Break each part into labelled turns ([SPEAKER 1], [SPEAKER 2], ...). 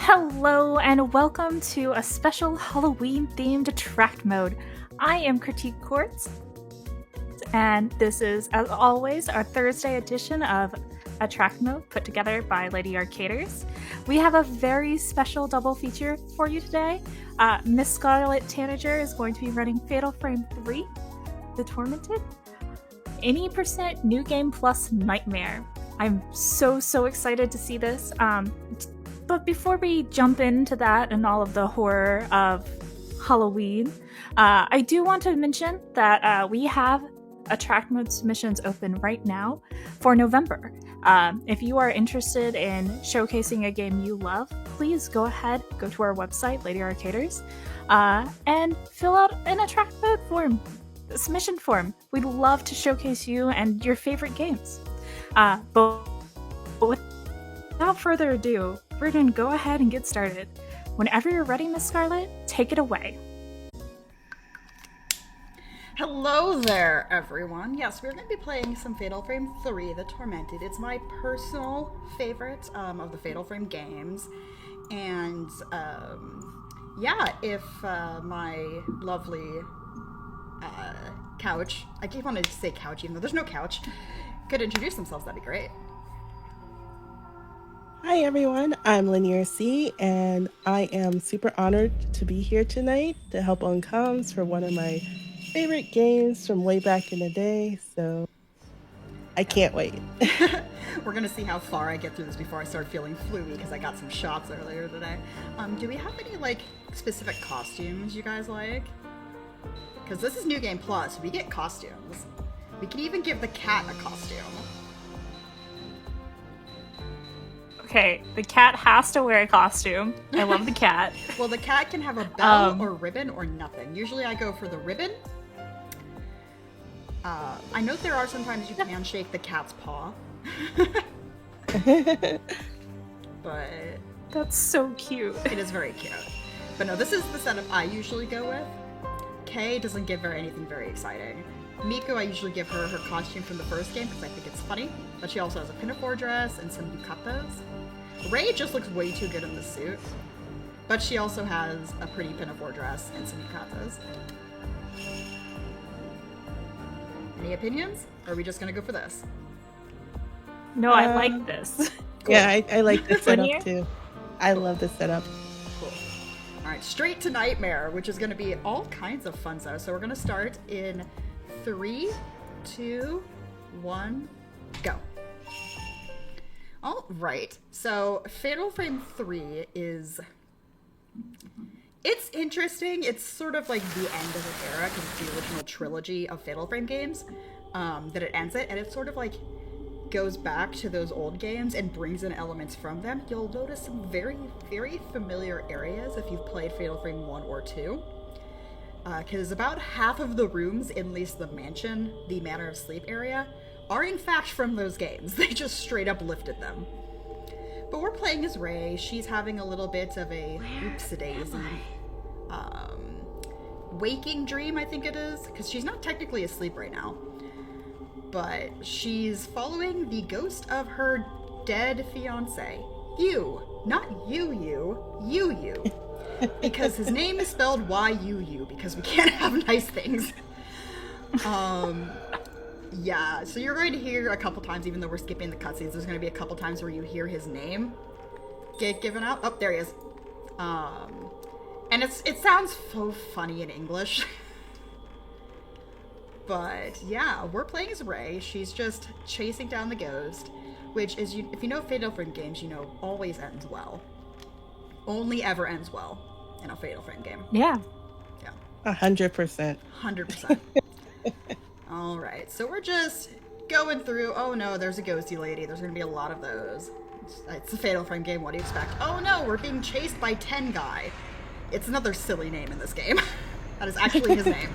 [SPEAKER 1] Hello and welcome to a special Halloween-themed Attract Mode. I am Critique Quartz, and this is, as always, our Thursday edition of Attract Mode put together by LinearCaters. We have a very special double feature for you today. MissScarletTanager is going to be running Fatal Frame 3, The Tormented, 80% New Game Plus Nightmare. I'm so excited to see this. But before we jump into that and all of the horror of Halloween, I do want to mention that we have Attract Mode submissions open right now for November. If you are interested in showcasing a game you love, please go ahead, go to our website, Lady Arcaders, and fill out an Attract Mode form, submission form. We'd love to showcase you and your favorite games. But without further ado, we're going to go ahead and get started. Whenever you're ready, Miss Scarlet, take it away.
[SPEAKER 2] Hello there, everyone. Yes, we're going to be playing some Fatal Frame 3, The Tormented. It's my personal favorite of the Fatal Frame games. And, yeah, if my lovely couch, I keep wanting to say couch even though there's no couch, could introduce themselves, that'd be great.
[SPEAKER 3] Hi everyone, I'm LinearC, and I am super honored to be here tonight to help on comms for one of my favorite games from way back in the day, so I can't wait.
[SPEAKER 2] We're gonna see how far I get through this before I start feeling fluey, because I got some shots earlier today. Do we have any, like, specific costumes you guys like? Because this is New Game Plus, we get costumes. We can even give the cat a costume.
[SPEAKER 1] Okay, the cat has to wear a costume. I love the cat.
[SPEAKER 2] Well, the cat can have a bell or ribbon or nothing. Usually I go for the ribbon. I know there are sometimes you can shake the cat's paw. But
[SPEAKER 1] that's so cute.
[SPEAKER 2] It is very cute. But no, this is the setup I usually go with. Kay doesn't give her anything very exciting. Miku, I usually give her costume from the first game because I think it's funny. But she also has a pinafore dress and some yukatas. Ray just looks way too good in this suit. But she also has a pretty pinafore dress and some yukatas. Any opinions? Or are we just gonna go for this?
[SPEAKER 1] No, I like this.
[SPEAKER 3] Cool. Yeah, I like this setup too. I love this setup.
[SPEAKER 2] Cool. Alright, straight to Nightmare, which is gonna be all kinds of fun stuff. So we're gonna start in 3, 2, 1, go. Alright, so Fatal Frame 3 is... It's interesting. It's sort of like the end of an era, because it's the original trilogy of Fatal Frame games that it ends it, and it sort of like goes back to those old games and brings in elements from them. You'll notice some very familiar areas if you've played Fatal Frame 1 or 2. Because about half of the rooms in at least the mansion, the Manor of Sleep area, are in fact from those games. They just straight up lifted them. But we're playing as Ray. She's having a little bit of a oopsie-daisy waking dream, I think it is, because she's not technically asleep right now. But she's following the ghost of her dead fiancé. You. Not you. Because his name is spelled Y-U-U, because we can't have nice things. Yeah, so you're going to hear a couple times, even though we're skipping the cutscenes, there's going to be a couple times where you hear his name get given out. Oh, there he is. And it sounds so funny in English. But yeah, we're playing as Ray. She's just chasing down the ghost, which is, if you know Fatal Frame games, you know always ends well. Only ever ends well in a Fatal Frame game.
[SPEAKER 1] Yeah.
[SPEAKER 3] 100%.
[SPEAKER 2] 100%. Alright, so we're just going through. Oh no, there's a ghosty lady. There's gonna be a lot of those. It's a Fatal Frame game, what do you expect? Oh no, we're being chased by 10 guy. It's another silly name in this game. That is actually his name.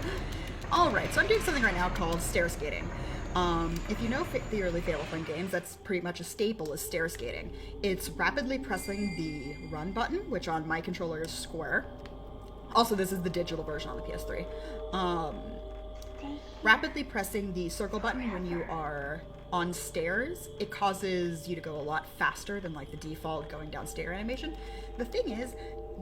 [SPEAKER 2] Alright, so I'm doing something right now called stair skating. If you know the early Fatal Frame games, that's pretty much a staple, is stair skating. It's rapidly pressing the run button, which on my controller is square. Also, this is the digital version on the PS3. rapidly pressing the circle button when you are on stairs, it causes you to go a lot faster than like the default going down stair animation. The thing is,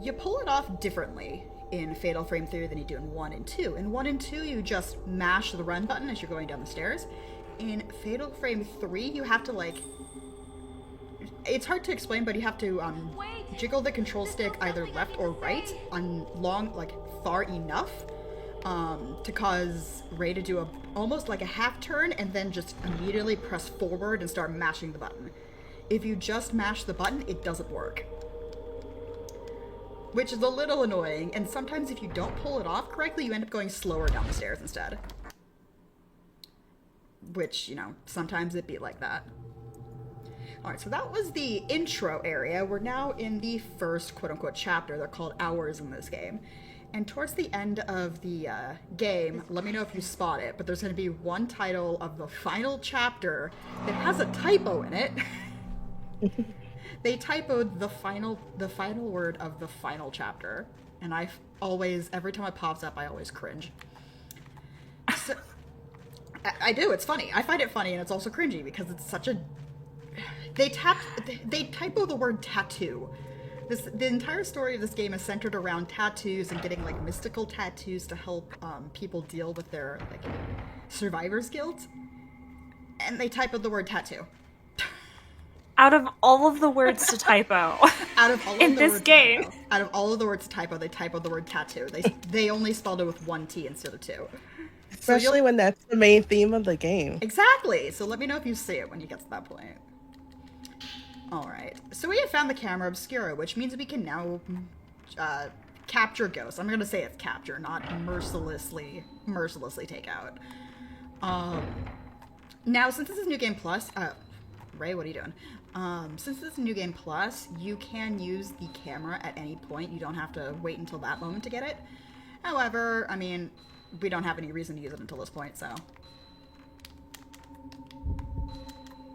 [SPEAKER 2] you pull it off differently in Fatal Frame 3 than you do in 1 and 2. In 1 and 2, you just mash the run button as you're going down the stairs. In Fatal Frame 3, you have to like... It's hard to explain, but you have to jiggle the control stick either left or right on long, like far enough to cause Ray to do almost like a half turn and then just immediately press forward and start mashing the button. If you just mash the button, it doesn't work. Which is a little annoying, and sometimes if you don't pull it off correctly, you end up going slower down the stairs instead. Which, you know, sometimes it'd be like that. Alright, so that was the intro area. We're now in the first quote-unquote chapter. They're called hours in this game. And towards the end of the game, let me know if you spot it, but there's going to be one title of the final chapter that has a typo in it. They typoed the final word of the final chapter. And I always, every time it pops up, I always cringe. So, I do, it's funny. I find it funny, and it's also cringy because it's such a... They typo the word tattoo. The entire story of this game is centered around tattoos and getting like mystical tattoos to help people deal with their like survivor's guilt. And they typoed the word tattoo.
[SPEAKER 1] Out of all of the words to typo in this game,
[SPEAKER 2] out of all of the words to typo, they typoed the word tattoo. They only spelled it with one T instead of two.
[SPEAKER 3] Especially when that's the main theme of the game.
[SPEAKER 2] Exactly. So let me know if you see it when you get to that point. Alright, so we have found the camera obscura, which means we can now capture ghosts. I'm gonna say it's capture, not mercilessly take out. Now, since this is New Game Plus, Ray, what are you doing? Since this is New Game Plus, you can use the camera at any point. You don't have to wait until that moment to get it. However, I mean, we don't have any reason to use it until this point, so...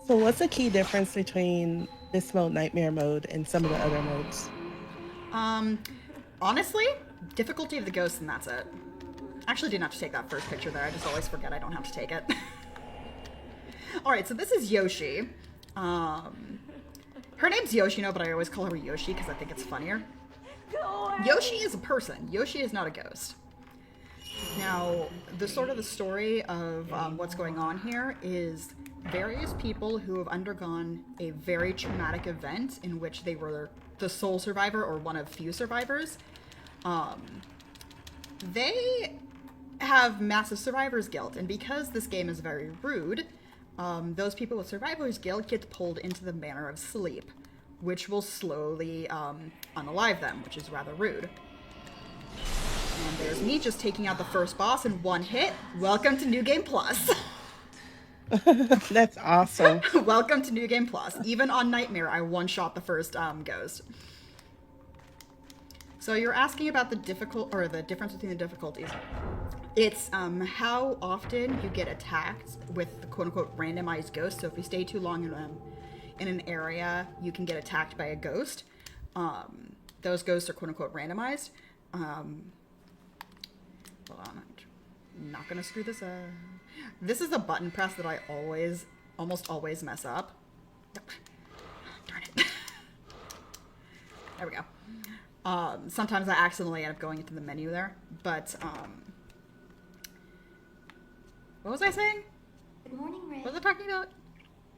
[SPEAKER 3] So what's the key difference between this mode, Nightmare mode, and some of the other modes?
[SPEAKER 2] Honestly, difficulty of the ghosts, and that's it. Actually, didn't have to take that first picture there. I just always forget I don't have to take it. Alright, so this is Yoshi. Her name's Yoshino, but I always call her Yoshi because I think it's funnier. Yoshi is a person. Yoshi is not a ghost. Now, the story of what's going on here is various people who have undergone a very traumatic event in which they were the sole survivor or one of few survivors. They have massive survivor's guilt, and because this game is very rude, those people with survivor's guilt get pulled into the manner of sleep, which will slowly unalive them, which is rather rude. And there's me just taking out the first boss in one hit. Welcome to New Game Plus.
[SPEAKER 3] That's awesome.
[SPEAKER 2] Welcome to New Game Plus. Even on Nightmare, I one-shot the first ghost. So you're asking about the difference between the difficulties. It's how often you get attacked with the quote-unquote randomized ghost. So if you stay too long in an area, you can get attacked by a ghost. Those ghosts are quote-unquote randomized. Hold on, I'm not gonna screw this up. This is a button press that I almost always mess up. Darn it. There we go. Sometimes I accidentally end up going into the menu there, but, what was I saying?
[SPEAKER 4] Good morning, Ray.
[SPEAKER 2] What was I talking about?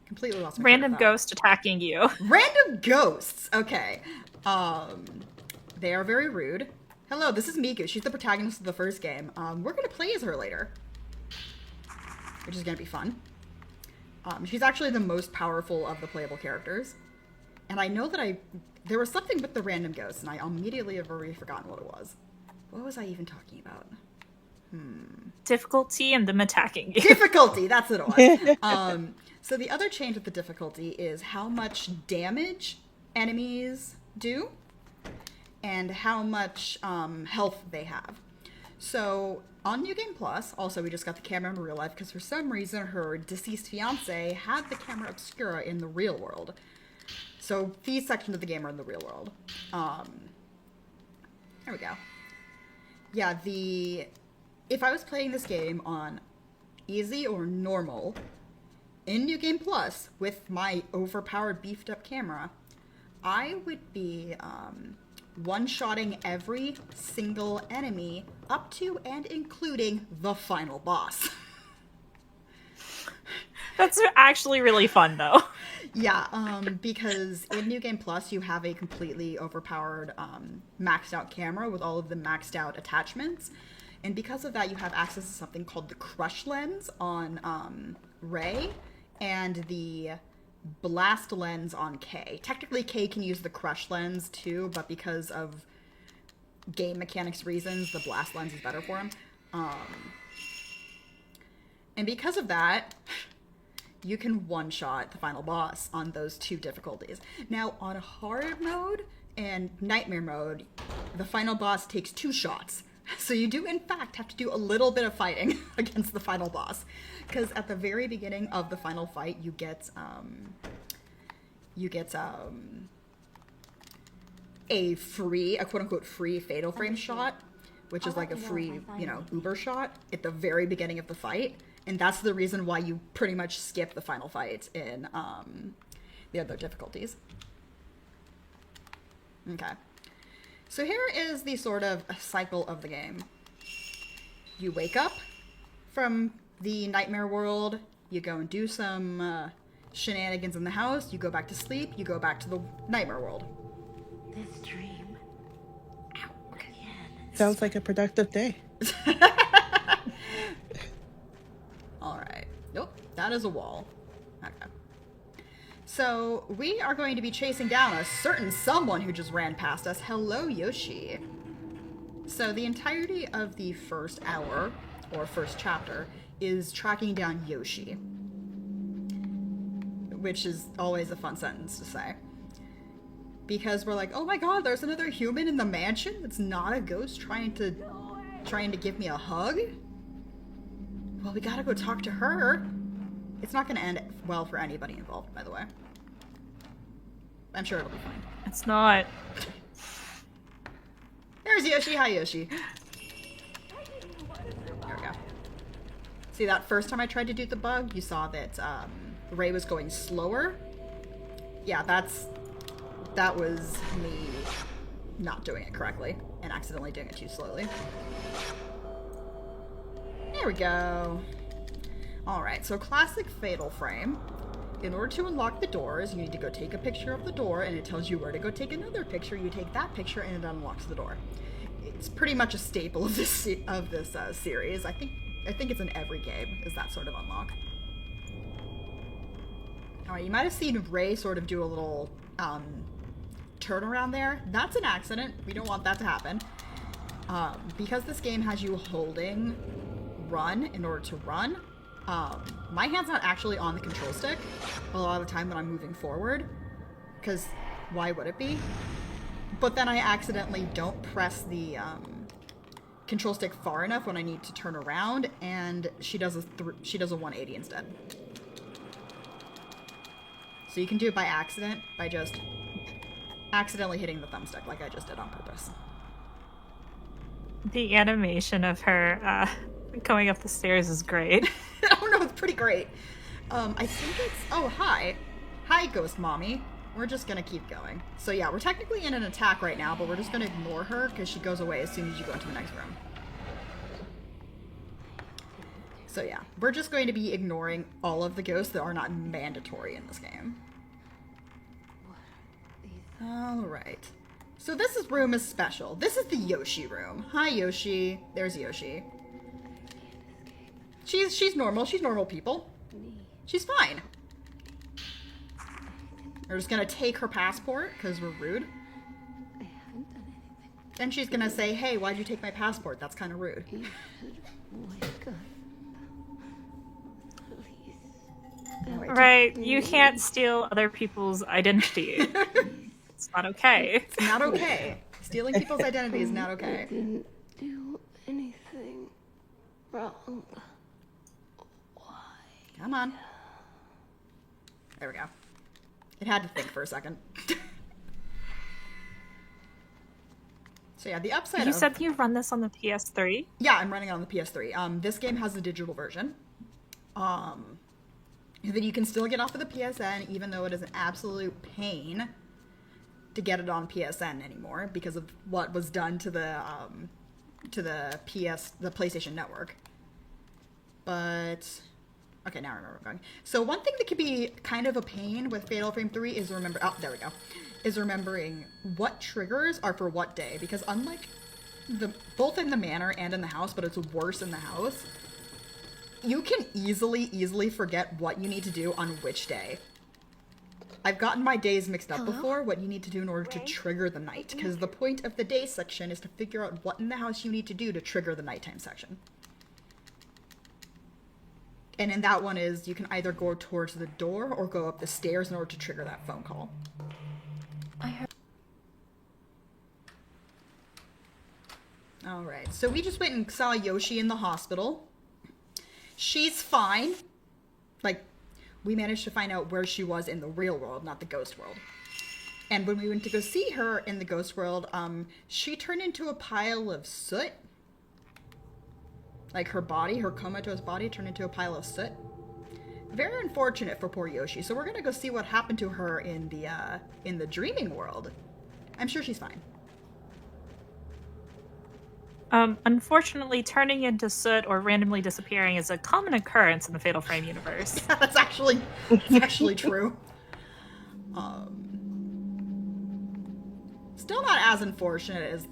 [SPEAKER 2] Completely lost my
[SPEAKER 1] random
[SPEAKER 2] train of thought.
[SPEAKER 1] ghost attacking you.
[SPEAKER 2] Random ghosts! Okay. They are very rude. Hello, this is Miku. She's the protagonist of the first game. We're gonna play as her later, which is gonna be fun. She's actually the most powerful of the playable characters. And I know that there was something with the random ghosts, and I immediately have already forgotten what it was. What was I even talking about?
[SPEAKER 1] Difficulty and them attacking you.
[SPEAKER 2] Difficulty, that's what it was. So the other change with the difficulty is how much damage enemies do and how much health they have. So on New Game Plus, also we just got the camera in real life because for some reason her deceased fiance had the camera obscura in the real world. So these sections of the game are in the real world. There we go. Yeah, the if I was playing this game on easy or normal, in New Game Plus, with my overpowered, beefed-up camera, I would be one-shotting every single enemy up to and including the final boss.
[SPEAKER 1] That's actually really fun, though.
[SPEAKER 2] Yeah, because in New Game Plus, you have a completely overpowered, maxed out camera with all of the maxed out attachments. And because of that, you have access to something called the Crush Lens on Ray and the Blast Lens on K. Technically, K can use the Crush Lens too, but because of game mechanics reasons, the Blast Lens is better for him. And because of that, you can one-shot the final boss on those 2 difficulties. Now, on hard mode and nightmare mode, the final boss takes 2 shots. So you do, in fact, have to do a little bit of fighting against the final boss. Because at the very beginning of the final fight, you get a quote-unquote free fatal frame shot, which is like a free, Uber shot at the very beginning of the fight. And that's the reason why you pretty much skip the final fight in the other difficulties. Okay. So here is the sort of cycle of the game. You wake up from the nightmare world, you go and do some shenanigans in the house, you go back to sleep, you go back to the nightmare world.
[SPEAKER 4] This dream.
[SPEAKER 3] Sounds like a productive day.
[SPEAKER 2] Alright. Nope, that is a wall. Okay. So, we are going to be chasing down a certain someone who just ran past us. Hello, Yoshi. So, the entirety of the first hour, or first chapter, is tracking down Yoshi. Which is always a fun sentence to say. Because we're like, oh my god, there's another human in the mansion that's not a ghost trying to give me a hug? Well, we gotta go talk to her. It's not gonna end well for anybody involved, by the way. I'm sure it'll be fine.
[SPEAKER 1] It's not.
[SPEAKER 2] There's Yoshi. Hi, Yoshi. There we go. See, that first time I tried to do the bug, you saw that Ray was going slower. Yeah, that was me not doing it correctly and accidentally doing it too slowly. There we go. Alright, so classic fatal frame. In order to unlock the doors, you need to go take a picture of the door, and it tells you where to go take another picture. You take that picture, and it unlocks the door. It's pretty much a staple of this series. I think it's in every game, is that sort of unlock. Alright, you might have seen Ray sort of do a little turnaround there. That's an accident. We don't want that to happen. Because this game has you holding run in order to run, my hand's not actually on the control stick a lot of the time when I'm moving forward, because why would it be? But then I accidentally don't press the control stick far enough when I need to turn around, and she does a 180 instead. So you can do it by accident, by just accidentally hitting the thumbstick like I just did on purpose.
[SPEAKER 1] The animation of her going up the stairs is great.
[SPEAKER 2] Oh no, it's pretty great. I think it's... Oh, hi. Hi, Ghost Mommy. We're just gonna keep going. So yeah, we're technically in an attack right now, but we're just gonna ignore her because she goes away as soon as you go into the next room. So yeah, we're just going to be ignoring all of the ghosts that are not mandatory in this game. Alright. So this room is special. This is the Yoshi room. Hi, Yoshi. There's Yoshi. She's normal. She's normal people. She's fine. We're just gonna take her passport, because we're rude. Then she's gonna say, hey, why'd you take my passport? That's kind of rude.
[SPEAKER 4] You should wake up. Please.
[SPEAKER 1] Right, you can't steal other people's identity. It's not okay.
[SPEAKER 2] It's not okay. Stealing people's identity is not okay.
[SPEAKER 4] I didn't do anything wrong. Why?
[SPEAKER 2] Come on. There we go. It had to think for a second. So yeah, the upside
[SPEAKER 1] You
[SPEAKER 2] of...
[SPEAKER 1] said you run this on the PS3?
[SPEAKER 2] Yeah, I'm running it on the PS3. This game has a digital version. That you can still get off of the PSN, even though it is an absolute pain to get it on PSN anymore because of what was done to the PlayStation Network. But okay, now I remember where I'm going. So one thing that could be kind of a pain with Fatal Frame 3 is remembering what triggers are for what day, because unlike both in the manor and in the house, but it's worse in the house, you can easily forget what you need to do on which day. I've gotten my days mixed up before, what you need to do in order to trigger the night, because the point of the day section is to figure out what in the house you need to do to trigger the nighttime section. And in that one is, you can either go towards the door or go up the stairs in order to trigger that phone call. Alright, so we just went and saw Yoshi in the hospital. She's fine. Like, we managed to find out where she was in the real world, not the ghost world. And when we went to go see her in the ghost world, she turned into a pile of soot. Like, her body, her comatose body turned into a pile of soot. Very unfortunate for poor Yoshi. So we're gonna go see what happened to her in the dreaming world. I'm sure she's fine.
[SPEAKER 1] Unfortunately, turning into soot or randomly disappearing is a common occurrence in the Fatal Frame universe.
[SPEAKER 2] That's actually true. Still not as unfortunate as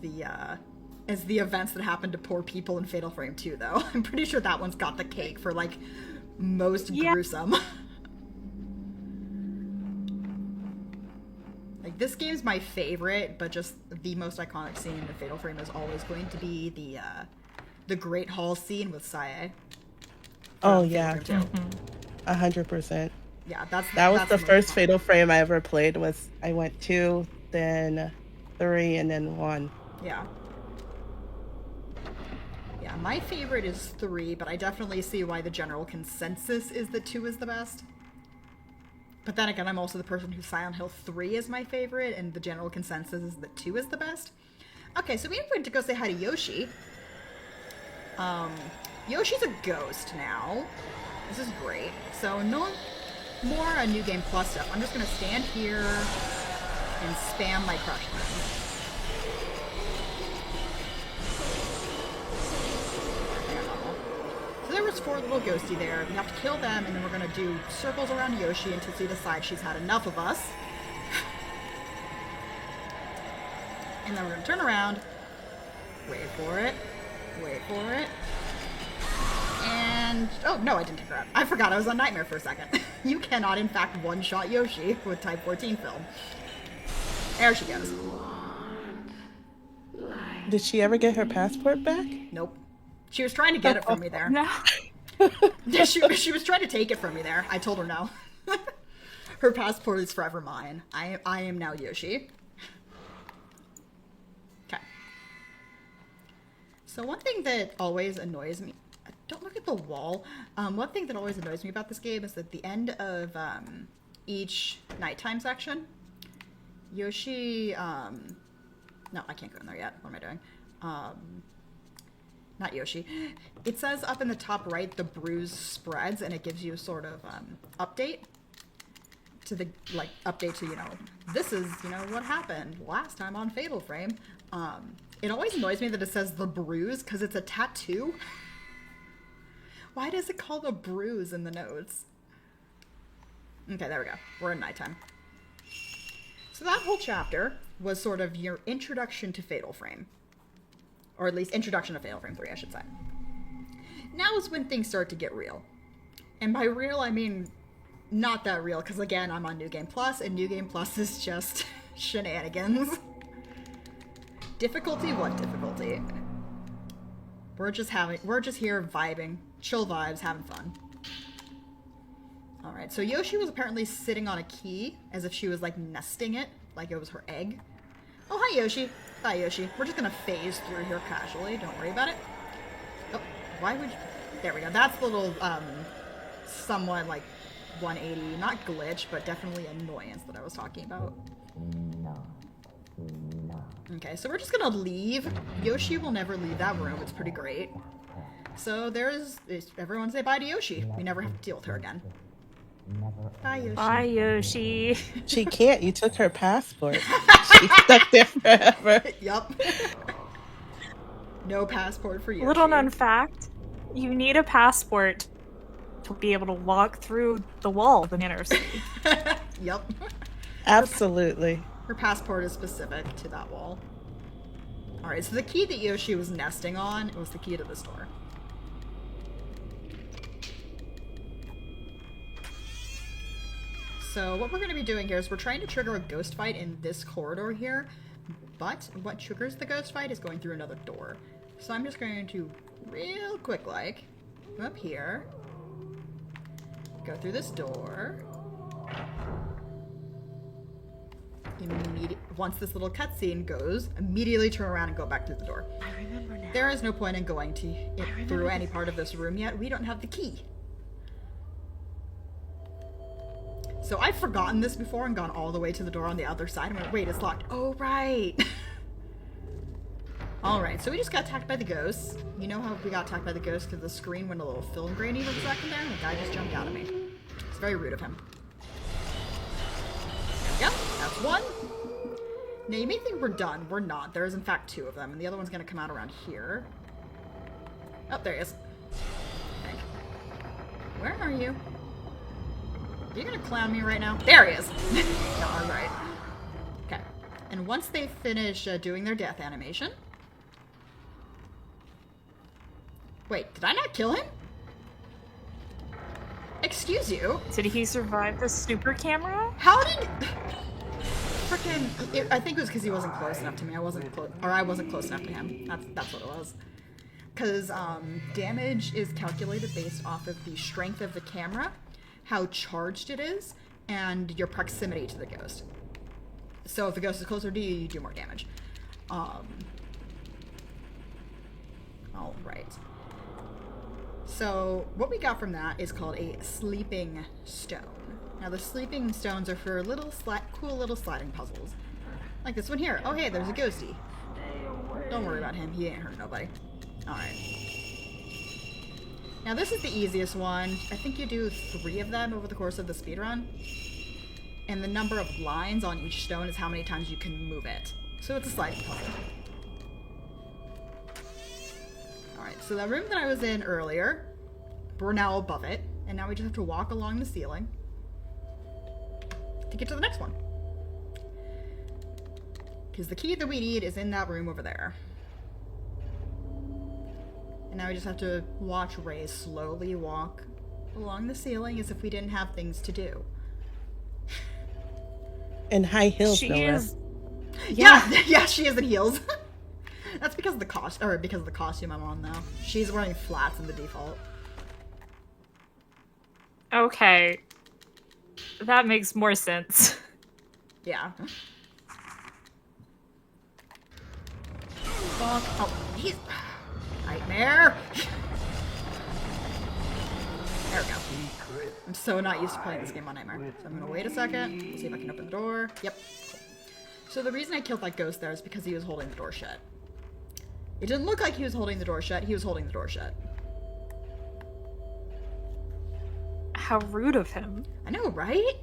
[SPEAKER 2] the events that happened to poor people in Fatal Frame 2, though. I'm pretty sure that one's got the cake for, like, most gruesome. Like, this game's my favorite, but just the most iconic scene in Fatal Frame is always going to be the Great Hall scene with Sae.
[SPEAKER 3] Oh, yeah. 100%.
[SPEAKER 2] Yeah,
[SPEAKER 3] that was the first Fatal Frame I ever played. I went 2, then 3, and then 1.
[SPEAKER 2] Yeah. Yeah, my favorite is 3, but I definitely see why the general consensus is that 2 is the best. But then again, I'm also the person who Silent Hill 3 is my favorite, and the general consensus is that 2 is the best. Okay, so we went to go say hi to Yoshi. Yoshi's a ghost now. This is great. So no more New Game Plus stuff. I'm just gonna stand here and spam my crush button. So there was 4 little ghosty there. We have to kill them, and then we're gonna do circles around Yoshi until she decides she's had enough of us. And then we're gonna turn around, wait for it, and oh no, I didn't take her out. I forgot I was on Nightmare for a second. You cannot, in fact, one-shot Yoshi with Type 14 film. There she goes.
[SPEAKER 3] Did she ever get her passport back?
[SPEAKER 2] Nope. She was trying to get it from me there.
[SPEAKER 1] No.
[SPEAKER 2] She was trying to take it from me there. I told her no. Her passport is forever mine. I am now Yoshi. Okay. So one thing that always annoys me... Don't look at the wall. One thing that always annoys me about this game is at the end of each nighttime section, Yoshi... No, I can't go in there yet. What am I doing? Not Yoshi. It says up in the top right, the bruise spreads, and it gives you a sort of update to this is, what happened last time on Fatal Frame. It always annoys me that it says the bruise, because it's a tattoo. Why does it call the bruise in the notes? Okay, there we go. We're in nighttime. So that whole chapter was sort of your introduction to Fatal Frame. Or at least introduction to Fatal Frame 3, I should say. Now is when things start to get real. And by real, I mean not that real, because again, I'm on New Game Plus, and New Game Plus is just shenanigans. Difficulty? What difficulty? We're just here vibing. Chill vibes, having fun. Alright, so Yoshi was apparently sitting on a key, as if she was, like, nesting it, like it was her egg. Oh, hi, Yoshi. Bye, Yoshi. We're just gonna phase through here casually. Don't worry about it. Oh, why would you... There we go. That's the little, somewhat, like, 180, not glitch, but definitely annoyance that I was talking about. Okay, so we're just gonna leave. Yoshi will never leave that room. It's pretty great. So everyone say bye to Yoshi. We never have to deal with her again. Bye, Yoshi.
[SPEAKER 1] Bye, Yoshi.
[SPEAKER 3] She can't. You took her passport. She's stuck there forever.
[SPEAKER 2] Yup. No passport for Yoshi.
[SPEAKER 1] Little known fact, you need a passport to be able to walk through the wall of the LinearC.
[SPEAKER 2] Yup.
[SPEAKER 3] Absolutely.
[SPEAKER 2] Her passport is specific to that wall. Alright, so the key that Yoshi was nesting on was the key to this door. So what we're going to be doing here is we're trying to trigger a ghost fight in this corridor here, but what triggers the ghost fight is going through another door. So I'm just going to, real quick like, come up here, go through this door. Once this little cutscene goes, immediately turn around and go back through the door.
[SPEAKER 4] I remember now.
[SPEAKER 2] There is no point in going through any part of this room yet. We don't have the key. So I've forgotten this before and gone all the way to the door on the other side. I'm like, wait, it's locked. Oh, right. Alright, so we just got attacked by the ghosts. You know how we got attacked by the ghosts because the screen went a little film grainy for a second there? And the guy just jumped out at me. It's very rude of him. There we go. That's one. Now, you may think we're done. We're not. There is, in fact, two of them. And the other one's going to come out around here. Oh, there he is. Okay. Where are you? Are you gonna clown me right now? There he is! No, alright. Okay. And once they finish doing their death animation... Wait, did I not kill him? Excuse you?
[SPEAKER 1] Did he survive the super camera?
[SPEAKER 2] How did... Frickin'... I think it was because he wasn't close enough to me. I wasn't close enough to him. That's what it was. Because damage is calculated based off of the strength of the camera, how charged it is, and your proximity to the ghost. So if the ghost is closer to you, you do more damage. Alright. So what we got from that is called a sleeping stone. Now the sleeping stones are for little cool little sliding puzzles. Like this one here. Oh hey, there's a ghosty. Don't worry about him, he ain't hurt nobody. Alright. Now this is the easiest one. I think you do 3 of them over the course of the speedrun. And the number of lines on each stone is how many times you can move it. So it's a sliding puzzle. Alright, so that room that I was in earlier, we're now above it. And now we just have to walk along the ceiling to get to the next one. Because the key that we need is in that room over there. And now we just have to watch Ray slowly walk along the ceiling as if we didn't have things to do.
[SPEAKER 3] And high heels,
[SPEAKER 1] She
[SPEAKER 3] no
[SPEAKER 1] is.
[SPEAKER 3] less.
[SPEAKER 2] Yeah, she is in heels. That's because of the costume I'm on now. She's wearing flats in the default.
[SPEAKER 1] Okay. That makes more sense.
[SPEAKER 2] Yeah. Fuck. Oh, he's... Nightmare! There we go. I'm so not used to playing this game on Nightmare. So I'm gonna wait a second, see if I can open the door. Yep. Cool. So the reason I killed that ghost there is because he was holding the door shut. It didn't look like he was holding the door shut, he was holding the door shut.
[SPEAKER 1] How rude of him.
[SPEAKER 2] I know, right?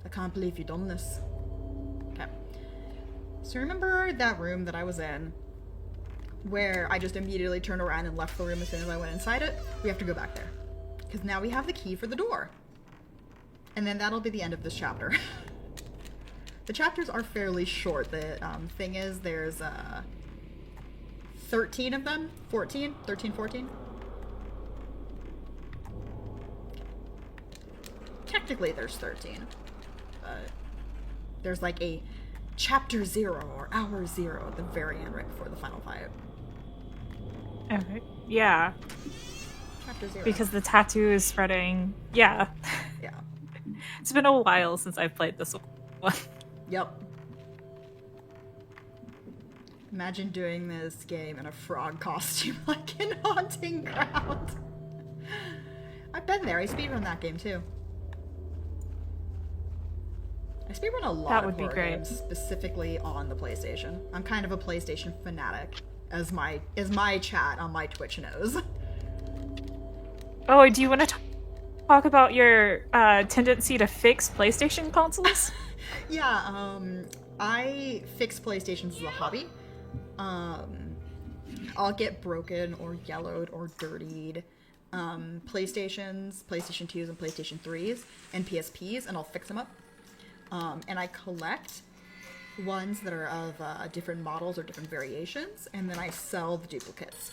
[SPEAKER 2] I can't believe you done this. Okay. So remember that room that I was in where I just immediately turned around and left the room as soon as I went inside it? We have to go back there. Because now we have the key for the door. And then that'll be the end of this chapter. The chapters are fairly short. The thing is, there's 13 of them? 14? 13, 14? Technically there's 13. But there's like a chapter 0 or hour 0 at the very end right before the final fight.
[SPEAKER 1] Okay. Yeah.
[SPEAKER 2] Chapter 0.
[SPEAKER 1] Because the tattoo is spreading. Yeah.
[SPEAKER 2] Yeah.
[SPEAKER 1] It's been a while since I've played this one.
[SPEAKER 2] Yep. Imagine doing this game in a frog costume like in Haunting Ground. I've been there. I speedrun that game too. I speedrun a lot
[SPEAKER 1] That
[SPEAKER 2] of
[SPEAKER 1] would be
[SPEAKER 2] horror
[SPEAKER 1] great.
[SPEAKER 2] games, specifically on the PlayStation. I'm kind of a PlayStation fanatic, as my chat on my Twitch knows.
[SPEAKER 1] Oh, do you want to talk about your tendency to fix PlayStation consoles?
[SPEAKER 2] Yeah, I fix PlayStations as a hobby. I'll get broken or yellowed or dirtied PlayStation 2s and PlayStation 3s and PSPs, and I'll fix them up. And I collect ones that are of different models or different variations, and then I sell the duplicates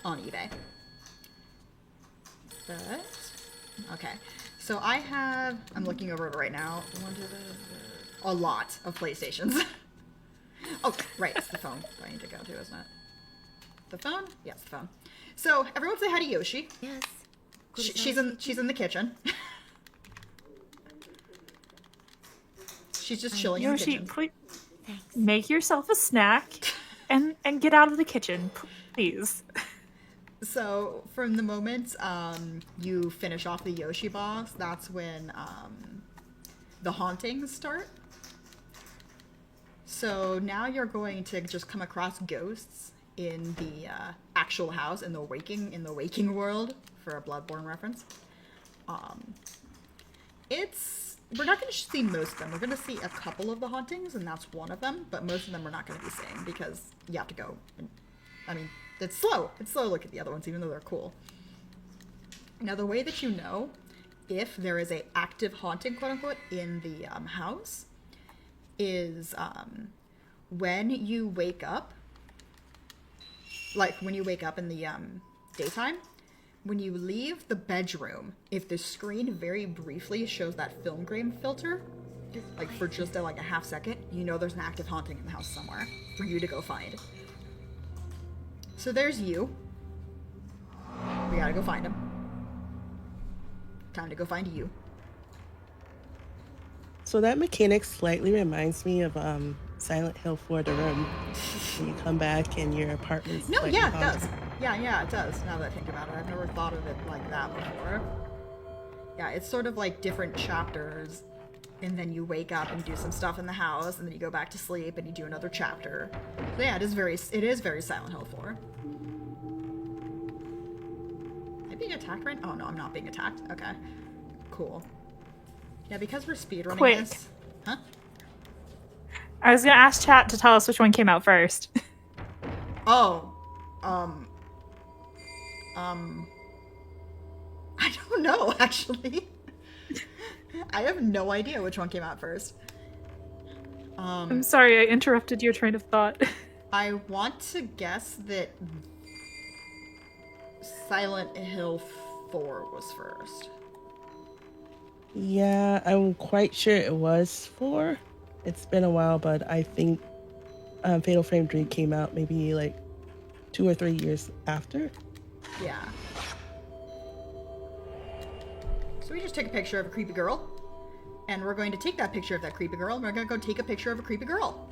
[SPEAKER 2] on eBay. But, okay. So I'm looking over it right now, a lot of PlayStations. Oh, right, it's the phone I need to go to, isn't it? The phone? Yes, the phone. So, everyone say hi to Yoshi.
[SPEAKER 4] Yes.
[SPEAKER 2] She's in the kitchen. She's just chilling in the
[SPEAKER 1] Yoshi,
[SPEAKER 2] kitchen.
[SPEAKER 1] please
[SPEAKER 4] Thanks.
[SPEAKER 1] make yourself a snack and get out of the kitchen, please.
[SPEAKER 2] So, from the moment you finish off the Yoshi boss, that's when the hauntings start. So now you're going to just come across ghosts in the actual house, in the waking world, for a Bloodborne reference. We're not going to see most of them. We're going to see a couple of the hauntings, and that's one of them, but most of them we're not going to be seeing because you have to go. It's slow. It's slow to look at the other ones, even though they're cool. Now, the way that you know if there is a active haunting, quote-unquote, in the house is when you wake up, like when you wake up in the daytime, when you leave the bedroom, if the screen very briefly shows that film grain filter, like for just like a half second, you know there's an active haunting in the house somewhere for you to go find. So there's you. We gotta go find him. Time to go find you.
[SPEAKER 3] So that mechanic slightly reminds me of Silent Hill 4 The Room. When you come back and your apartment's
[SPEAKER 2] No,
[SPEAKER 3] slightly
[SPEAKER 2] yeah, it
[SPEAKER 3] haunted.
[SPEAKER 2] does. Yeah, it does. Now that I think about it, I've never thought of it like that before. Yeah, it's sort of like different chapters, and then you wake up and do some stuff in the house, and then you go back to sleep and you do another chapter. So yeah, it is very Silent Hill 4. Am I being attacked right now? Oh no, I'm not being attacked. Okay, cool. Yeah, because we're speedrunning
[SPEAKER 1] Quick.
[SPEAKER 2] this. Huh?
[SPEAKER 1] I was gonna ask chat to tell us which one came out first.
[SPEAKER 2] Oh, I don't know, actually. I have no idea which one came out first.
[SPEAKER 1] I'm sorry, I interrupted your train of thought.
[SPEAKER 2] I want to guess that Silent Hill 4 was first.
[SPEAKER 3] Yeah, I'm quite sure it was 4. It's been a while, but I think Fatal Frame 3 came out maybe like 2 or 3 years after.
[SPEAKER 2] Yeah. So we just took a picture of a creepy girl, and we're going to take that picture of that creepy girl, and we're going to go take a picture of a creepy girl.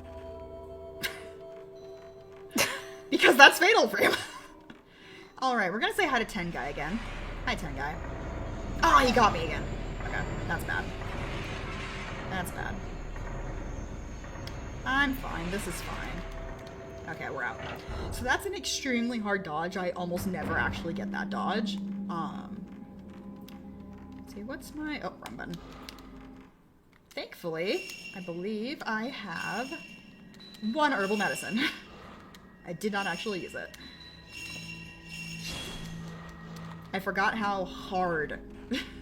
[SPEAKER 2] Because that's Fatal Frame. Alright, we're going to say hi to Ten Guy again. Hi, Ten Guy. Oh, he got me again. Okay, that's bad. That's bad. I'm fine. This is fine. Okay, we're out. So that's an extremely hard dodge. I almost never actually get that dodge. Let's see, what's my... Oh, wrong button. Thankfully, I believe I have 1 herbal medicine. I did not actually use it. I forgot how hard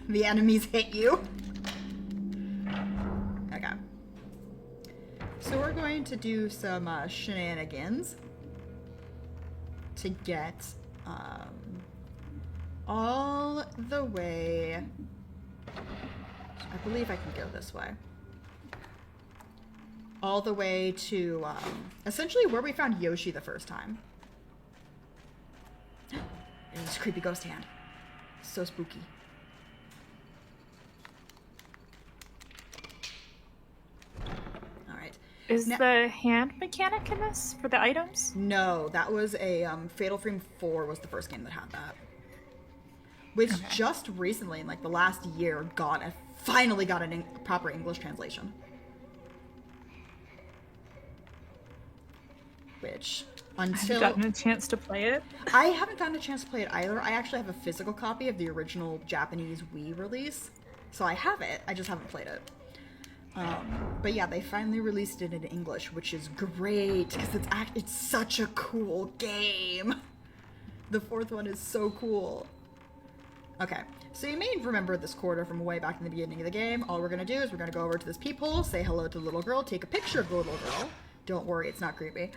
[SPEAKER 2] the enemies hit you. Okay. So we're going to do some shenanigans to get all the way... I believe I can go this way. All the way to essentially where we found Yoshi the first time. It's a creepy ghost hand. So spooky. Alright.
[SPEAKER 1] Is the hand mechanic in this for the items?
[SPEAKER 2] No, that was a Fatal Frame 4 was the first game that had that. which just recently, in like the last year, finally got a proper English translation. Which, until...
[SPEAKER 1] Have you gotten a chance to play it?
[SPEAKER 2] I haven't gotten a chance to play it either. I actually have a physical copy of the original Japanese Wii release. So I have it, I just haven't played it. But yeah, they finally released it in English, which is great, because it's such a cool game. The fourth one is so cool. Okay, so you may remember this quarter from way back in the beginning of the game. All we're going to do is we're going to go over to this peephole, say hello to the little girl, take a picture of the little girl. Don't worry, it's not creepy.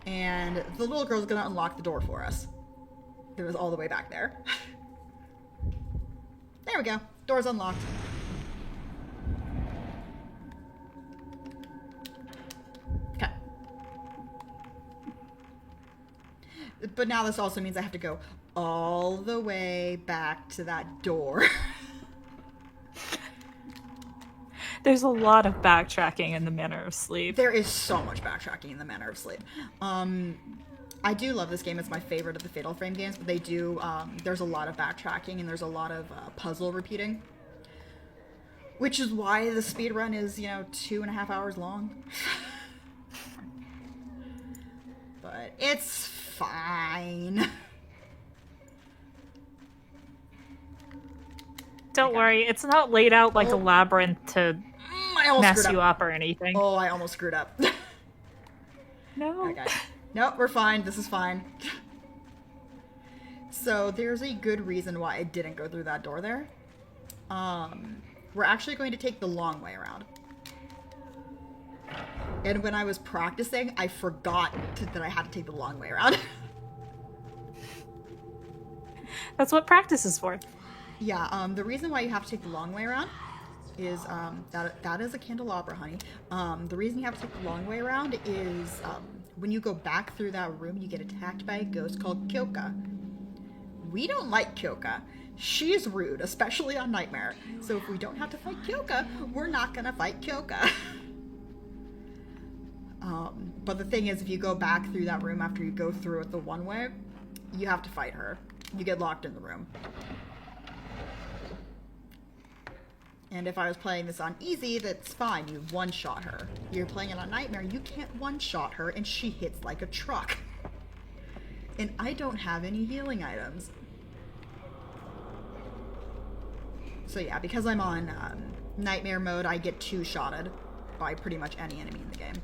[SPEAKER 2] And the little girl's going to unlock the door for us. It was all the way back there. There we go. Door's unlocked. Okay. But now this also means I have to go all the way back to that door.
[SPEAKER 1] There's a lot of backtracking in the Manor of Sleep.
[SPEAKER 2] There is so much backtracking in the Manor of Sleep. I do love this game. It's my favorite of the Fatal Frame games, but they do, there's a lot of backtracking and there's a lot of puzzle repeating. Which is why the speedrun is, 2.5 hours long. But it's fine.
[SPEAKER 1] Don't worry, it's not laid out like a labyrinth to mess you up or anything.
[SPEAKER 2] Oh, I almost screwed up.
[SPEAKER 1] No.
[SPEAKER 2] Okay. Nope, we're fine. This is fine. So there's a good reason why I didn't go through that door there. We're actually going to take the long way around. And when I was practicing, I forgot that I had to take the long way around.
[SPEAKER 1] That's what practice is for.
[SPEAKER 2] Yeah, the reason why you have to take the long way around is, that is a candelabra, honey. The reason you have to take the long way around is, when you go back through that room, you get attacked by a ghost called Kyoka. We don't like Kyoka. She's rude, especially on Nightmare. So if we don't have to fight Kyoka, we're not gonna fight Kyoka. But the thing is, if you go back through that room after you go through it the one way, you have to fight her. You get locked in the room. And if I was playing this on easy, that's fine. You one-shot her. You're playing it on Nightmare, you can't one-shot her, and she hits like a truck. And I don't have any healing items. So yeah, because I'm on Nightmare mode, I get two-shotted by pretty much any enemy in the game.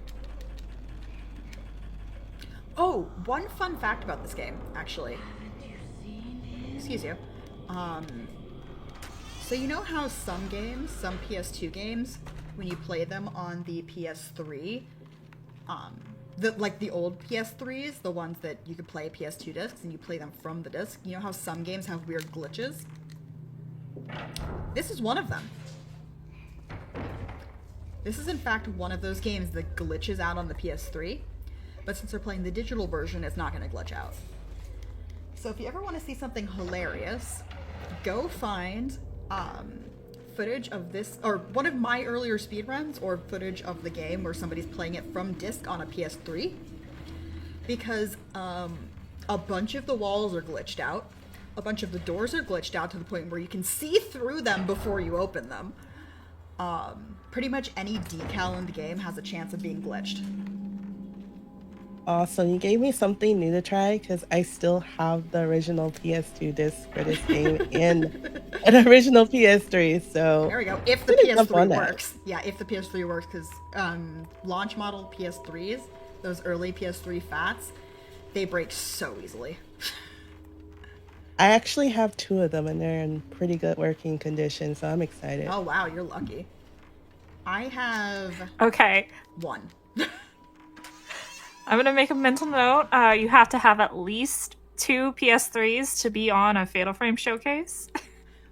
[SPEAKER 2] Oh, one fun fact about this game, actually. Excuse you. So you know how some games, some PS2 games, when you play them on the PS3, like the old PS3s, the ones that you could play PS2 discs and you play them from the disc, you know how some games have weird glitches? This is one of them. This is in fact one of those games that glitches out on the PS3, but since they're playing the digital version, it's not going to glitch out. So if you ever want to see something hilarious, go find footage of this, or one of my earlier speedruns, or footage of the game where somebody's playing it from disc on a PS3, because a bunch of the walls are glitched out, a bunch of the doors are glitched out to the point where you can see through them before you open them. Pretty much any decal in the game has a chance of being glitched.
[SPEAKER 3] Awesome. You gave me something new to try because I still have the original PS2 disc for this game and an original PS3. So
[SPEAKER 2] there we go. If the PS3 works. Yeah, if the PS3 works, because launch model PS3s, those early PS3 fats, they break so easily.
[SPEAKER 3] I actually have 2 of them and they're in pretty good working condition, so I'm excited.
[SPEAKER 2] Oh wow, you're lucky. I have
[SPEAKER 1] Okay.
[SPEAKER 2] 1.
[SPEAKER 1] I'm going to make a mental note. You have to have at least 2 PS3s to be on a Fatal Frame showcase.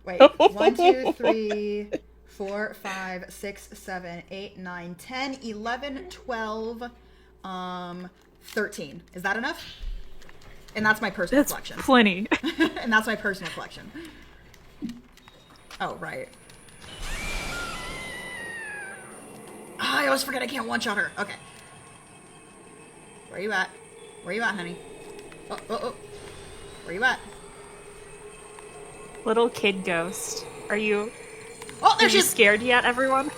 [SPEAKER 2] Wait, 1, 2, 3, 4, 5, 6, 7, 8, 9, 10, 11, 12, 13. Is that enough? And that's my personal collection.
[SPEAKER 1] Plenty.
[SPEAKER 2] And that's my personal collection. Oh, right. Oh, I always forget I can't one-shot her. Okay. Where you at? Where you at, honey? Oh. Where you at?
[SPEAKER 1] Little kid ghost. Are you
[SPEAKER 2] Oh, there she is!
[SPEAKER 1] scared yet, everyone?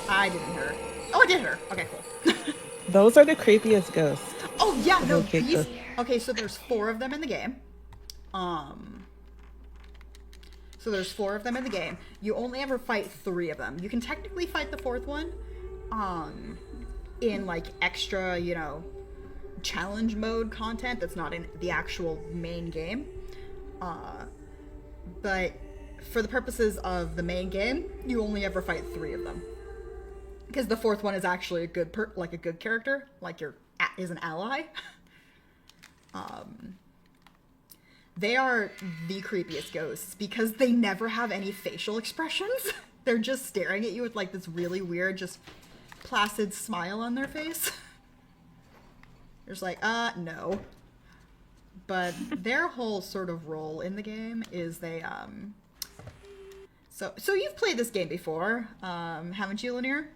[SPEAKER 2] I didn't hit her. Oh, I did hit her. Okay, cool.
[SPEAKER 3] Those are the creepiest ghosts.
[SPEAKER 2] Oh, yeah,
[SPEAKER 3] The
[SPEAKER 2] no,
[SPEAKER 3] little kid
[SPEAKER 2] these...
[SPEAKER 3] ghost.
[SPEAKER 2] Okay, so there's 4 of them in the game. So there's 4 of them in the game. You only ever fight 3 of them. You can technically fight the 4th one, in, like, extra, you know, challenge mode content that's not in the actual main game. But for the purposes of the main game, you only ever fight 3 of them. Because the 4th one is actually a good a good character, like is an ally. They are the creepiest ghosts because they never have any facial expressions. They're just staring at you with like this really weird, just placid smile on their face. You're just like, no. But their whole sort of role in the game is they, So you've played this game before, haven't you, Linear?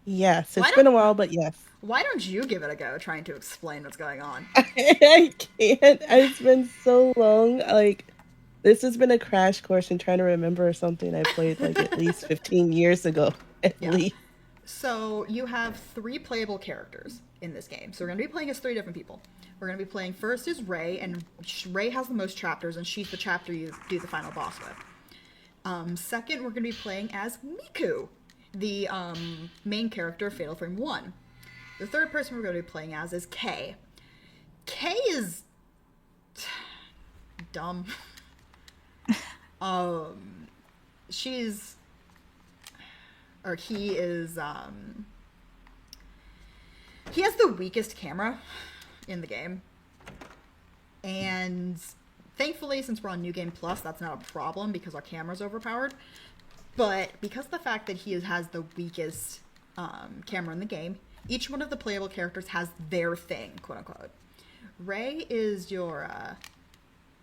[SPEAKER 3] Yes, it's been a while, but yes.
[SPEAKER 2] Why don't you give it a go trying to explain what's going on?
[SPEAKER 3] I can't. It's been so long. Like, this has been a crash course in trying to remember something I played like at least 15 years ago, at least.
[SPEAKER 2] So you have 3 playable characters in this game. So we're going to be playing as 3 different people. We're going to be playing first as Ray, and Ray has the most chapters, and she's the chapter you do the final boss with. Second, we're going to be playing as Miku, the main character of Fatal Frame 1. The third person we're going to be playing as is Kay. Kay is dumb. He is, he has the weakest camera in the game. And thankfully, since we're on New Game Plus, that's not a problem because our camera's overpowered. But because of the fact that he has the weakest camera in the game, each one of the playable characters has their thing, quote unquote. Ray is your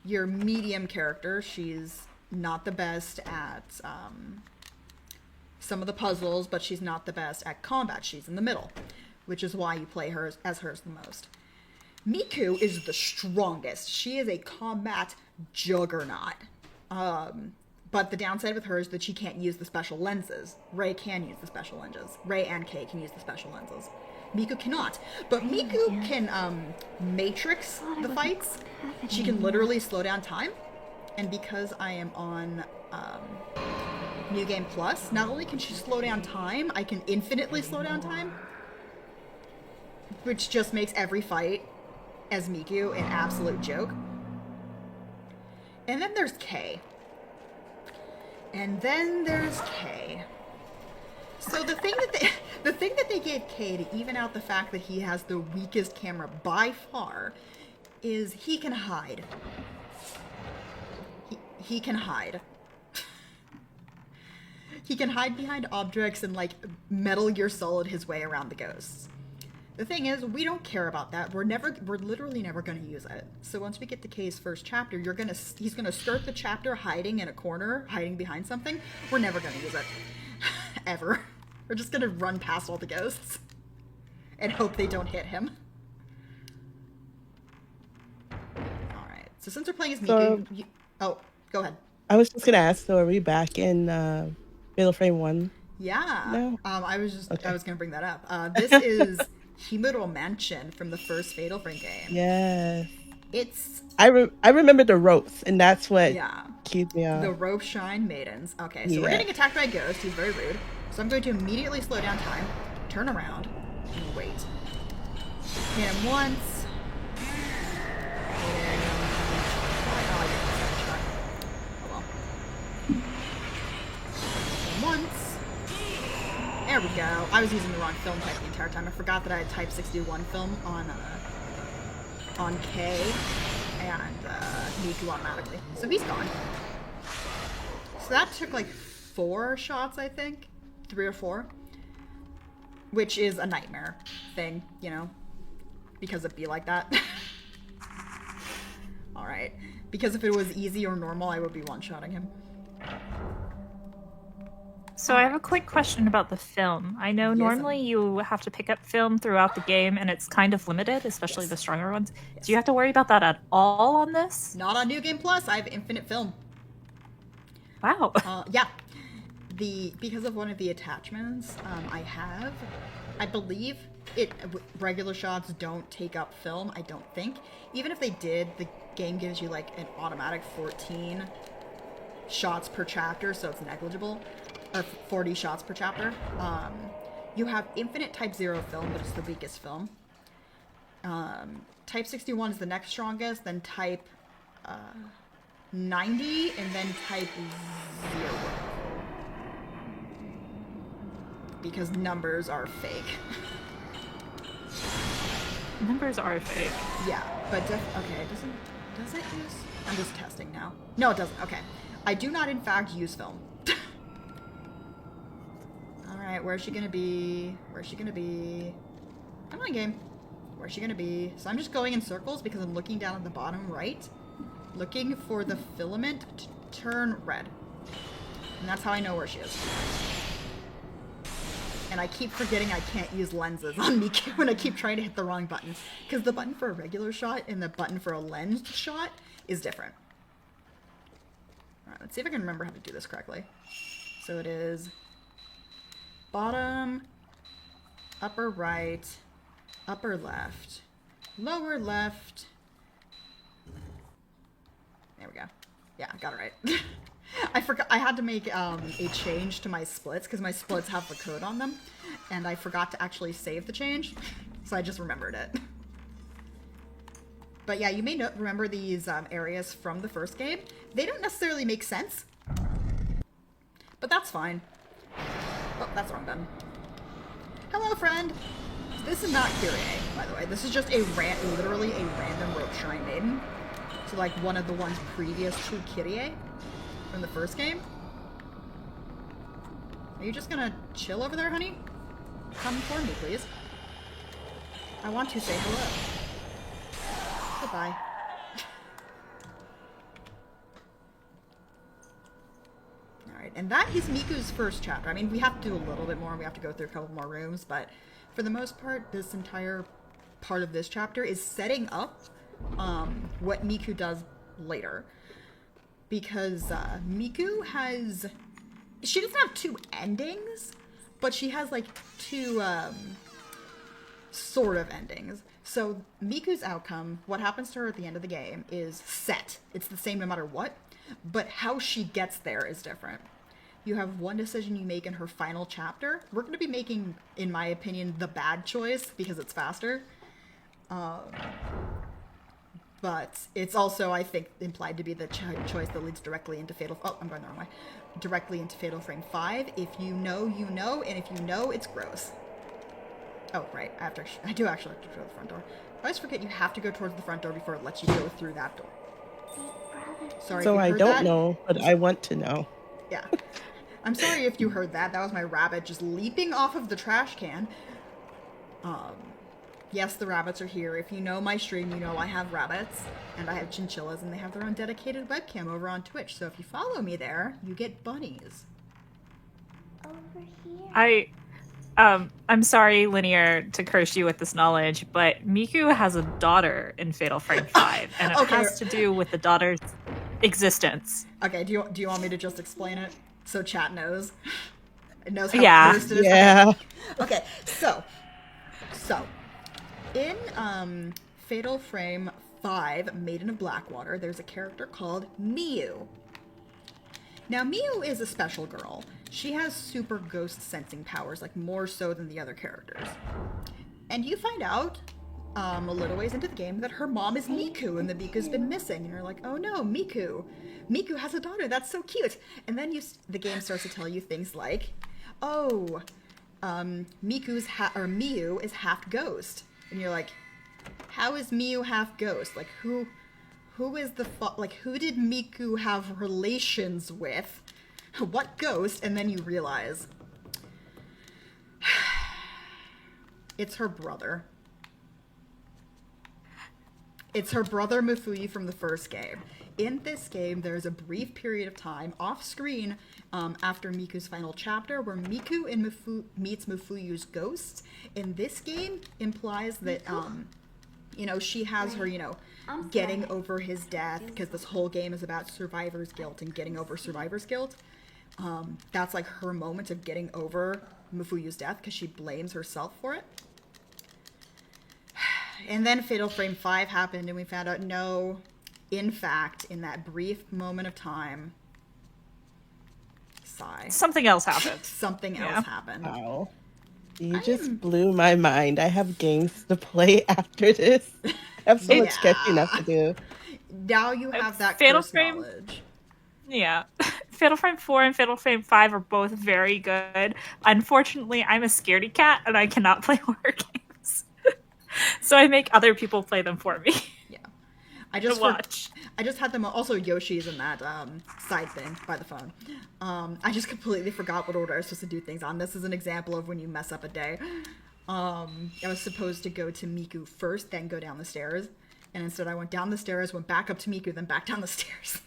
[SPEAKER 2] medium character. She's not the best at some of the puzzles, but she's not the best at combat. She's in the middle, which is why you play her as hers the most. Miku is the strongest. She is a combat juggernaut. But the downside with her is that she can't use the special lenses. Ray can use the special lenses. Ray and Kay can use the special lenses. Miku cannot. But Miku can matrix the fights. She can literally slow down time. And because I am on New Game Plus, not only can she slow down time, I can infinitely slow down time. Which just makes every fight as Miku an absolute joke. And then there's Kay. And then there's Kay. So the thing that they gave Kay to even out the fact that he has the weakest camera by far is he can hide. He can hide. He can hide behind objects and like Metal Gear Solid his way around the ghosts. The thing is, we don't care about that. We're literally never going to use it. So once we get to Kay's first chapter, he's gonna start the chapter hiding in a corner, hiding behind something. We're never going to use it. Ever. We're just going to run past all the ghosts and hope they don't hit him. Alright, so since we're playing as Miku... oh, go ahead.
[SPEAKER 3] I was just going to ask, so are we back in Fatal Frame 1?
[SPEAKER 2] Yeah.
[SPEAKER 3] No?
[SPEAKER 2] I was going to bring that up. This is... Himuro Mansion from the first Fatal Frame game.
[SPEAKER 3] Yes.
[SPEAKER 2] It's...
[SPEAKER 3] I remember the ropes, and that's what keeps me on.
[SPEAKER 2] The rope shine maidens. Okay, so we're getting attacked by a ghost. He's very rude. So I'm going to immediately slow down time, turn around, and wait. Hit him once. Hit him... Oh, I didn't get a second shot. Oh well. Hit him once. There we go. I was using the wrong film type the entire time. I forgot that I had Type 61 film on K and Miku automatically. So he's gone. So that took like 4 shots, I think. 3 or 4. Which is a nightmare thing, you know, because it'd be like that. Alright. Because if it was easy or normal, I would be one-shotting him.
[SPEAKER 1] So I have a quick question about the film. I know
[SPEAKER 2] Yes.
[SPEAKER 1] normally you have to pick up film throughout the game and it's kind of limited, especially
[SPEAKER 2] Yes.
[SPEAKER 1] the stronger ones.
[SPEAKER 2] Yes.
[SPEAKER 1] Do you have to worry about that at all on this?
[SPEAKER 2] Not on New Game Plus. I have infinite film.
[SPEAKER 1] Wow.
[SPEAKER 2] Yeah. Because of one of the attachments I believe regular shots don't take up film. I don't think. Even if they did, the game gives you like an automatic 14 shots per chapter, so it's negligible. Or 40 shots per chapter. You have infinite Type 0 film, but it's the weakest film. Type 61 is the next strongest, then Type 90, and then Type 0. Because numbers are fake.
[SPEAKER 1] Numbers are fake.
[SPEAKER 2] Yeah, but okay, does it use... I'm just testing now. No, it doesn't. Okay. I do not, in fact, use film. Alright, where's she gonna be? Where's she gonna be? Come on, game. Where's she gonna be? So I'm just going in circles because I'm looking down at the bottom right, looking for the filament to turn red. And that's how I know where she is. And I keep forgetting I can't use lenses on me when I keep trying to hit the wrong button. Because the button for a regular shot and the button for a lensed shot is different. Alright, let's see if I can remember how to do this correctly. So it is bottom, upper right, upper left, lower left. There we go. Yeah, I got it right. I forgot I had to make a change to my splits because my splits have the code on them, and I forgot to actually save the change, so I just remembered it. But yeah, you may remember these areas from the first game. They don't necessarily make sense, but that's fine. Oh, that's the wrong button. Hello, friend. This is not Kyrie, by the way. This is just literally a random rope shrine maiden. So like one of the ones previous to Kyrie from the first game. Are you just gonna chill over there, honey? Come for me, please. I want to say hello. Goodbye. Alright, and that is Miku's first chapter. I mean, we have to do a little bit more. We have to go through a couple more rooms, but for the most part, this entire part of this chapter is setting up what Miku does later. Because Miku has... She doesn't have two endings, but she has like two sort of endings. So Miku's outcome, what happens to her at the end of the game, is set. It's the same no matter what, but how she gets there is different. You have one decision you make in her final chapter. We're going to be making, in my opinion, the bad choice because it's faster. But it's also, I think, implied to be the choice that leads directly into Fatal... Oh, I'm going the wrong way. Directly into Fatal Frame 5. If you know, you know, and if you know, it's gross. Oh, right. I do actually have to go to the front door. I always forget you have to go towards the front door before it lets you go through that door. Sorry
[SPEAKER 3] So
[SPEAKER 2] if you
[SPEAKER 3] I
[SPEAKER 2] heard
[SPEAKER 3] don't
[SPEAKER 2] that.
[SPEAKER 3] know, but I want to know.
[SPEAKER 2] Yeah. I'm sorry if you heard that. That was my rabbit just leaping off of the trash can. Yes, the rabbits are here. If you know my stream, you know I have rabbits, and I have chinchillas, and they have their own dedicated webcam over on Twitch. So if you follow me there, you get bunnies.
[SPEAKER 4] Over here.
[SPEAKER 1] I'm sorry, Linear, to curse you with this knowledge, but Miku has a daughter in Fatal Frame 5, and it
[SPEAKER 2] Okay.
[SPEAKER 1] has to do with the daughter's existence.
[SPEAKER 2] Okay, do you want me to just explain it so chat knows? It knows how
[SPEAKER 1] Yeah.
[SPEAKER 2] cursed it is?
[SPEAKER 3] Yeah.
[SPEAKER 2] Okay, so in Fatal Frame 5, Maiden of Blackwater, there's a character called Miu. Now, Miu is a special girl. She has super ghost sensing powers, like more so than the other characters. And you find out a little ways into the game that her mom is Miku, and that Miku's been missing. And you're like, oh no, Miku. Miku has a daughter. That's so cute. And then the game starts to tell you things like, oh, Miu is half ghost. And you're like, how is Miu half ghost? Like, who is who did Miku have relations with? What ghost? And then you realize it's her brother. It's her brother Mifui from the first game. In this game, there's a brief period of time off screen after Miku's final chapter where Miku and meets Mufuyu's ghosts. And this game implies that, she has her, getting over his death, because this whole game is about survivor's guilt and getting over survivor's guilt. That's like her moment of getting over Mufuyu's death because she blames herself for it. And then Fatal Frame 5 happened and we found out, no, in fact, in that brief moment of time, sigh.
[SPEAKER 1] Something else happened.
[SPEAKER 2] Something else happened.
[SPEAKER 3] Wow. You just blew my mind. I have games to play after this. I have so much catching up to do.
[SPEAKER 2] Now you have that
[SPEAKER 1] Fatal
[SPEAKER 2] curse
[SPEAKER 1] Frame
[SPEAKER 2] knowledge.
[SPEAKER 1] Yeah. Fatal Frame 4 and Fatal Frame 5 are both very good. Unfortunately, I'm a scaredy cat and I cannot play horror games. So I make other people play them for me.
[SPEAKER 2] Yeah. I just
[SPEAKER 1] watch.
[SPEAKER 2] I just had them. Also, Yoshi's in that side thing by the phone. I just completely forgot what order I was supposed to do things on. This is an example of when you mess up a day. I was supposed to go to Miku first, then go down the stairs. And instead I went down the stairs, went back up to Miku, then back down the stairs.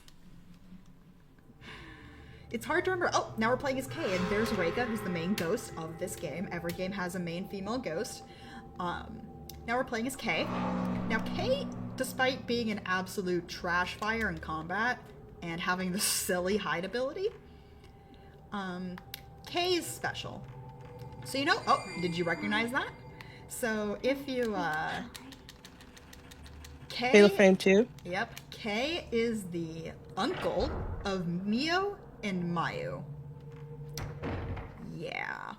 [SPEAKER 2] It's hard to remember. Oh, now we're playing as Kay, and there's Reika, who's the main ghost of this game. Every game has a main female ghost. Now we're playing as Kay. Now Kay, despite being an absolute trash fire in combat and having the silly hide ability, Kay is special. So oh, did you recognize that? So if you, Kay...
[SPEAKER 3] Fatal Frame 2?
[SPEAKER 2] Yep. Kay is the uncle of Mio and Mayu. Yeah.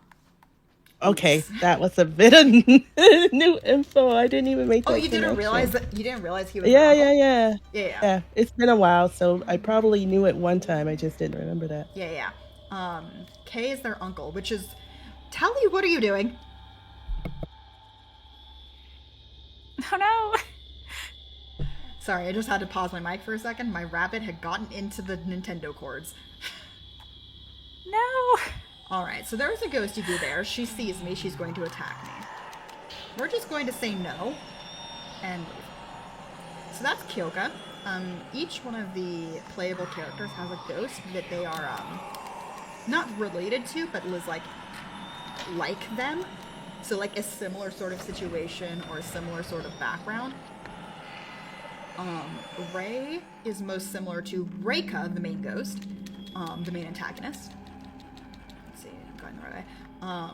[SPEAKER 3] Okay, that was a bit of new info. I didn't even make that.
[SPEAKER 2] Oh, you didn't realize that? You didn't realize he was
[SPEAKER 3] Yeah. It's been a while, so I probably knew it one time. I just didn't remember that.
[SPEAKER 2] Yeah. Kay is their uncle, which is... Tally, what are you doing?
[SPEAKER 1] Oh no!
[SPEAKER 2] Sorry, I just had to pause my mic for a second. My rabbit had gotten into the Nintendo cords.
[SPEAKER 1] No!
[SPEAKER 2] Alright, so there's a ghosty goo there. She sees me. She's going to attack me. We're just going to say no. And leave. So that's Kyoka. Each one of the playable characters has a ghost that they are, not related to, but is like them. So like a similar sort of situation or a similar sort of background. Rei is most similar to Reika, the main ghost, the main antagonist. Let's see, I'm going the right way.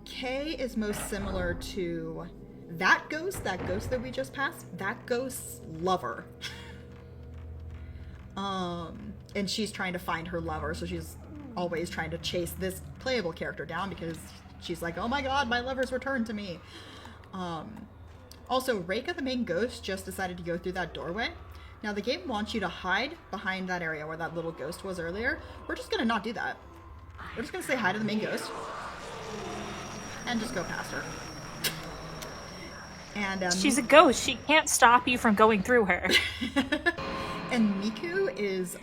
[SPEAKER 2] Kay is most similar to that ghost that we just passed, that ghost's lover. And she's trying to find her lover, so she's always trying to chase this playable character down because she's like, oh my god, my lover's returned to me. Also, Reika, the main ghost, just decided to go through that doorway. Now, the game wants you to hide behind that area where that little ghost was earlier. We're just gonna not do that. We're just gonna say hi to the main ghost. And just go past her. And,
[SPEAKER 1] she's a ghost. She can't stop you from going through her.
[SPEAKER 2] And Miku is,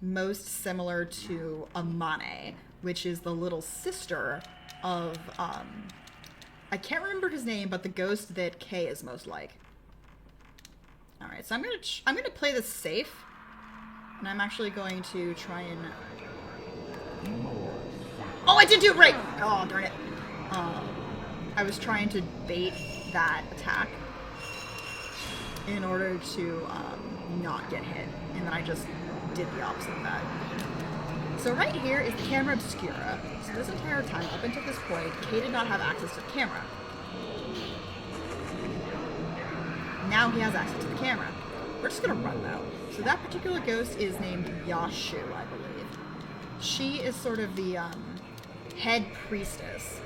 [SPEAKER 2] most similar to Amane, which is the little sister of, I can't remember his name, but the ghost that Kay is most like. All right, so I'm gonna play this safe, and I'm actually going to try and. Oh, I did do it right! Oh, darn it! I was trying to bait that attack in order to not get hit, and then I just did the opposite of that. So right here is the camera obscura. So this entire time, up until this point, Kay did not have access to the camera. Now he has access to the camera. We're just gonna run though. So that particular ghost is named Yashu, I believe. She is sort of the head priestess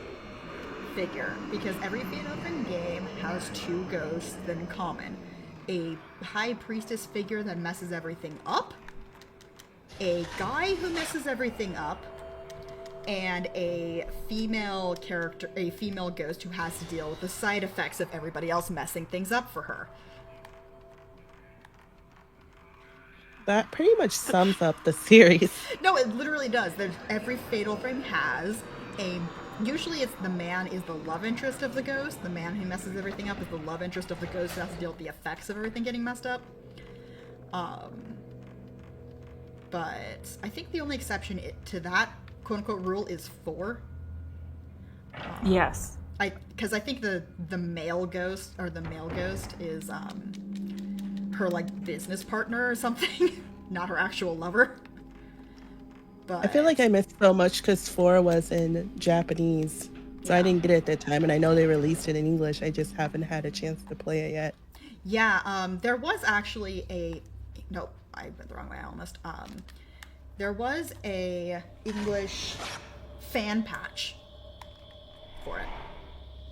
[SPEAKER 2] figure, because every Fatal Frame game has two ghosts in common. A high priestess figure that messes everything up, a guy who messes everything up, and a female character, a female ghost who has to deal with the side effects of everybody else messing things up for her.
[SPEAKER 3] That pretty much sums up the series.
[SPEAKER 2] No, it literally does. Every Fatal Frame has a... Usually it's the man is the love interest of the ghost. The man who messes everything up is the love interest of the ghost who has to deal with the effects of everything getting messed up. But I think the only exception to that quote-unquote rule is 4.
[SPEAKER 1] Yes.
[SPEAKER 2] Because I think the male ghost, or the male ghost, is her, like, business partner or something. Not her actual lover. But
[SPEAKER 3] I feel like I missed so much because 4 was in Japanese. So I didn't get it at that time, and I know they released it in English. I just haven't had a chance to play it yet.
[SPEAKER 2] Yeah, there was actually nope, I went the wrong way almost. There was a English fan patch for it.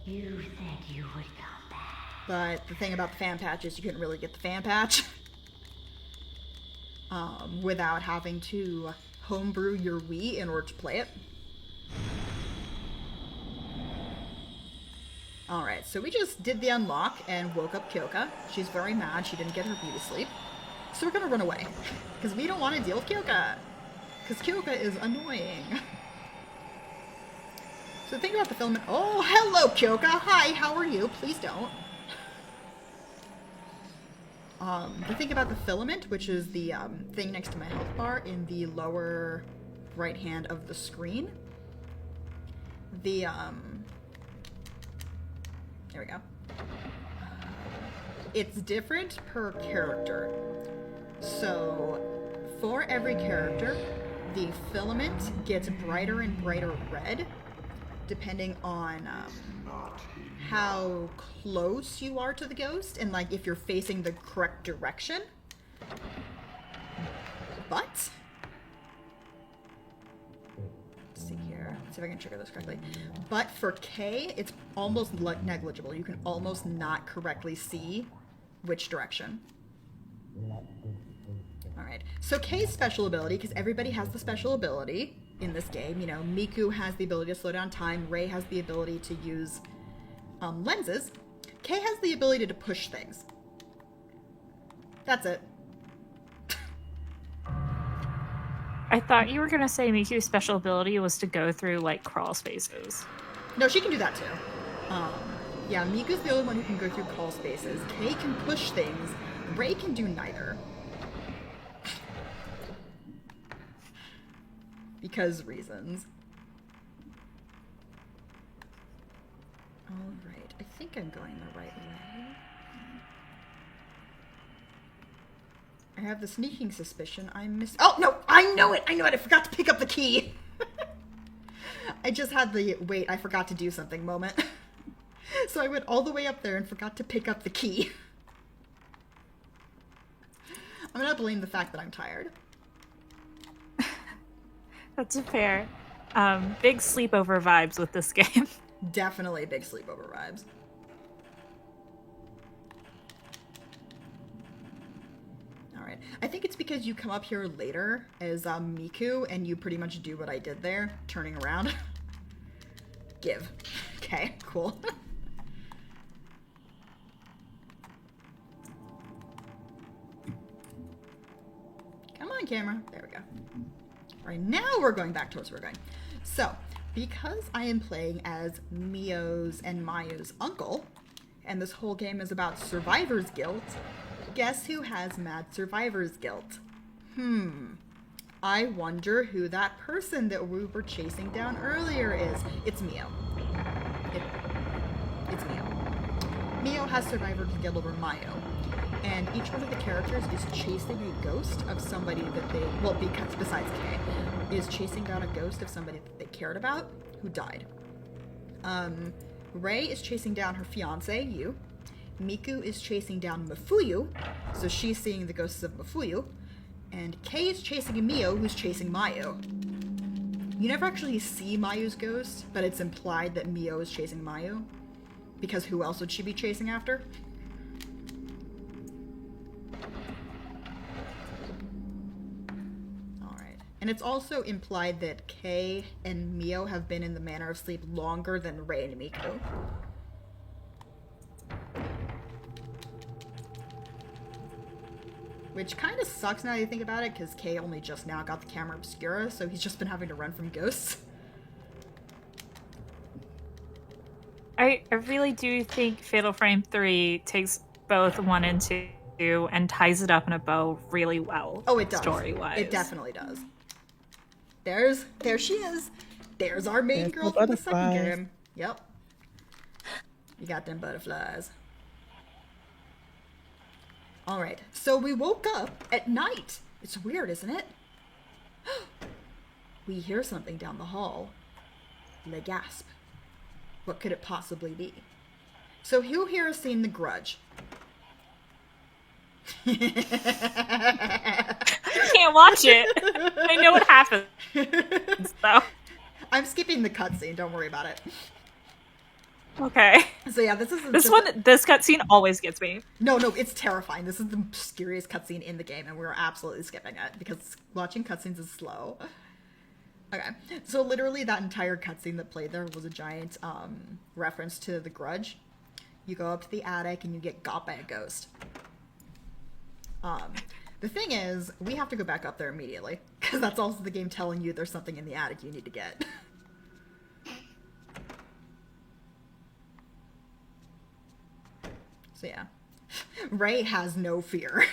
[SPEAKER 4] You said you would come back.
[SPEAKER 2] But the thing about the fan patch is you couldn't really get the fan patch without having to homebrew your Wii in order to play it. Alright, so we just did the unlock and woke up Kyoka. She's very mad she didn't get her beauty sleep. So we're gonna run away. Because we don't want to deal with Kyoka. Because Kyoka is annoying. So think about the filament. Oh, hello Kyoka! Hi, how are you? Please don't. The thing about the filament, which is the thing next to my health bar in the lower right hand of the screen. There we go. It's different per character. So, for every character, the filament gets brighter and brighter red, depending on how close you are to the ghost, and like if you're facing the correct direction. But, let's see here. Let's see if I can trigger this correctly. But for K, it's almost negligible. You can almost not correctly see which direction. Alright, so K's special ability, because everybody has the special ability in this game. You know, Miku has the ability to slow down time. Rei has the ability to use lenses. K has the ability to push things. That's it.
[SPEAKER 1] I thought you were going to say Miku's special ability was to go through, like, crawl spaces.
[SPEAKER 2] No, she can do that too. Yeah, Miku's the only one who can go through crawl spaces. Kay can push things. Rei can do neither. Because reasons. Alright, I think I'm going the right way. I have the sneaking suspicion Oh, no! I know it! I forgot to pick up the key! I just had the wait, I forgot to do something moment. So I went all the way up there and forgot to pick up the key. I'm gonna blame the fact that I'm tired.
[SPEAKER 1] That's fair. Big sleepover vibes with this game.
[SPEAKER 2] Definitely big sleepover vibes. Alright. I think it's because you come up here later as Miku and you pretty much do what I did there, turning around. Give. Okay, cool. Come on, camera. There we go. Right, now we're going back towards where we're going. So, because I am playing as Mio's and Mayu's uncle, and this whole game is about survivor's guilt, guess who has mad survivor's guilt? I wonder who that person that we were chasing down earlier is. It's Mio. It's Mio. Mio has survivor's guilt over Mayu. And each one of the characters is chasing a ghost of somebody that they, well, because besides Kay, is chasing down a ghost of somebody that they cared about who died. Rei is chasing down her fiance, Yu. Miku is chasing down Mafuyu, so she's seeing the ghosts of Mafuyu. And Kay is chasing Mio, who's chasing Mayu. You never actually see Mayu's ghost, but it's implied that Mio is chasing Mayu. Because who else would she be chasing after? And it's also implied that Kay and Mio have been in the Manor of Sleep longer than Rei and Miku. Which kind of sucks now that you think about it, because Kay only just now got the camera obscura, so he's just been having to run from ghosts.
[SPEAKER 1] I really do think Fatal Frame 3 takes both 1 and 2 to and ties it up in a bow really well.
[SPEAKER 2] Oh, it does.
[SPEAKER 1] Story-wise.
[SPEAKER 2] It definitely does. There she is. There's our main
[SPEAKER 3] There's
[SPEAKER 2] girl
[SPEAKER 3] the
[SPEAKER 2] from the second
[SPEAKER 3] butterflies.
[SPEAKER 2] game. Yep. You got them butterflies. Alright, so we woke up at night. It's weird, isn't it? We hear something down the hall. Le gasp. What could it possibly be? So who here has seen The Grudge?
[SPEAKER 1] I can't watch it. I know what happens, though.
[SPEAKER 2] I'm skipping the cutscene, don't worry about it.
[SPEAKER 1] Okay.
[SPEAKER 2] So yeah, this
[SPEAKER 1] cutscene always gets me.
[SPEAKER 2] No, it's terrifying. This is the scariest cutscene in the game, and we're absolutely skipping it because watching cutscenes is slow. Okay, so literally that entire cutscene that played there was a giant reference to The Grudge. You go up to the attic and you get got by a ghost. The thing is, we have to go back up there immediately because that's also the game telling you there's something in the attic you need to get. So yeah, Ray has no fear.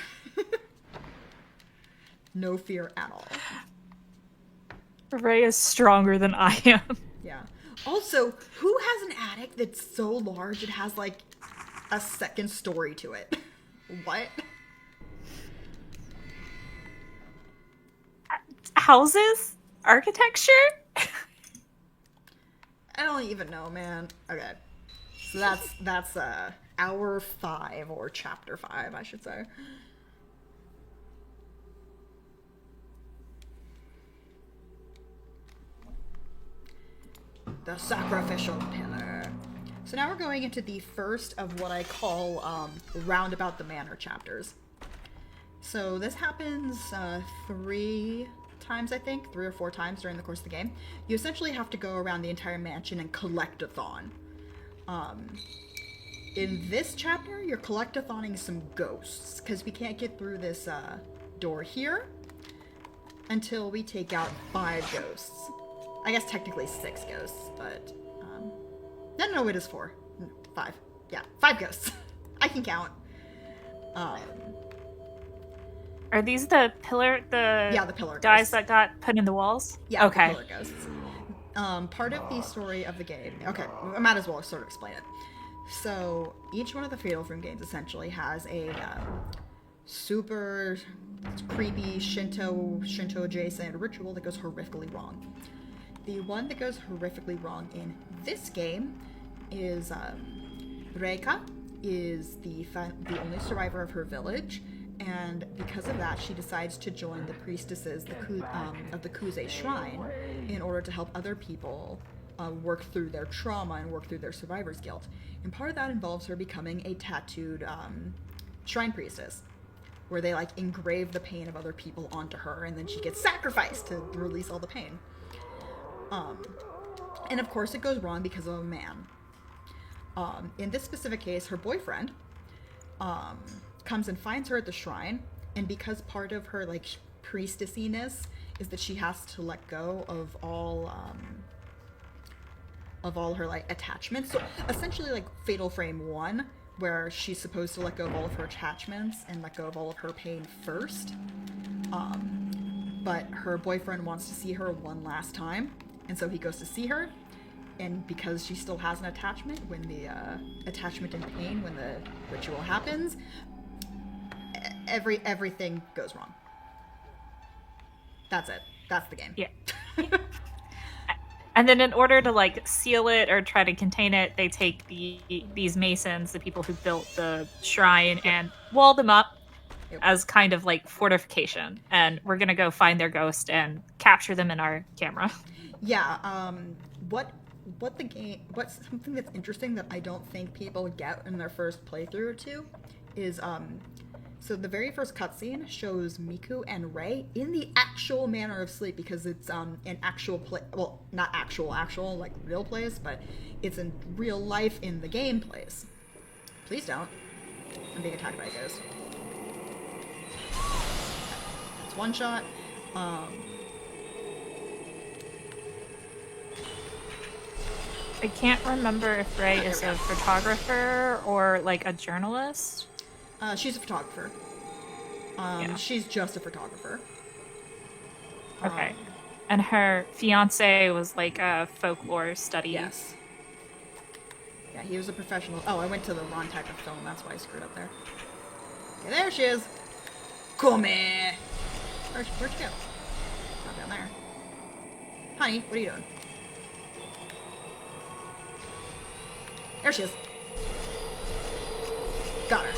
[SPEAKER 2] No fear at all.
[SPEAKER 1] Ray is stronger than I am.
[SPEAKER 2] Yeah. Also, who has an attic that's so large it has like a second story to it? What?
[SPEAKER 1] Houses? Architecture?
[SPEAKER 2] I don't even know, man. Okay. So that's hour 5 or chapter 5, I should say. The sacrificial pillar. So now we're going into the first of what I call roundabout the manor chapters. So this happens 3 times, I think, 3 or 4 times during the course of the game. You essentially have to go around the entire mansion and collect-a-thon. In this chapter, you're collect-a-thoning some ghosts, because we can't get through this door here until we take out 5 ghosts. I guess technically 6 ghosts, but no, it is 4. 5. Yeah, 5 ghosts. I can count.
[SPEAKER 1] Are these the pillar
[SPEAKER 2] the pillar
[SPEAKER 1] guys
[SPEAKER 2] ghosts
[SPEAKER 1] that got put in the walls?
[SPEAKER 2] Yeah,
[SPEAKER 1] okay.
[SPEAKER 2] The pillar ghosts. Part of the story of the game. Okay, I might as well sort of explain it. So each one of the Fatal Frame games essentially has a super creepy Shinto adjacent ritual that goes horrifically wrong. The one that goes horrifically wrong in this game is Reika is the only survivor of her village, and because of that, she decides to join the priestesses of the Kuze Shrine in order to help other people work through their trauma and work through their survivor's guilt. And part of that involves her becoming a tattooed shrine priestess, where they like engrave the pain of other people onto her, and then she gets sacrificed to release all the pain. And of course it goes wrong because of a man. In this specific case, her boyfriend comes and finds her at the shrine, and because part of her like priestessiness is that she has to let go of all her like attachments. So essentially like Fatal Frame 1, where she's supposed to let go of all of her attachments and let go of all of her pain first. But her boyfriend wants to see her one last time, and so he goes to see her, and because she still has an attachment, when the attachment and pain, when the ritual happens, everything goes wrong. That's it. That's the game.
[SPEAKER 1] Yeah. And then in order to like seal it or try to contain it, they take these masons, the people who built the shrine, and wall them up as kind of like fortification. And we're gonna go find their ghost and capture them in our camera.
[SPEAKER 2] Yeah. What's something that's interesting that I don't think people get in their first playthrough or two is so the very first cutscene shows Miku and Rei in the actual manner of sleep, because it's an actual place. Well, not actual like real place, but it's in real life in the game place. Please don't. I'm being attacked by a ghost. It's one shot.
[SPEAKER 1] I can't remember if Ray is a photographer or like a journalist.
[SPEAKER 2] She's a photographer. She's just a photographer.
[SPEAKER 1] Okay. And her fiance was like a folklore study.
[SPEAKER 2] Yes. Yeah, he was a professional. Oh, I went to the wrong type of film. That's why I screwed up there. Okay, there she is. Come here. Where'd she go? Not down there. Honey, what are you doing? There she is. Got her.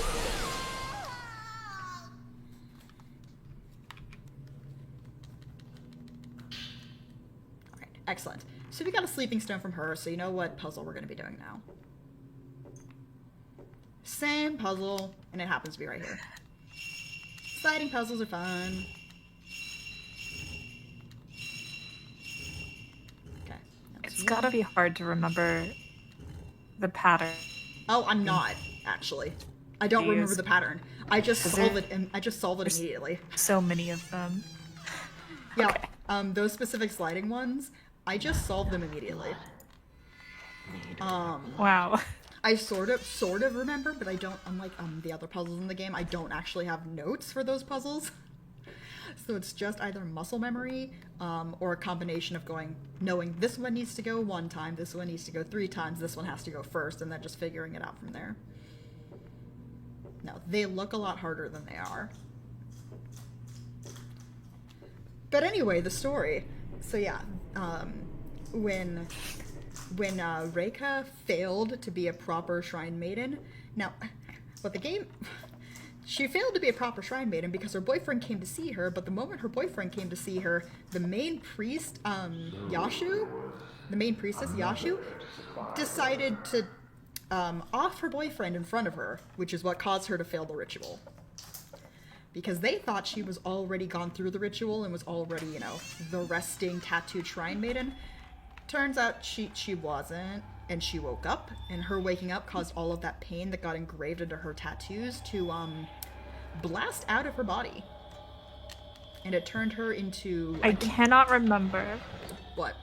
[SPEAKER 2] Alright, excellent. So we got a sleeping stone from her, so you know what puzzle we're going to be doing now. Same puzzle, and it happens to be right here. Sliding puzzles are fun. Okay.
[SPEAKER 1] It's gotta be hard to remember the pattern.
[SPEAKER 2] Oh, I'm not, actually. I don't remember the pattern. I just solve it, and I just solve it immediately.
[SPEAKER 1] So many of them.
[SPEAKER 2] Yeah,
[SPEAKER 1] Okay.
[SPEAKER 2] those specific sliding ones, I just solve them immediately.
[SPEAKER 1] Wow.
[SPEAKER 2] I sort of remember, but I don't, unlike the other puzzles in the game, I don't actually have notes for those puzzles. So it's just either muscle memory, or a combination of knowing this one needs to go 1 time, this one needs to go 3 times, this one has to go first, and then just figuring it out from there. No, they look a lot harder than they are. But anyway, the story. So yeah, when Reika failed to be a proper shrine maiden, now, what the game... She failed to be a proper shrine maiden because her boyfriend came to see her, but the moment her boyfriend came to see her, the main priest, Yashu, the main priestess, Yashu, decided to off her boyfriend in front of her, which is what caused her to fail the ritual. Because they thought she was already gone through the ritual and was already, you know, the resting tattooed shrine maiden. Turns out she wasn't, and she woke up, and her waking up caused all of that pain that got engraved into her tattoos to blast out of her body. And it turned her into...
[SPEAKER 1] I cannot remember.
[SPEAKER 2] What?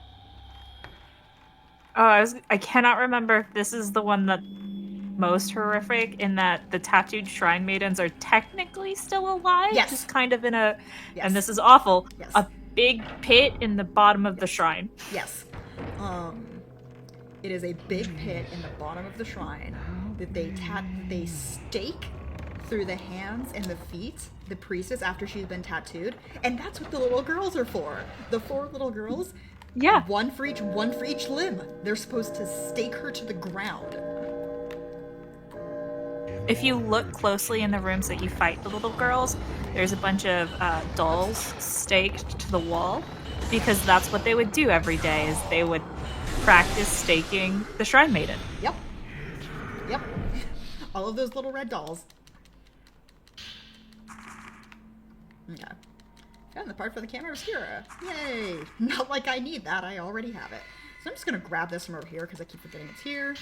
[SPEAKER 1] Oh, I cannot remember if this is the one that most horrific, in that the tattooed shrine maidens are technically still alive.
[SPEAKER 2] Yes.
[SPEAKER 1] Just kind of in a...
[SPEAKER 2] Yes.
[SPEAKER 1] And this is awful.
[SPEAKER 2] Yes.
[SPEAKER 1] A big pit in the bottom of the shrine.
[SPEAKER 2] Yes. It is a big pit in the bottom of the shrine that they stake through the hands and the feet, the priestess, after she's been tattooed, and that's what the little girls are for. The 4 little girls,
[SPEAKER 1] Yeah.
[SPEAKER 2] one for each limb. They're supposed to stake her to the ground.
[SPEAKER 1] If you look closely in the rooms that you fight the little girls, there's a bunch of dolls staked to the wall, because that's what they would do every day, is they would practice staking the shrine maiden.
[SPEAKER 2] Yep. Yep. All of those little red dolls. Okay. Found the part for the camera obscura. Yay! Not like I need that, I already have it. So I'm just gonna grab this from over here because I keep forgetting it's here.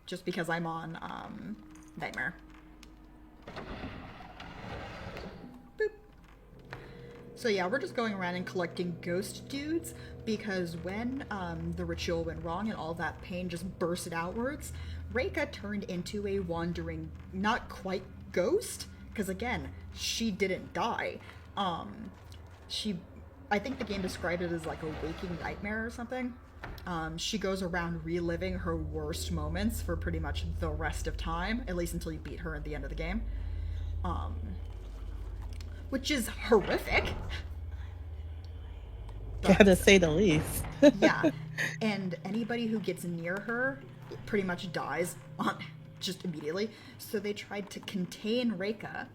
[SPEAKER 2] Just because I'm on Nightmare. Boop. So yeah, we're just going around and collecting ghost dudes, because when the ritual went wrong and all that pain just bursted outwards, Reika turned into a wandering, not quite ghost, because again, she didn't die. I think the game described it as like a waking nightmare or something. She goes around reliving her worst moments for pretty much the rest of time, at least until you beat her at the end of the game. Which is horrific.
[SPEAKER 3] Yeah, to say the least.
[SPEAKER 2] Yeah, and anybody who gets near her pretty much dies just immediately. So they tried to contain Reika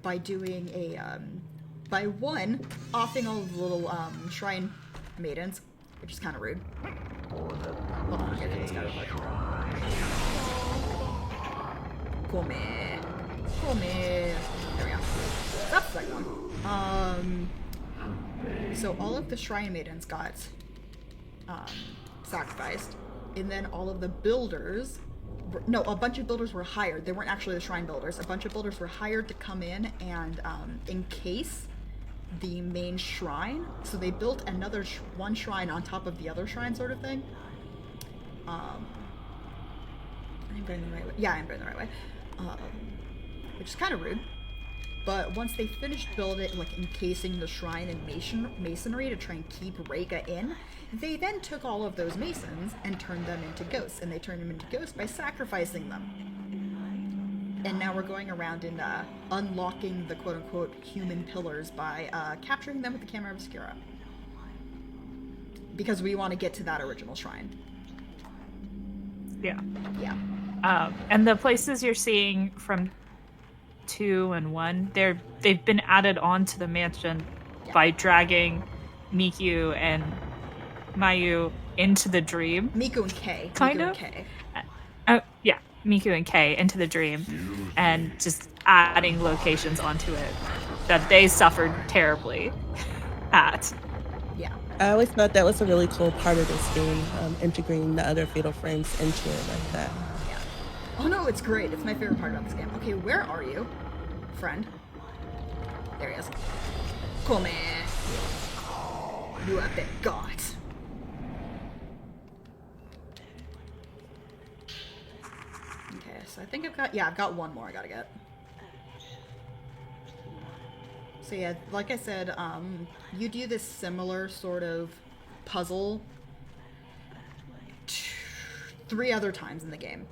[SPEAKER 2] by doing by offing all the little shrine maidens, which is kind of rude. Hold on, I'll get to this guy real quick. Come here. There we go. That's the second one. So all of the shrine maidens got sacrificed, and then all of the builders, a bunch of builders were hired. They weren't actually the shrine builders. A bunch of builders were hired to come in and encase the main shrine. So they built another one shrine on top of the other shrine, sort of thing. I'm going the right way. Yeah, I'm going the right way. which is kind of rude. But once they finished building, like encasing the shrine in masonry to try and keep Reka in, they then took all of those masons and turned them into ghosts. And they turned them into ghosts by sacrificing them. And now we're going around and unlocking the quote-unquote human pillars by capturing them with the camera obscura. Because we want to get to that original shrine.
[SPEAKER 1] Yeah.
[SPEAKER 2] Yeah.
[SPEAKER 1] And the places you're seeing from 2 and 1, they've been added on to the mansion by dragging Miku and Mayu into the dream.
[SPEAKER 2] Miku and Kei.
[SPEAKER 1] Kind
[SPEAKER 2] Miku
[SPEAKER 1] of.
[SPEAKER 2] And Kei.
[SPEAKER 1] Yeah, Miku and Kei into the dream, and just adding locations onto it that they suffered terribly at.
[SPEAKER 2] Yeah.
[SPEAKER 3] I always thought that was a really cool part of this game, integrating the other Fatal Frames into it like that.
[SPEAKER 2] Yeah. Oh no, it's great. It's my favorite part about this game. Okay, where are you, friend? There he is. Cool, man. You have been got. Okay, so I think I've got one more I gotta get. So yeah, like I said, you do this similar sort of puzzle 3 other times in the game.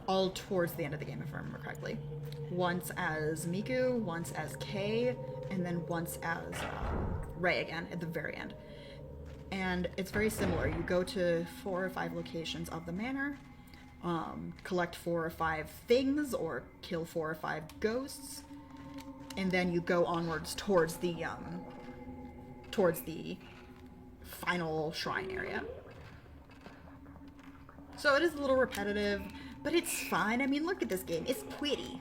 [SPEAKER 2] All towards the end of the game, if I remember correctly. Once as Miku, once as Kei, and then once as Rei again at the very end. And it's very similar. You go to 4 or 5 locations of the manor, collect 4 or 5 things, or kill 4 or 5 ghosts, and then you go onwards towards the final shrine area. So it is a little repetitive, but it's fun. I mean, look at this game. It's pretty.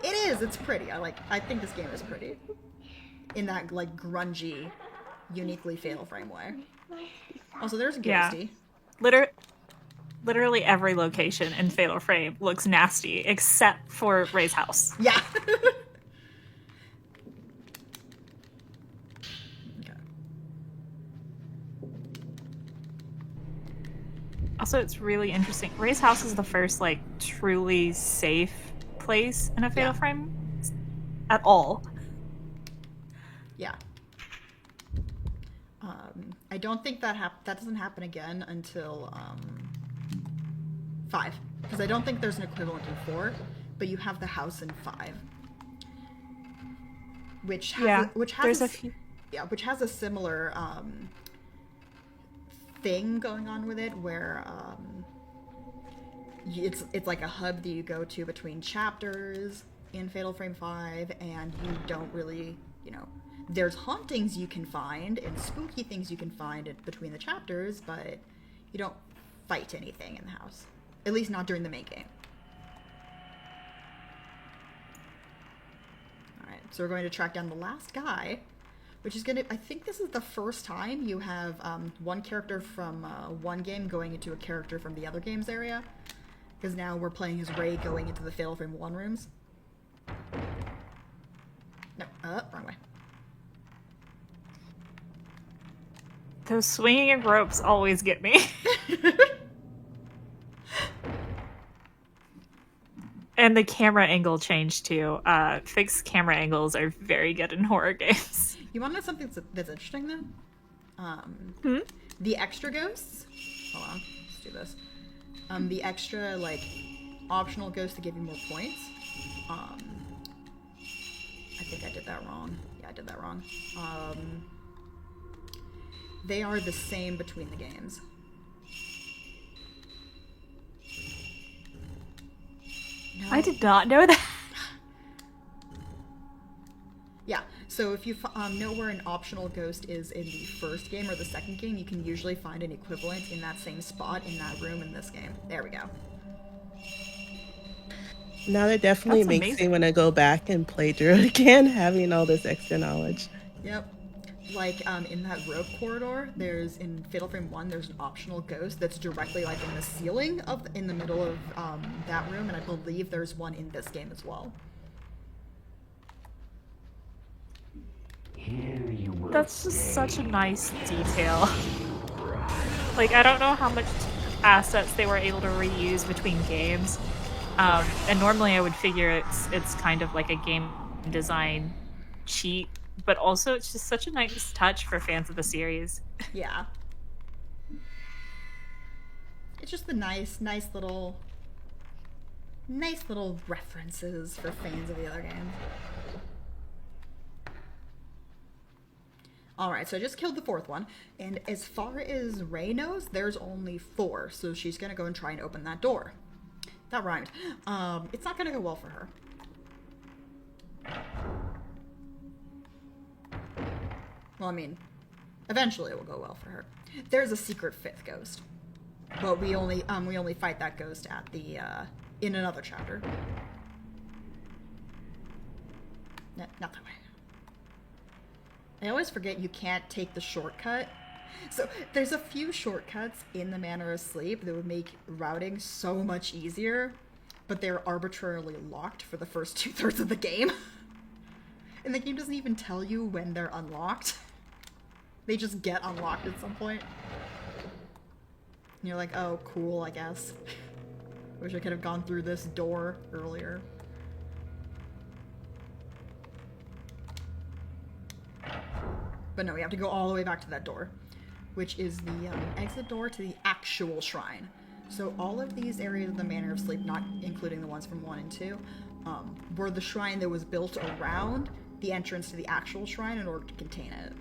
[SPEAKER 2] It is. It's pretty. I think this game is pretty. In that, like, grungy, uniquely Fatal Frame way. Also, there's a ghosty.
[SPEAKER 1] Yeah. Literally every location in Fatal Frame looks nasty, except for Rei's house.
[SPEAKER 2] Yeah. Okay.
[SPEAKER 1] Also, it's really interesting. Rei's house is the first, like, truly safe place in a Fatal Frame at all.
[SPEAKER 2] Yeah. I don't think that doesn't happen again until 5, because I don't think there's an equivalent in 4, but you have the house in 5, which has a similar thing going on with it, where it's like a hub that you go to between chapters in Fatal Frame 5, and you don't really, there's hauntings you can find and spooky things you can find between the chapters, but you don't fight anything in the house. At least not during the main game. Alright, so we're going to track down the last guy, which is I think this is the first time you have one character from one game going into a character from the other game's area. Because now we're playing as Rei going into the Fatal Frame 1 rooms. No, wrong way.
[SPEAKER 1] Those swinging ropes always get me. And the camera angle change too. Fixed camera angles are very good in horror games.
[SPEAKER 2] You want to know something that's interesting though? The extra ghosts. Hold on, let's do this. The extra optional ghosts to give you more points. I think I did that wrong. Yeah, I did that wrong. They are the same between the games. No.
[SPEAKER 1] I did not know that.
[SPEAKER 2] Yeah, so if you know where an optional ghost is in the first game or the second game, you can usually find an equivalent in that same spot in that room in this game. There we go.
[SPEAKER 3] Now that definitely makes me want to go back and play through it again, having all this extra knowledge.
[SPEAKER 2] Yep. In that rope corridor, in Fatal Frame 1, there's an optional ghost that's directly in the ceiling in the middle of that room, and I believe there's one in this game as well.
[SPEAKER 1] That's just such a nice detail. I don't know how much assets they were able to reuse between games, And normally I would figure it's kind of like a game design cheat, but also it's just such a nice touch for fans of the series.
[SPEAKER 2] Yeah. It's just the nice little references for fans of the other games. Alright, so I just killed the fourth one, and as far as Ray knows, there's only 4, so she's gonna go and try and open that door. That rhymed. It's not gonna go well for her. Well, I mean, eventually it will go well for her. There's a secret 5th ghost, but we only fight that ghost at the in another chapter. No, not that way. I always forget you can't take the shortcut. So there's a few shortcuts in the Manor of Sleep that would make routing so much easier, but they're arbitrarily locked for the first 2/3 of the game. And the game doesn't even tell you when they're unlocked. They just get unlocked at some point. And you're like, oh, cool, I guess. Wish I could have gone through this door earlier. But no, we have to go all the way back to that door, which is the exit door to the actual shrine. So all of these areas of the Manor of Sleep, not including the ones from 1 and 2, were the shrine that was built around the entrance to the actual shrine in order to contain it.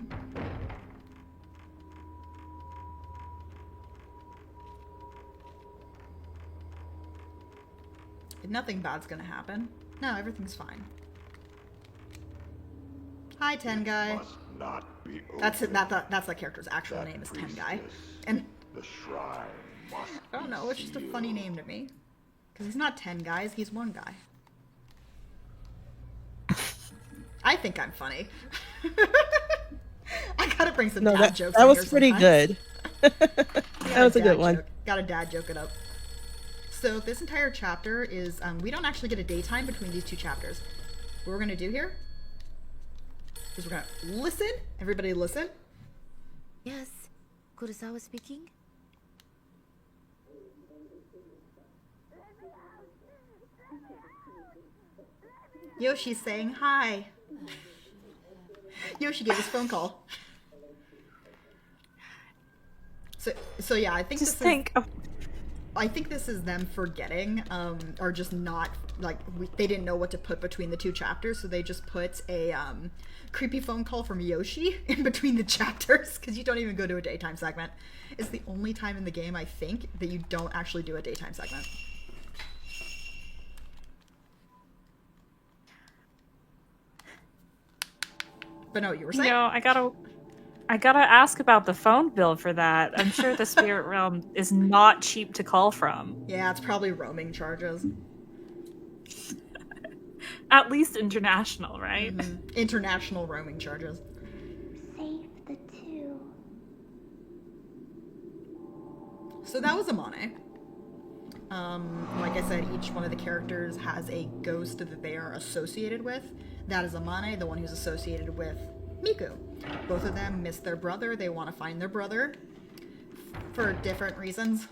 [SPEAKER 2] Nothing bad's gonna happen. No, everything's fine. Hi, Ten Guy.
[SPEAKER 5] Must not be
[SPEAKER 2] That's it.
[SPEAKER 5] opened.
[SPEAKER 2] That's the character's actual
[SPEAKER 5] That
[SPEAKER 2] name is Ten Guy,
[SPEAKER 5] priestess,
[SPEAKER 2] and
[SPEAKER 5] the shrine must
[SPEAKER 2] I don't know. It's just a
[SPEAKER 5] be
[SPEAKER 2] funny
[SPEAKER 5] sealed.
[SPEAKER 2] name to me, because he's not 10 guys. He's 1 guy. I think I'm funny. I gotta bring some
[SPEAKER 3] No,
[SPEAKER 2] dad jokes.
[SPEAKER 3] that
[SPEAKER 2] in
[SPEAKER 3] was
[SPEAKER 2] here
[SPEAKER 3] pretty
[SPEAKER 2] sometimes.
[SPEAKER 3] good. That was a good one.
[SPEAKER 2] Gotta dad joke it up. So this entire chapter is, we don't actually get a daytime between these 2 chapters. What we're gonna do here is we're gonna listen. Everybody listen.
[SPEAKER 6] Yes, Kurosawa speaking.
[SPEAKER 2] Yoshi's saying hi. Yoshi gave his phone call. So yeah, I think
[SPEAKER 1] Just
[SPEAKER 2] this
[SPEAKER 1] think of
[SPEAKER 2] I think this is them forgetting, or just not, like, they didn't know what to put between the 2 chapters, so they just put a creepy phone call from Yoshi in between the chapters, because you don't even go to a daytime segment. It's the only time in the game, I think, that you don't actually do a daytime segment. But no, you were saying?
[SPEAKER 1] I gotta ask about the phone bill for that. I'm sure the Spirit Realm is not cheap to call from.
[SPEAKER 2] Yeah, it's probably roaming charges.
[SPEAKER 1] At least international, right?
[SPEAKER 2] International roaming charges.
[SPEAKER 4] Save the 2.
[SPEAKER 2] So that was Amane. Like I said, each one of the characters has a ghost that they are associated with. That is Amane, the one who's associated with Miku. Both of them miss their brother. They want to find their brother for different reasons.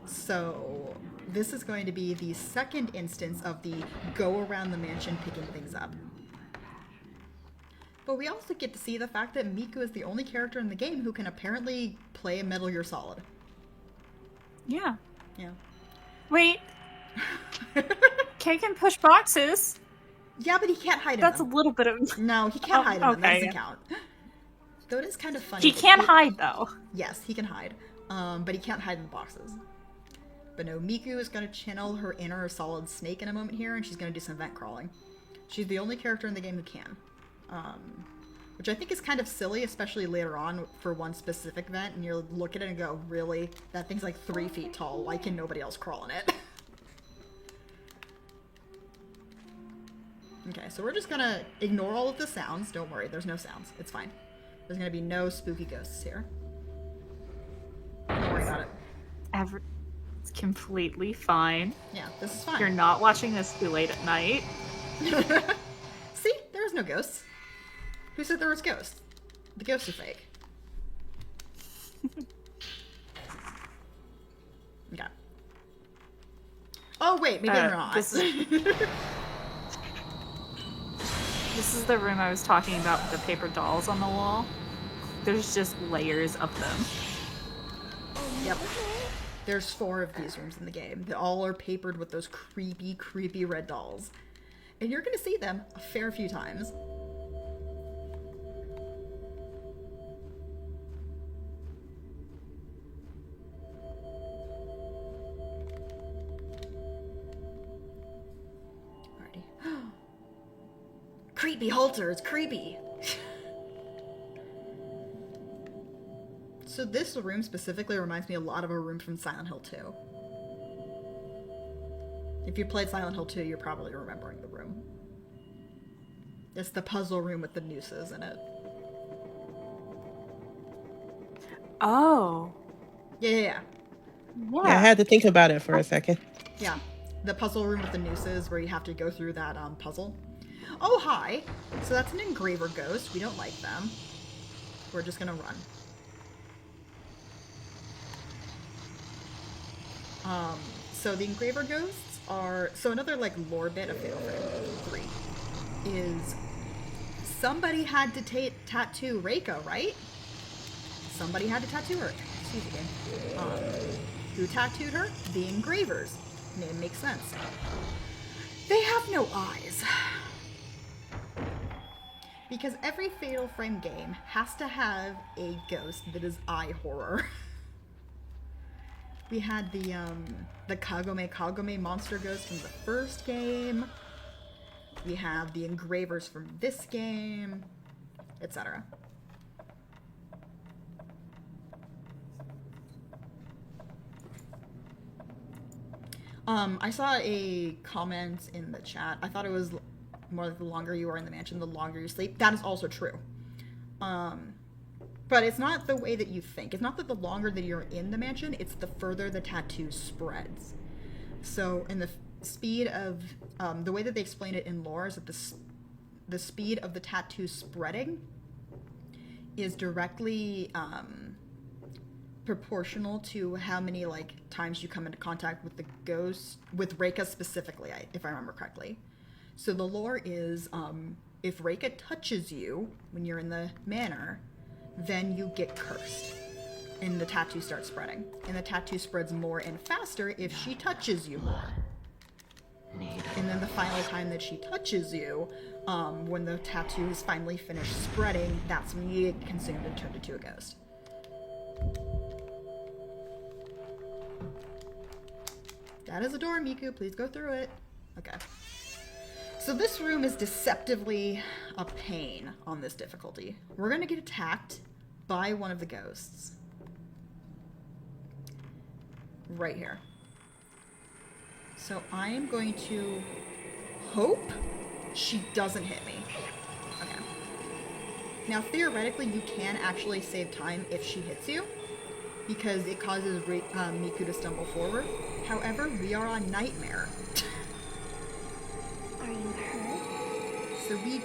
[SPEAKER 2] So this is going to be the second instance of the go around the mansion picking things up. But we also get to see the fact that Miku is the only character in the game who can apparently play Metal Gear Solid.
[SPEAKER 1] Yeah.
[SPEAKER 2] Yeah.
[SPEAKER 1] Wait. Kay can push boxes.
[SPEAKER 2] Yeah, but he can't hide in
[SPEAKER 1] That's a
[SPEAKER 2] them.
[SPEAKER 1] little bit of.
[SPEAKER 2] No, he can't
[SPEAKER 1] Oh,
[SPEAKER 2] hide in them. That
[SPEAKER 1] okay,
[SPEAKER 2] doesn't
[SPEAKER 1] yeah.
[SPEAKER 2] count. Though it is kind of funny.
[SPEAKER 1] He can hide though.
[SPEAKER 2] Yes, he can hide. But he can't hide in the boxes. But no, Miku is going to channel her inner Solid Snake in a moment here, and she's going to do some vent crawling. She's the only character in the game who can. Which I think is kind of silly, especially later on for one specific vent, and you look at it and go, really? That thing's like 3 feet tall. Why can nobody else crawl in it? Okay, so we're just gonna ignore all of the sounds. Don't worry, there's no sounds. It's fine. There's gonna be no spooky ghosts here. Don't worry about it.
[SPEAKER 1] It's completely fine.
[SPEAKER 2] Yeah, this is fine.
[SPEAKER 1] You're not watching this too late at night.
[SPEAKER 2] See? There was no ghosts. Who said there was ghosts? The ghosts are fake. Okay. Oh wait, maybe I'm not.
[SPEAKER 1] This is the room I was talking about with the paper dolls on the wall. There's just layers of them.
[SPEAKER 2] Yep. There's 4 of these rooms in the game. They all are papered with those creepy, creepy red dolls. And you're going to see them a fair few times. Alrighty. Creepy halters, creepy! So this room specifically reminds me a lot of a room from Silent Hill 2. If you played Silent Hill 2, you're probably remembering the room. It's the puzzle room with the nooses in it.
[SPEAKER 1] Oh.
[SPEAKER 2] Yeah.
[SPEAKER 3] Yeah, I had to think about it for a second.
[SPEAKER 2] Yeah. The puzzle room with the nooses where you have to go through that puzzle. Oh, hi! So that's an engraver ghost. We don't like them. We're just gonna run. So the engraver ghosts are... So another, like, lore bit of Fatal Frame 3 is... Somebody had to tattoo Reika, right? Somebody had to tattoo her. Excuse me. Who tattooed her? The engravers. Name makes sense. They have no eyes. Because every Fatal Frame game has to have a ghost that is eye horror. We had the Kagome monster ghost from the first game. We have the engravers from this game, etc. I saw a comment in the chat. I thought it was more like the longer you are in the mansion, the longer you sleep. That is also true. But it's not the way that you think. It's not that the longer that you're in the mansion, it's the further the tattoo spreads. So in the speed of, the way that they explain it in lore is that the speed of the tattoo spreading is directly proportional to how many like times you come into contact with the ghost, with Reika specifically, if I remember correctly. So the lore is, if Reika touches you when you're in the manor, then you get cursed. And the tattoo starts spreading. And the tattoo spreads more and faster if she touches you more. And then the final time that she touches you, when the tattoo is finally finished spreading, that's when you get consumed and turned into a ghost. That is a door, Miku. Please go through it. Okay. So this room is deceptively a pain on this difficulty. We're gonna get attacked by one of the ghosts. Right here. So I am going to hope she doesn't hit me. Okay. Now theoretically you can actually save time if she hits you, because it causes Miku to stumble forward. However, we are on Nightmare.
[SPEAKER 4] Are you hurt?
[SPEAKER 2] So we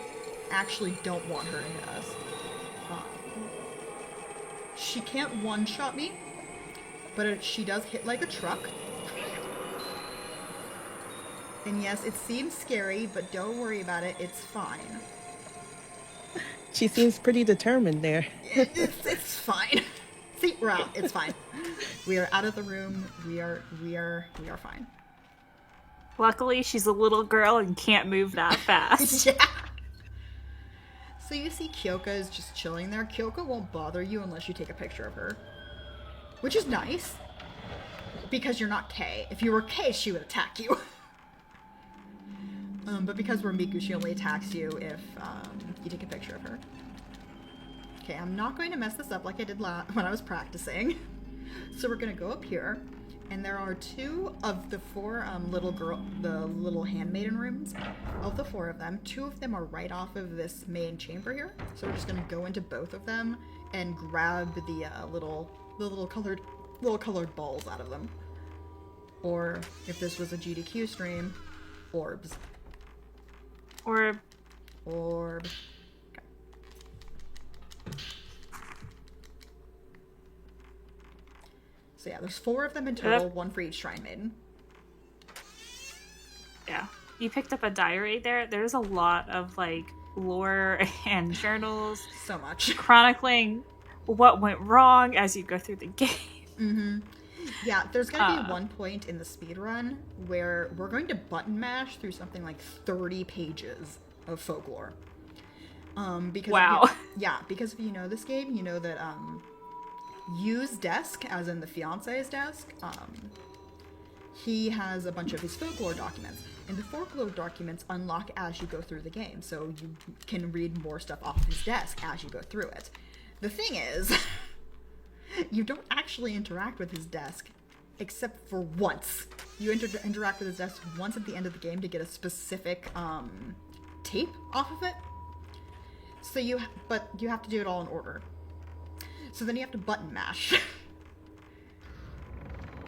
[SPEAKER 2] actually don't want her to hit us. She can't one-shot me, but she does hit like a truck. And yes, it seems scary, but don't worry about it, it's fine.
[SPEAKER 3] She seems pretty determined there.
[SPEAKER 2] It's fine. See, we're out. It's fine. We are out of the room. We are fine.
[SPEAKER 1] Luckily, she's a little girl and can't move that fast.
[SPEAKER 2] Yeah. So you see Kyoka is just chilling there. Kyoka won't bother you unless you take a picture of her. Which is nice. Because you're not Kay. If you were Kay, she would attack you. But because we're Miku, she only attacks you if you take a picture of her. Okay, I'm not going to mess this up like I did when I was practicing. So we're going to go up here. And there are 2 of the 4 the little handmaiden rooms. Of the 4 of them, 2 of them are right off of this main chamber here. So we're just gonna go into both of them and grab the little colored balls out of them. Or if this was a GDQ stream, orbs.
[SPEAKER 1] Orb.
[SPEAKER 2] Orb. So yeah, there's 4 of them in total, 1 for each Shrine Maiden.
[SPEAKER 1] Yeah. You picked up a diary there. There's a lot of, like, lore and journals.
[SPEAKER 2] So much.
[SPEAKER 1] Chronicling what went wrong as you go through the game.
[SPEAKER 2] Mm-hmm. Yeah, there's going to be one point in the speedrun where we're going to button mash through something like 30 pages of folklore. Because
[SPEAKER 1] wow.
[SPEAKER 2] Because if you know this game, you know that Yu's desk, as in the fiance's desk, he has a bunch of his folklore documents. And the folklore documents unlock as you go through the game, so you can read more stuff off of his desk as you go through it. The thing is, you don't actually interact with his desk, except for once. You interact with his desk once at the end of the game to get a specific tape off of it. So you have to do it all in order. So then you have to button mash.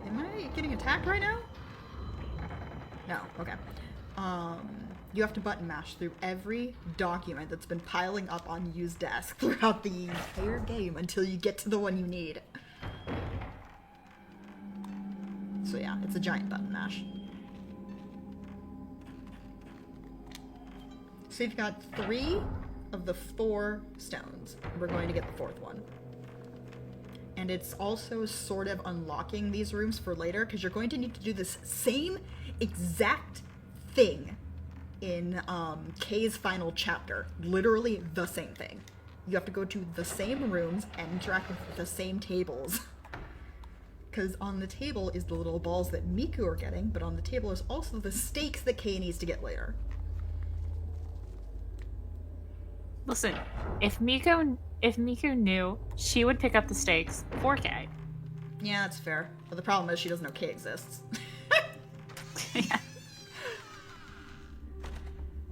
[SPEAKER 2] Am I getting attacked right now? No, okay. You have to button mash through every document that's been piling up on Yu's desk throughout the entire game until you get to the one you need. So yeah, it's a giant button mash. So you've got 3 of the 4 stones. We're going to get the 4th one. And it's also sort of unlocking these rooms for later, because you're going to need to do this same exact thing in Kay's final chapter. Literally the same thing. You have to go to the same rooms and interact with the same tables. Because on the table is the little balls that Miku are getting, but on the table is also the stakes that Kay needs to get later.
[SPEAKER 1] Listen, if Miku knew, she would pick up the stakes for Kay.
[SPEAKER 2] Yeah, that's fair. But the problem is she doesn't know Kay exists.
[SPEAKER 1] Yeah.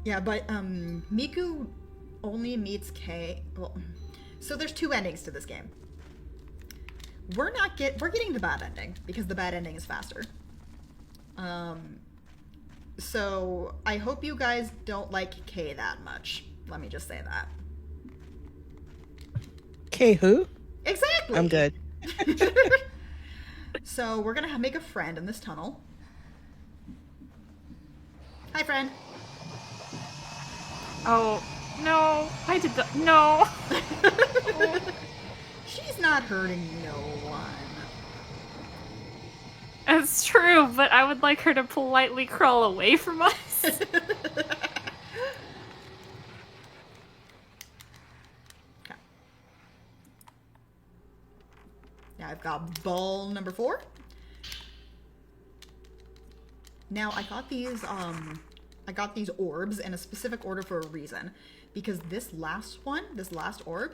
[SPEAKER 2] Yeah, but Miku only meets Kay. Well, so there's 2 endings to this game. We're getting the bad ending because the bad ending is faster. So I hope you guys don't like Kay that much. Let me just say that.
[SPEAKER 3] Kay who?
[SPEAKER 2] Exactly.
[SPEAKER 3] I'm good.
[SPEAKER 2] So we're gonna make a friend in this tunnel. Hi, friend.
[SPEAKER 1] Oh, no. I did the... No.
[SPEAKER 2] She's not hurting no one.
[SPEAKER 1] It's true, but I would like her to politely crawl away from us.
[SPEAKER 2] Okay. Now I've got ball number 4. Now I got these orbs in a specific order for a reason, because this last orb,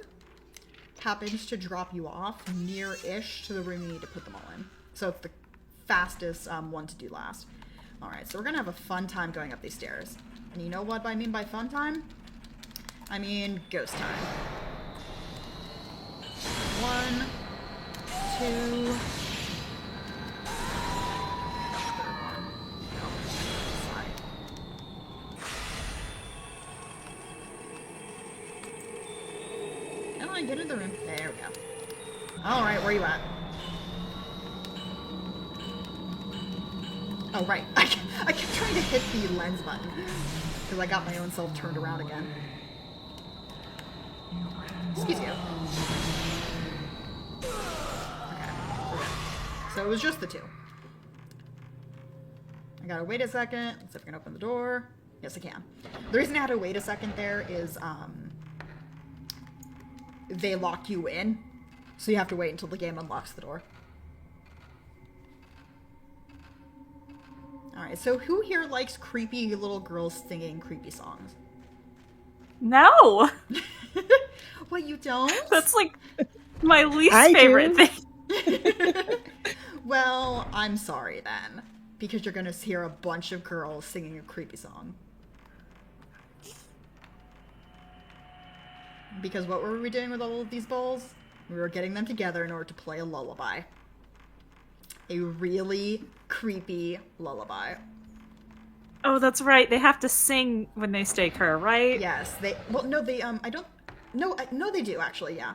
[SPEAKER 2] happens to drop you off near-ish to the room you need to put them all in. So it's the fastest one to do last. Alright, so we're gonna have a fun time going up these stairs. And you know what I mean by fun time? I mean ghost time. 1, 2... Get in the room. There we go. Alright, where you at? Oh, right. I kept trying to hit the lens button because I got my own self turned around again. Excuse you. Okay, we're good. So it was just the 2. I gotta wait a second. Let's see if I can open the door. Yes, I can. The reason I had to wait a second there is, they lock you in, so you have to wait until the game unlocks the door. Alright, so who here likes creepy little girls singing creepy songs?
[SPEAKER 1] No!
[SPEAKER 2] What, you don't?
[SPEAKER 1] That's like my least
[SPEAKER 3] I
[SPEAKER 1] favorite
[SPEAKER 3] do.
[SPEAKER 1] thing.
[SPEAKER 2] Well, I'm sorry then, because you're gonna hear a bunch of girls singing a creepy song. Because what were we doing with all of these balls? We were getting them together in order to play a lullaby. A really creepy lullaby.
[SPEAKER 1] Oh, that's right. They have to sing when they stake her, right?
[SPEAKER 2] Yes, they... Well, no, they, No, no, they do actually. Yeah,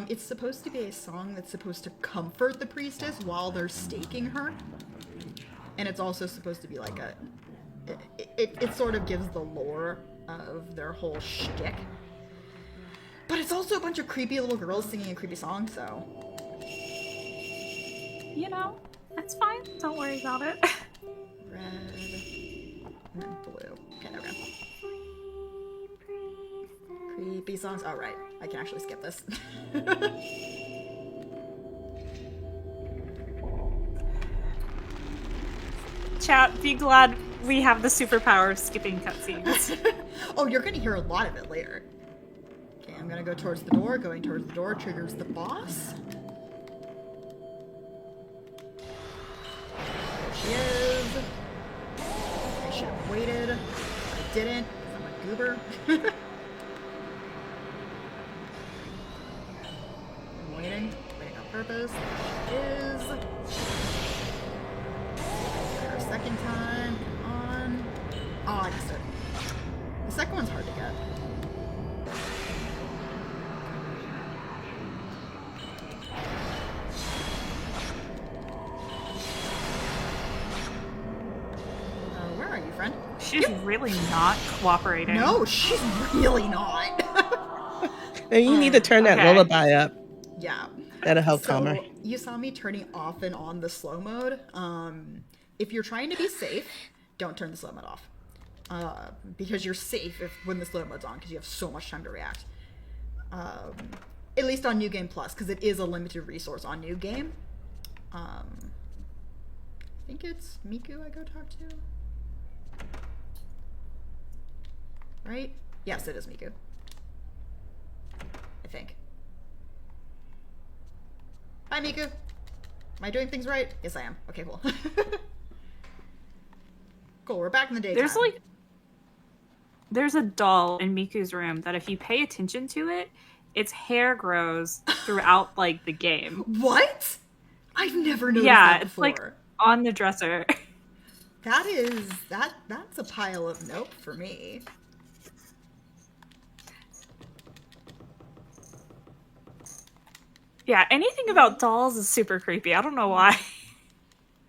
[SPEAKER 2] it's supposed to be a song that's supposed to comfort the priestess while they're staking her, and it's also supposed to be like a. It sort of gives the lore of their whole shtick, but it's also a bunch of creepy little girls singing a creepy song. So,
[SPEAKER 1] You know, that's fine. Don't worry about it.
[SPEAKER 2] red and then blue. Okay, there we go. Creepy songs. All right, I can actually skip this.
[SPEAKER 1] Chat, be glad we have the superpower of skipping cutscenes.
[SPEAKER 2] Oh, you're gonna hear a lot of it later. Okay, I'm gonna go towards the door. Going towards the door triggers the boss. There she is. I should have waited. I didn't. I'm a goober. I'm waiting. Waiting on purpose. There she is. Her second time. Come on. Oh, I missed it. The second one's hard to get. Where are you, friend?
[SPEAKER 1] She's really not cooperating.
[SPEAKER 2] No, she's really not.
[SPEAKER 3] And you need to turn that
[SPEAKER 1] Okay.
[SPEAKER 3] lullaby up.
[SPEAKER 2] Yeah.
[SPEAKER 3] That'll help calm her.
[SPEAKER 2] So you saw me turning off and on the slow mode. If you're trying to be safe, don't turn the slow mode off. Because you're safe when the slow mode's on, because you have so much time to react. At least on New Game Plus, because it is a limited resource on New Game. I think it's Miku I go talk to. Right? Yes, it is Miku. I think. Hi, Miku. Am I doing things right? Yes, I am. Okay, cool. Cool, we're back in the daytime.
[SPEAKER 1] There's a doll in Miku's room that if you pay attention to it, its hair grows throughout like the game.
[SPEAKER 2] What? I've never noticed
[SPEAKER 1] Yeah,
[SPEAKER 2] that
[SPEAKER 1] it's
[SPEAKER 2] before.
[SPEAKER 1] like on the dresser.
[SPEAKER 2] That's a pile of nope for me.
[SPEAKER 1] Yeah, anything about dolls is super creepy. I don't know why.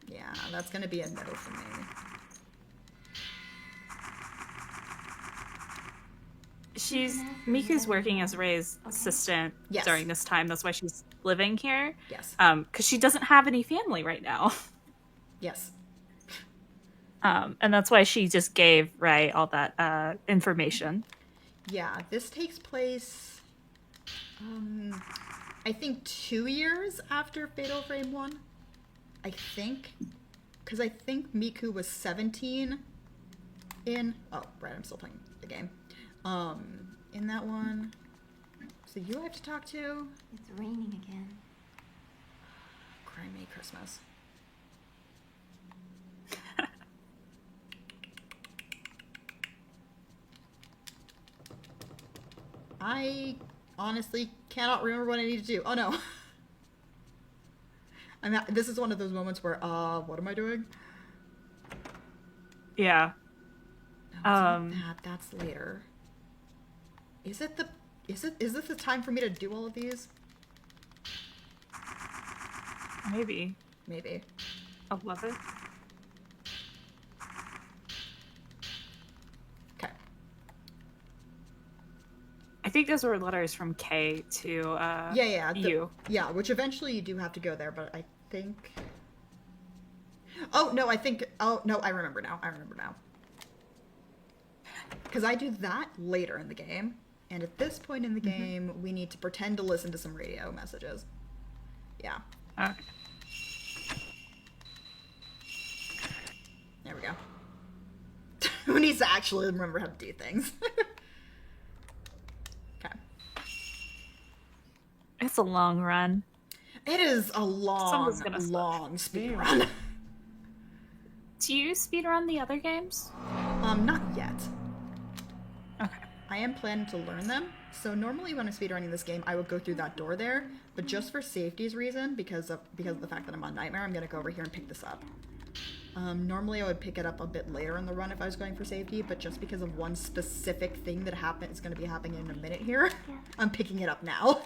[SPEAKER 2] Yeah, that's gonna be a no for me.
[SPEAKER 1] Miku's working as Ray's assistant
[SPEAKER 2] Yes.
[SPEAKER 1] during this time. That's why she's living here.
[SPEAKER 2] Yes.
[SPEAKER 1] Because she doesn't have any family right now.
[SPEAKER 2] Yes.
[SPEAKER 1] And that's why she just gave Ray all that information.
[SPEAKER 2] Yeah, this takes place, I think 2 years after Fatal Frame 1. I think. Because I think Miku was 17 in... Oh, right, I'm still playing the game. In that one. So you I have to talk to?
[SPEAKER 4] It's raining again.
[SPEAKER 2] Crimey Christmas. I honestly cannot remember what I need to do. Oh no. This is one of those moments where, what am I doing?
[SPEAKER 1] Yeah.
[SPEAKER 2] No, it's not that. That's later. Is this the time for me to do all of these?
[SPEAKER 1] Maybe.
[SPEAKER 2] Maybe.
[SPEAKER 1] 11?
[SPEAKER 2] Okay.
[SPEAKER 1] I think those were letters from K to
[SPEAKER 2] Yeah,
[SPEAKER 1] you.
[SPEAKER 2] Yeah, which eventually you do have to go there, but I think... Oh, no, I remember now. Because I do that later in the game, and at this point in the game, we need to pretend to listen to some radio messages. Yeah.
[SPEAKER 1] Okay.
[SPEAKER 2] There we go. Who needs to actually remember how to do things? Okay.
[SPEAKER 1] It's a long run.
[SPEAKER 2] It is a
[SPEAKER 1] Someone's gonna slip.
[SPEAKER 2] long speed run.
[SPEAKER 1] Do you speedrun the other games?
[SPEAKER 2] Not yet.
[SPEAKER 1] Okay.
[SPEAKER 2] I am planning to learn them. So normally when I'm speedrunning this game, I would go through that door there. But just for safety's reason, because of the fact that I'm on Nightmare, I'm going to go over here and pick this up. Normally I would pick it up a bit later in the run if I was going for safety, but just because of one specific thing that is going to be happening in a minute here, I'm picking it up now.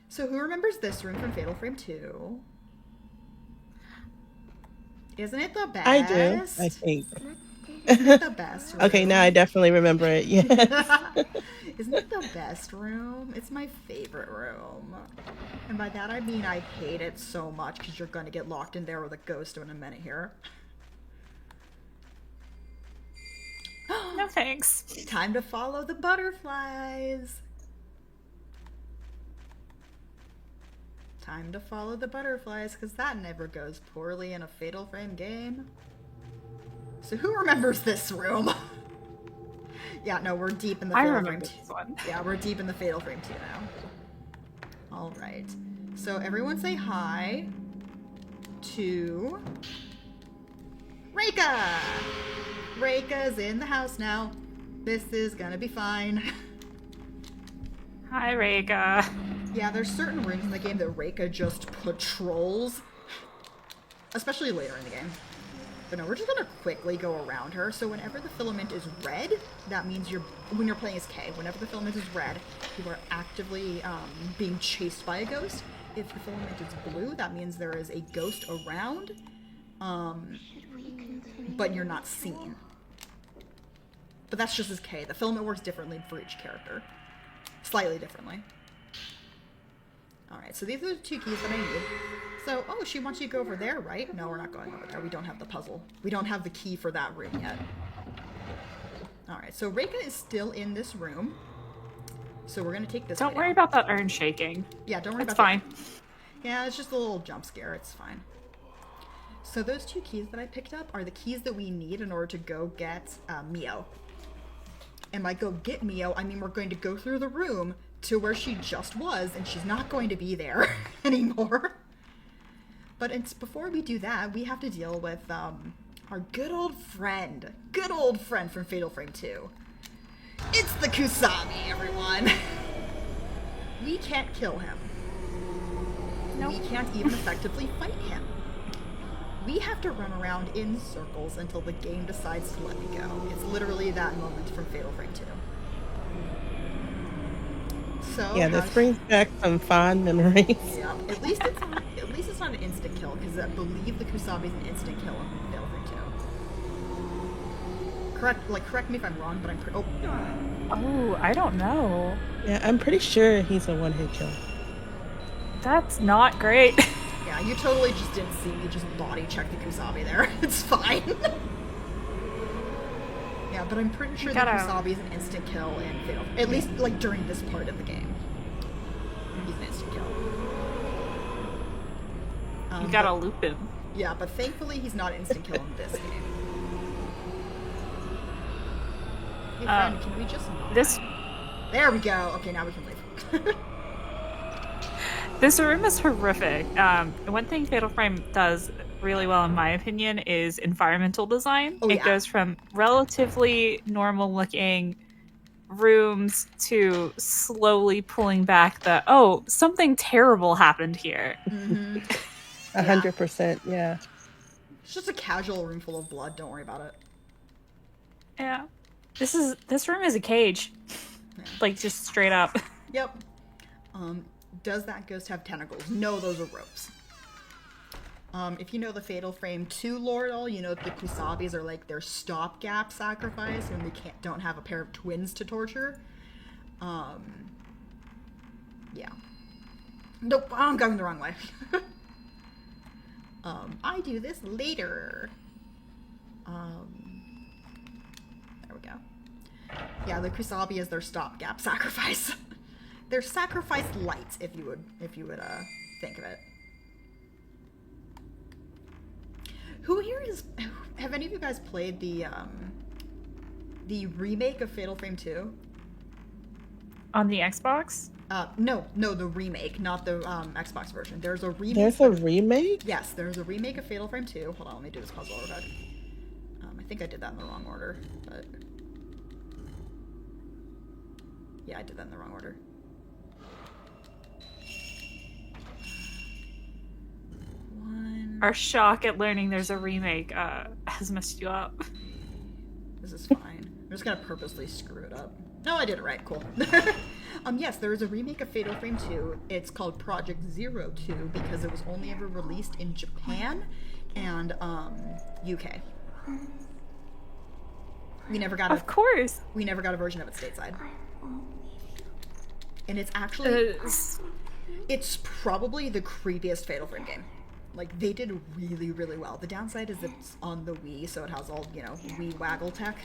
[SPEAKER 2] So who remembers this room from Fatal Frame 2? Isn't it the best?
[SPEAKER 3] I do, I think.
[SPEAKER 2] Isn't it the best room?
[SPEAKER 3] Okay, now I definitely remember it. Yes.
[SPEAKER 2] Isn't it the best room? It's my favorite room. And by that I mean I hate it so much because you're going to get locked in there with a ghost in a minute here.
[SPEAKER 1] No thanks.
[SPEAKER 2] Time to follow the butterflies. Time to follow the butterflies, because that never goes poorly in a Fatal Frame game. So who remembers this room? Yeah, no, we're deep in the Fatal Frame 2.
[SPEAKER 1] This one.
[SPEAKER 2] Yeah, we're deep in the Fatal Frame 2 now. Alright. So everyone say hi to Reika! Reika's in the house now. This is gonna be fine.
[SPEAKER 1] Hi, Reika.
[SPEAKER 2] Yeah, there's certain rooms in the game that Reika just patrols. Especially later in the game. But no, we're just gonna quickly go around her. So whenever the filament is red, that means when you're playing as Kay, whenever the filament is red, you are actively being chased by a ghost. If the filament is blue, that means there is a ghost around, but you're not seen. But that's just as Kay. The filament works differently for each character. Slightly differently. Alright, so these are the 2 keys that I need. So, oh, she wants you to go over there, right? No, we're not going over there. We don't have the puzzle. We don't have the key for that room yet. Alright, so Reika is still in this room. So we're going to take this
[SPEAKER 1] Don't
[SPEAKER 2] way
[SPEAKER 1] worry
[SPEAKER 2] down.
[SPEAKER 1] about that urn shaking.
[SPEAKER 2] Yeah, don't worry
[SPEAKER 1] It's
[SPEAKER 2] about
[SPEAKER 1] fine.
[SPEAKER 2] that. Yeah, it's just a little jump scare. It's fine. So those 2 keys that I picked up are the keys that we need in order to go get Mio. And by go get Mio, I mean we're going to go through the room to where she just was, and she's not going to be there anymore. But before we do that, we have to deal with our good old friend from Fatal Frame 2. It's the Kusabi, everyone! We can't kill him.
[SPEAKER 1] Nope.
[SPEAKER 2] We can't even effectively fight him. We have to run around in circles until the game decides to let me go. It's literally that moment from Fatal Frame 2. So
[SPEAKER 3] Yeah, this brings back some fond memories.
[SPEAKER 2] Yeah, at least it's not an instant kill, because I believe the Kusabi's an instant kill in Fatal Frame 2. Correct me if I'm wrong, but I'm pretty.
[SPEAKER 1] Oh, I don't know.
[SPEAKER 3] Yeah, I'm pretty sure he's a one-hit kill.
[SPEAKER 1] That's not great.
[SPEAKER 2] Yeah, you totally just didn't see me just body check the Kusabi there. It's fine. Yeah, but I'm pretty sure the Kusabi is an instant kill in Fatal. At least, like, during this part of the game. He's an instant kill.
[SPEAKER 1] You gotta loop him.
[SPEAKER 2] Yeah, but thankfully he's not an instant kill in this game. Hey friend, can we just not? There we go! Okay, now we can leave.
[SPEAKER 1] This room is horrific. One thing Fatal Frame does really well, in my opinion, is environmental design.
[SPEAKER 2] Oh,
[SPEAKER 1] it
[SPEAKER 2] yeah.
[SPEAKER 1] goes from relatively normal-looking rooms to slowly pulling back the, oh, something terrible happened here.
[SPEAKER 2] Mm-hmm.
[SPEAKER 3] 100%, yeah.
[SPEAKER 2] It's just a casual room full of blood, don't worry about it.
[SPEAKER 1] Yeah. This room is a cage.
[SPEAKER 2] Yeah.
[SPEAKER 1] Like, just straight up.
[SPEAKER 2] Yep. Does that ghost have tentacles? No, those are ropes. If you know the Fatal Frame 2 lore at all, you know the Kusabis are like their stopgap sacrifice when they don't have a pair of twins to torture. Yeah. Nope, I'm going the wrong way. I do this later. There we go. Yeah, the Kusabi is their stopgap sacrifice. They're sacrifice lights, if you would think of it. Have any of you guys played the remake of Fatal Frame 2?
[SPEAKER 1] On the Xbox?
[SPEAKER 2] No, the remake, not the Xbox version. There's a remake.
[SPEAKER 3] There's a remake?
[SPEAKER 2] Yes, there's a remake of Fatal Frame 2. Hold on, let me do this puzzle real quick. I think I did that in the wrong order, but yeah, I did that in the wrong order. One.
[SPEAKER 1] our shock at learning there's a remake has messed you up.
[SPEAKER 2] This is fine. I'm just gonna purposely screw it up. No, I did it right. Cool. Yes, there is a remake of Fatal Frame 2. It's called Project Zero 2 because it was only ever released in Japan and UK. We never got
[SPEAKER 1] Of course.
[SPEAKER 2] we never got a version of it stateside. And it's actually it's probably the creepiest Fatal Frame game. Like, they did really, really well. The downside is it's on the Wii, so it has all, you know, Wii waggle tech.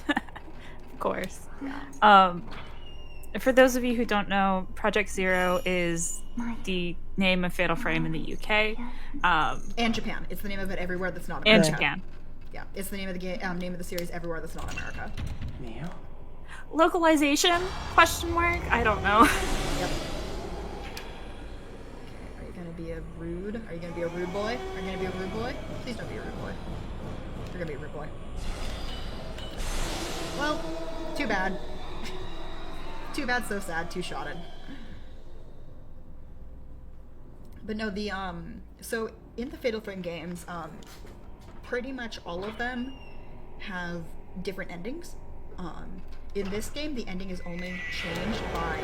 [SPEAKER 1] Of course. Yeah. For those of you who don't know, Project Zero is the name of Fatal Frame in the UK.
[SPEAKER 2] And Japan. It's the name of it everywhere that's not America.
[SPEAKER 1] And Japan.
[SPEAKER 2] Yeah, it's the name of the name of the series everywhere that's not America.
[SPEAKER 7] Mio?
[SPEAKER 1] Localization? Question mark? I don't know.
[SPEAKER 2] Yep. Are you gonna be a rude? Are you gonna be a rude boy? Are you gonna be a rude boy? Please don't be a rude boy. You're gonna be a rude boy. Well, too bad. Too bad, so sad, too shotted. But no, the so in the Fatal Frame games, pretty much all of them have different endings. In this game, the ending is only changed by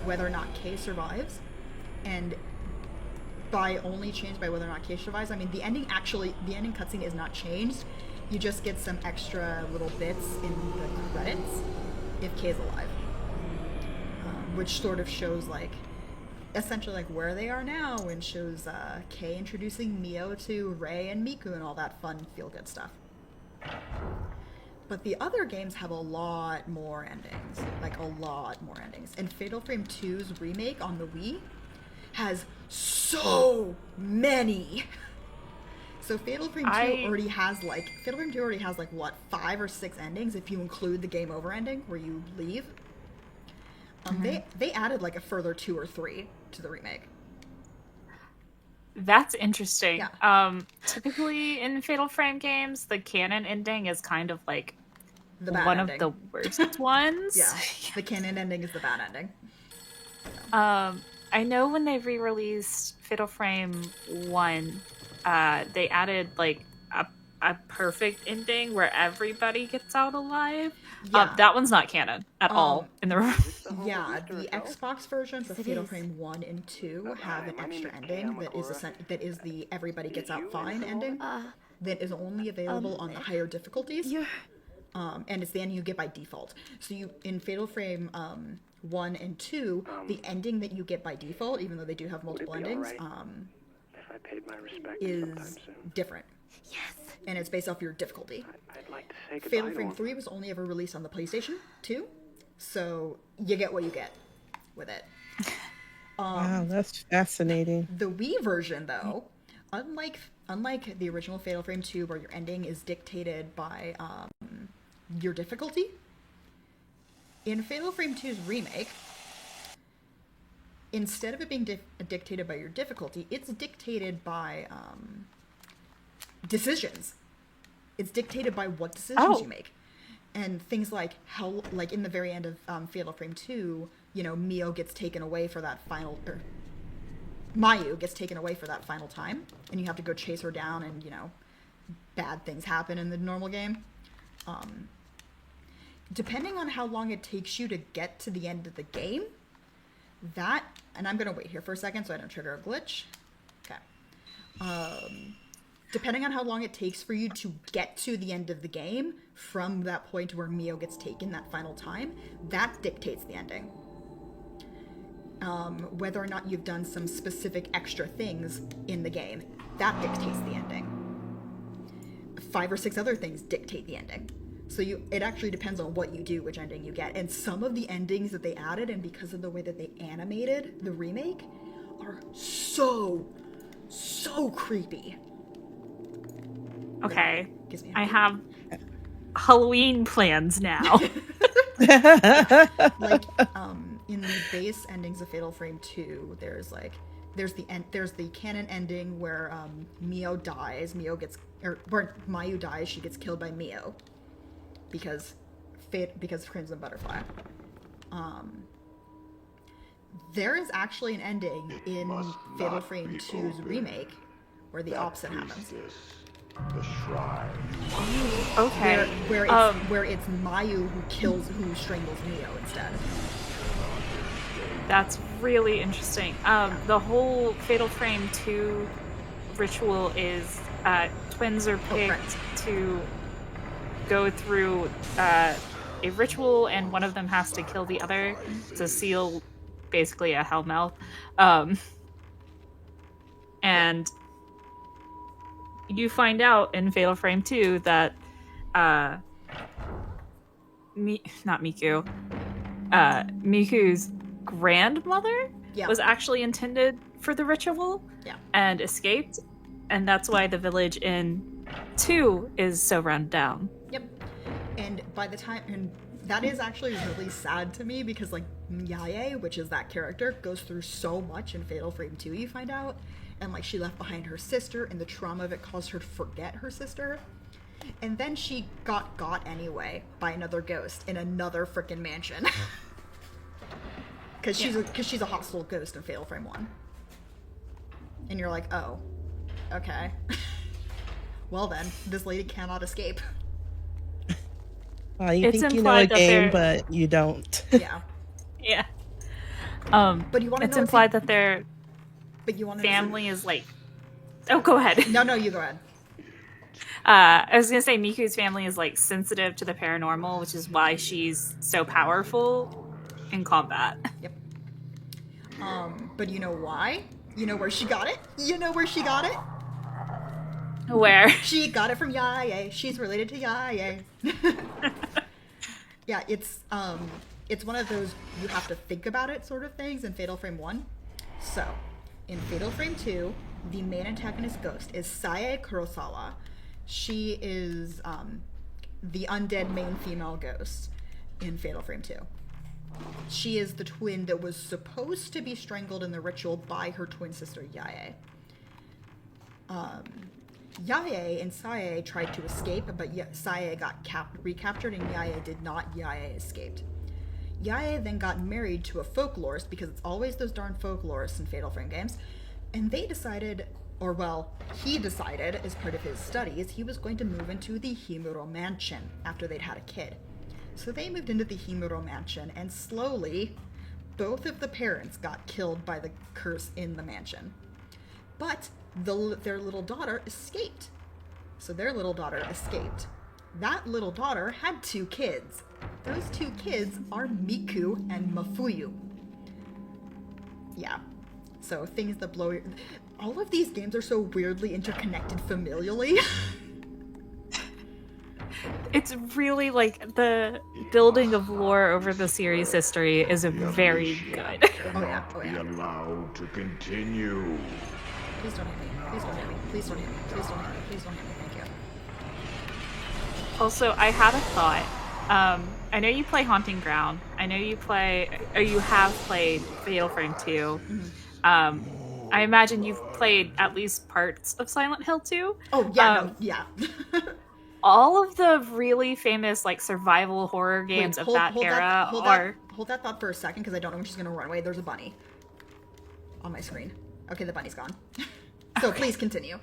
[SPEAKER 2] whether or not Kay survives, and by only changed by whether or not Kay survives, I mean the ending cutscene is not changed. You just get some extra little bits in the credits if Kay's alive, which sort of shows like essentially like where they are now, and shows Kay introducing Mio to Rei and Miku and all that fun feel-good stuff. But the other games have a lot more endings, like a lot more endings. And Fatal Frame 2's remake on the Wii has so many. So Fatal Frame 2 already has like what, 5 or 6 endings if you include the game over ending where you leave. They added like a further 2 or 3 to the remake.
[SPEAKER 1] That's interesting.
[SPEAKER 2] Yeah.
[SPEAKER 1] Typically in Fatal Frame games, the canon ending is kind of like
[SPEAKER 2] The bad
[SPEAKER 1] one
[SPEAKER 2] ending.
[SPEAKER 1] of the worst ones.
[SPEAKER 2] Yeah, the canon ending is the bad ending.
[SPEAKER 1] I know when they re-released Fatal Frame 1, they added like a perfect ending where everybody gets out alive.
[SPEAKER 2] Yeah.
[SPEAKER 1] That one's not canon at all in the
[SPEAKER 2] Yeah, the Xbox versions of Fatal Frame 1 and 2 have an extra ending that is the everybody gets out fine ending that is only available on the higher difficulties. And it's the ending you get by default. So you in Fatal Frame 1 and 2, the ending that you get by default, even though they do have multiple endings,
[SPEAKER 7] If I paid my respects
[SPEAKER 2] is
[SPEAKER 7] sometime soon.
[SPEAKER 2] different.
[SPEAKER 6] Yes.
[SPEAKER 2] And it's based off your difficulty.
[SPEAKER 7] I'd like to say goodbye
[SPEAKER 2] Fatal
[SPEAKER 7] to
[SPEAKER 2] Frame
[SPEAKER 7] him.
[SPEAKER 2] 3 was only ever released on the PlayStation 2, so you get what you get with it.
[SPEAKER 3] Wow, that's fascinating.
[SPEAKER 2] The Wii version, though, unlike the original Fatal Frame 2, where your ending is dictated by your difficulty, in Fatal Frame 2's remake, instead of it being dictated by your difficulty, it's dictated by decisions. It's dictated by what decisions you make. And things like how, like in the very end of Fatal Frame 2, you know, Mio gets taken away for that final, or Mayu gets taken away for that final time, and you have to go chase her down, and, you know, bad things happen in the normal game. Depending on how long it takes you to get to the end of the game, that, and I'm going to wait here for a second so I don't trigger a glitch. Okay. Depending on how long it takes for you to get to the end of the game, from that point where Mio gets taken that final time, that dictates the ending. Whether or not you've done some specific extra things in the game, that dictates the ending. 5 or 6 other things dictate the ending. So it actually depends on what you do, which ending you get. And some of the endings that they added, and because of the way that they animated the remake, are so creepy.
[SPEAKER 1] Okay.
[SPEAKER 2] Gives me a
[SPEAKER 1] I
[SPEAKER 2] headache.
[SPEAKER 1] have Halloween plans now.
[SPEAKER 2] Like in the base endings of Fatal Frame 2, there's the canon ending where Mio dies, where Mayu dies, she gets killed by Mio because Crimson Butterfly. There is actually an ending in
[SPEAKER 5] must
[SPEAKER 2] Fatal
[SPEAKER 5] not
[SPEAKER 2] Frame
[SPEAKER 5] be
[SPEAKER 2] 2's
[SPEAKER 5] opened.
[SPEAKER 2] remake where the opposite happens.
[SPEAKER 5] Priestess, the shrine.
[SPEAKER 1] Okay.
[SPEAKER 2] Where it's Mayu who strangles Mio instead.
[SPEAKER 1] That's really interesting. The whole Fatal Frame 2 ritual is twins are picked
[SPEAKER 2] right.
[SPEAKER 1] to go through a ritual, and one of them has to kill the other to seal basically a hellmouth. And you find out in Fatal Frame 2 that not Miku, Miku's grandmother
[SPEAKER 2] Yeah.
[SPEAKER 1] was actually intended for the ritual and escaped, and that's why the village in 2 is so run down.
[SPEAKER 2] Yep. And by the time, and that is actually really sad to me because like Yae, which is that character, goes through so much in Fatal Frame 2, you find out. And like she left behind her sister, and the trauma of it caused her to forget her sister. And then she got anyway by another ghost in another frickin' mansion. Because she's a hostile ghost in Fatal Frame 1. And you're like, oh, okay. Well then, this lady cannot escape.
[SPEAKER 3] Well, you
[SPEAKER 1] It's
[SPEAKER 3] think you know a
[SPEAKER 1] implied that
[SPEAKER 3] game,
[SPEAKER 1] they're-
[SPEAKER 3] but you don't.
[SPEAKER 2] Yeah.
[SPEAKER 1] Yeah.
[SPEAKER 2] But you want to
[SPEAKER 1] It's
[SPEAKER 2] know
[SPEAKER 1] implied that their
[SPEAKER 2] But you want to
[SPEAKER 1] family is like... Oh, go ahead.
[SPEAKER 2] No, you go ahead.
[SPEAKER 1] I was gonna say Miku's family is like sensitive to the paranormal, which is why she's so powerful in combat.
[SPEAKER 2] Yep. But you know why? You know where she got it? You know where she got it?
[SPEAKER 1] Where?
[SPEAKER 2] She got it from Yae. She's related to Yae. Yeah, it's one of those you have to think about it sort of things in Fatal Frame 1. So, in Fatal Frame 2, the main antagonist ghost is Sae Kurosawa. She is the undead main female ghost in Fatal Frame 2. She is the twin that was supposed to be strangled in the ritual by her twin sister Yae. Yae and Sae tried to escape, but Sae got recaptured and Yae did not. Yae escaped. Yae then got married to a folklorist, because it's always those darn folklorists in Fatal Frame games, and they decided, or well, he decided as part of his studies, he was going to move into the Himuro mansion after they'd had a kid. So they moved into the Himuro mansion, and slowly, both of the parents got killed by the curse in the mansion. But their little daughter escaped. So their little daughter escaped. That little daughter had 2 kids. Those 2 kids are Miku and Mafuyu. Yeah. So things that blow your... All of these games are so weirdly interconnected familially.
[SPEAKER 1] It's really like the building of lore over the series history is very good.
[SPEAKER 2] Oh yeah.
[SPEAKER 5] Be allowed to continue.
[SPEAKER 2] Please don't hit me. Please don't hit me. Please don't hit me. Please don't hit me. Please don't hit me. Thank you.
[SPEAKER 1] Also, I had a thought. I know you play Haunting Ground. I know you have played Fatal Frame 2.
[SPEAKER 2] Mm-hmm.
[SPEAKER 1] I imagine you've played at least parts of Silent Hill 2.
[SPEAKER 2] Oh yeah, yeah.
[SPEAKER 1] All of the really famous like survival horror games of that era
[SPEAKER 2] Hold that thought for a second, because I don't know when she's gonna run away. There's a bunny on my screen. Okay, the bunny's gone. So please continue.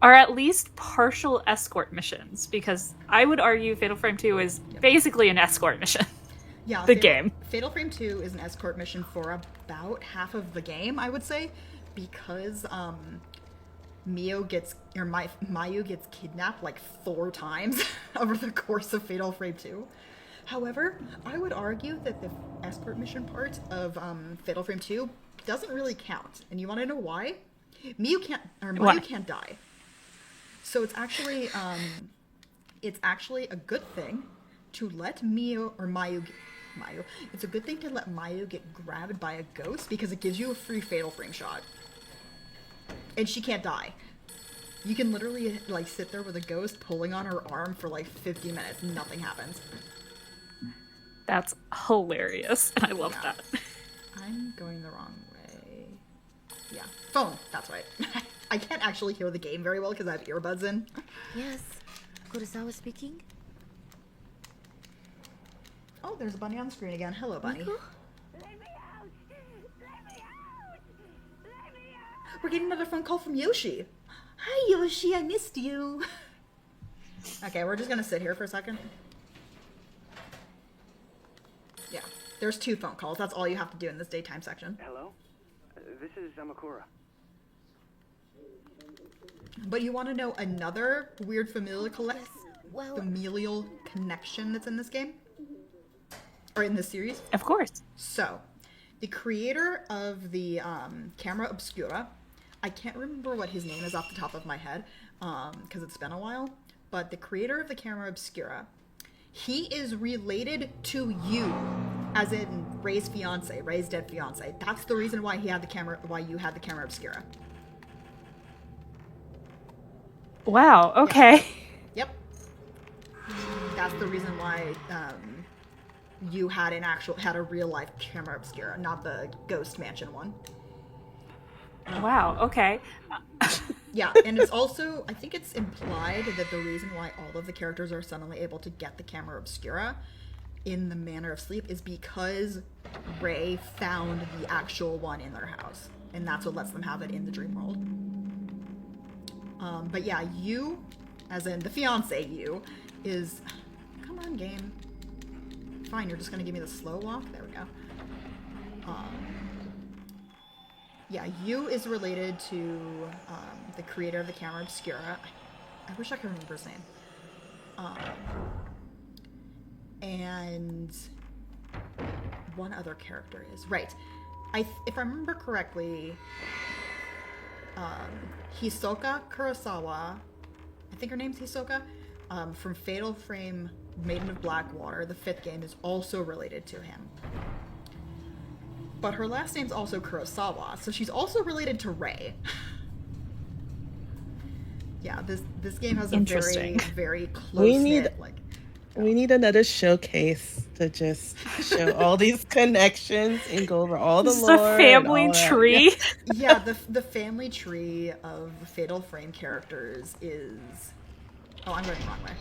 [SPEAKER 1] Are at least partial escort missions, because I would argue Fatal Frame 2 is basically an escort mission.
[SPEAKER 2] Yeah,
[SPEAKER 1] game.
[SPEAKER 2] Fatal Frame 2 is an escort mission for about half of the game, I would say, because Mayu gets kidnapped like 4 times over the course of Fatal Frame 2. However, I would argue that the escort mission part of Fatal Frame 2 doesn't really count. And you want to know why? Mayu can't die. So it's actually a good thing to let Mayu. It's a good thing to let Mayu get grabbed by a ghost, because it gives you a free Fatal Frame shot. And she can't die. You can literally like sit there with a ghost pulling on her arm for like 50 minutes and nothing happens.
[SPEAKER 1] That's hilarious, and I love that.
[SPEAKER 2] I'm going the wrong way. Yeah, phone, that's right. I can't actually hear the game very well because I have earbuds in.
[SPEAKER 6] Yes. Kurosawa speaking?
[SPEAKER 2] Oh, there's a bunny on the screen again. Hello, bunny.
[SPEAKER 6] Miku?
[SPEAKER 4] Let me out!
[SPEAKER 2] we're getting another phone call from Yoshi. Hi, Yoshi, I missed you. Okay, we're just gonna sit here for a second. Yeah, there's 2 phone calls. That's all you have to do in this daytime section.
[SPEAKER 7] Hello? This is Amakura.
[SPEAKER 2] But you want to know another weird
[SPEAKER 6] Well,
[SPEAKER 2] familial connection that's in this game? Or in this series?
[SPEAKER 1] Of course.
[SPEAKER 2] So, the creator of the camera obscura, I can't remember what his name is off the top of my head, because it's been a while, but the creator of the camera obscura, he is related to you, as in Ray's fiance, Ray's dead fiance. That's the reason why you had the camera obscura.
[SPEAKER 1] Wow, okay.
[SPEAKER 2] Yep. That's the reason why you had a real life camera obscura, not the ghost mansion one.
[SPEAKER 1] Wow, okay.
[SPEAKER 2] Yeah, and it's also, I think it's implied that the reason why all of the characters are suddenly able to get the camera obscura in the manner of sleep is because Ray found the actual one in their house, and that's what lets them have it in the dream world. But yeah, you, as in the fiance you, is... Come on, game. Fine, you're just gonna give me the slow walk? There we go. Yeah, you is related to the creator of the camera obscura. I wish I could remember his name. And one other character is... Right. If I remember correctly... Hisoka Kurosawa, I think her name's Hisoka, from Fatal Frame Maiden of Blackwater, the 5th game, is also related to him. But her last name's also Kurosawa, so she's also related to Ray. Yeah, this game has a very, very close-knit,
[SPEAKER 3] We need another showcase to just show all these connections and go over all the
[SPEAKER 1] Just
[SPEAKER 3] lore.
[SPEAKER 1] a family tree.
[SPEAKER 2] Yeah, the family tree of Fatal Frame characters is... Oh, I'm going the wrong way.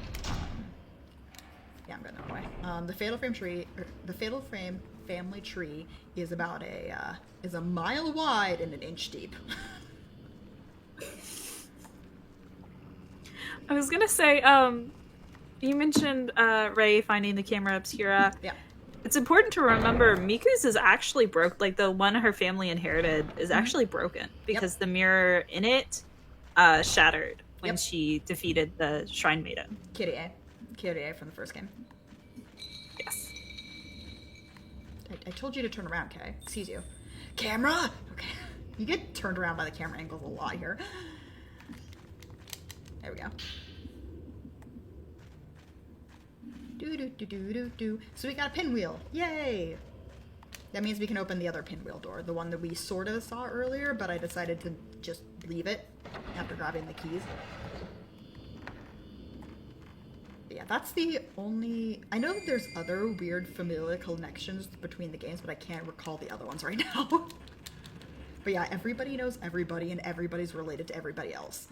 [SPEAKER 2] Yeah, I'm going the wrong way. The Fatal Frame family tree is about is a mile wide and an inch deep.
[SPEAKER 1] I was gonna say, you mentioned Ray finding the camera obscura.
[SPEAKER 2] Yeah.
[SPEAKER 1] It's important to remember Miku's is actually broke. Like the one her family inherited is actually broken because the mirror in it shattered when she defeated the Shrine Maiden.
[SPEAKER 2] Kyrie from the first game.
[SPEAKER 1] Yes.
[SPEAKER 2] I told you to turn around, Kay. Excuse you. Camera! Okay. You get turned around by the camera angles a lot here. There we go. Do. So we got a pinwheel. Yay! That means we can open the other pinwheel door. The one that we sort of saw earlier, but I decided to just leave it after grabbing the keys. But yeah, that's the only... I know that there's other weird familial connections between the games, but I can't recall the other ones right now. But yeah, everybody knows everybody, and everybody's related to everybody else.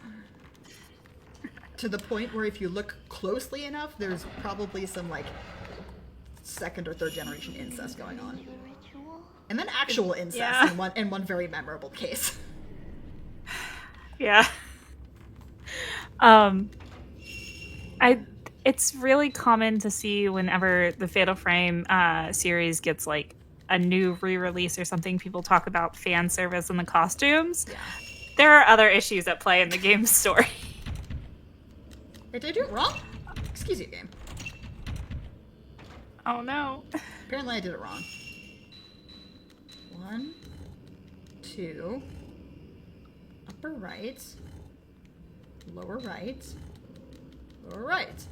[SPEAKER 2] To the point where if you look closely enough, there's probably some, like, 2nd or 3rd generation incest going on. And then actual incest in one very memorable case.
[SPEAKER 1] Yeah. It's really common to see whenever the Fatal Frame series gets, like, a new re-release or something, people talk about fan service and the costumes. Yeah. There are other issues at play in the game's story.
[SPEAKER 2] Wait, did I do it wrong? Excuse you, game.
[SPEAKER 1] Oh no.
[SPEAKER 2] Apparently I did it wrong. 1, 2, upper right, lower right, lower right.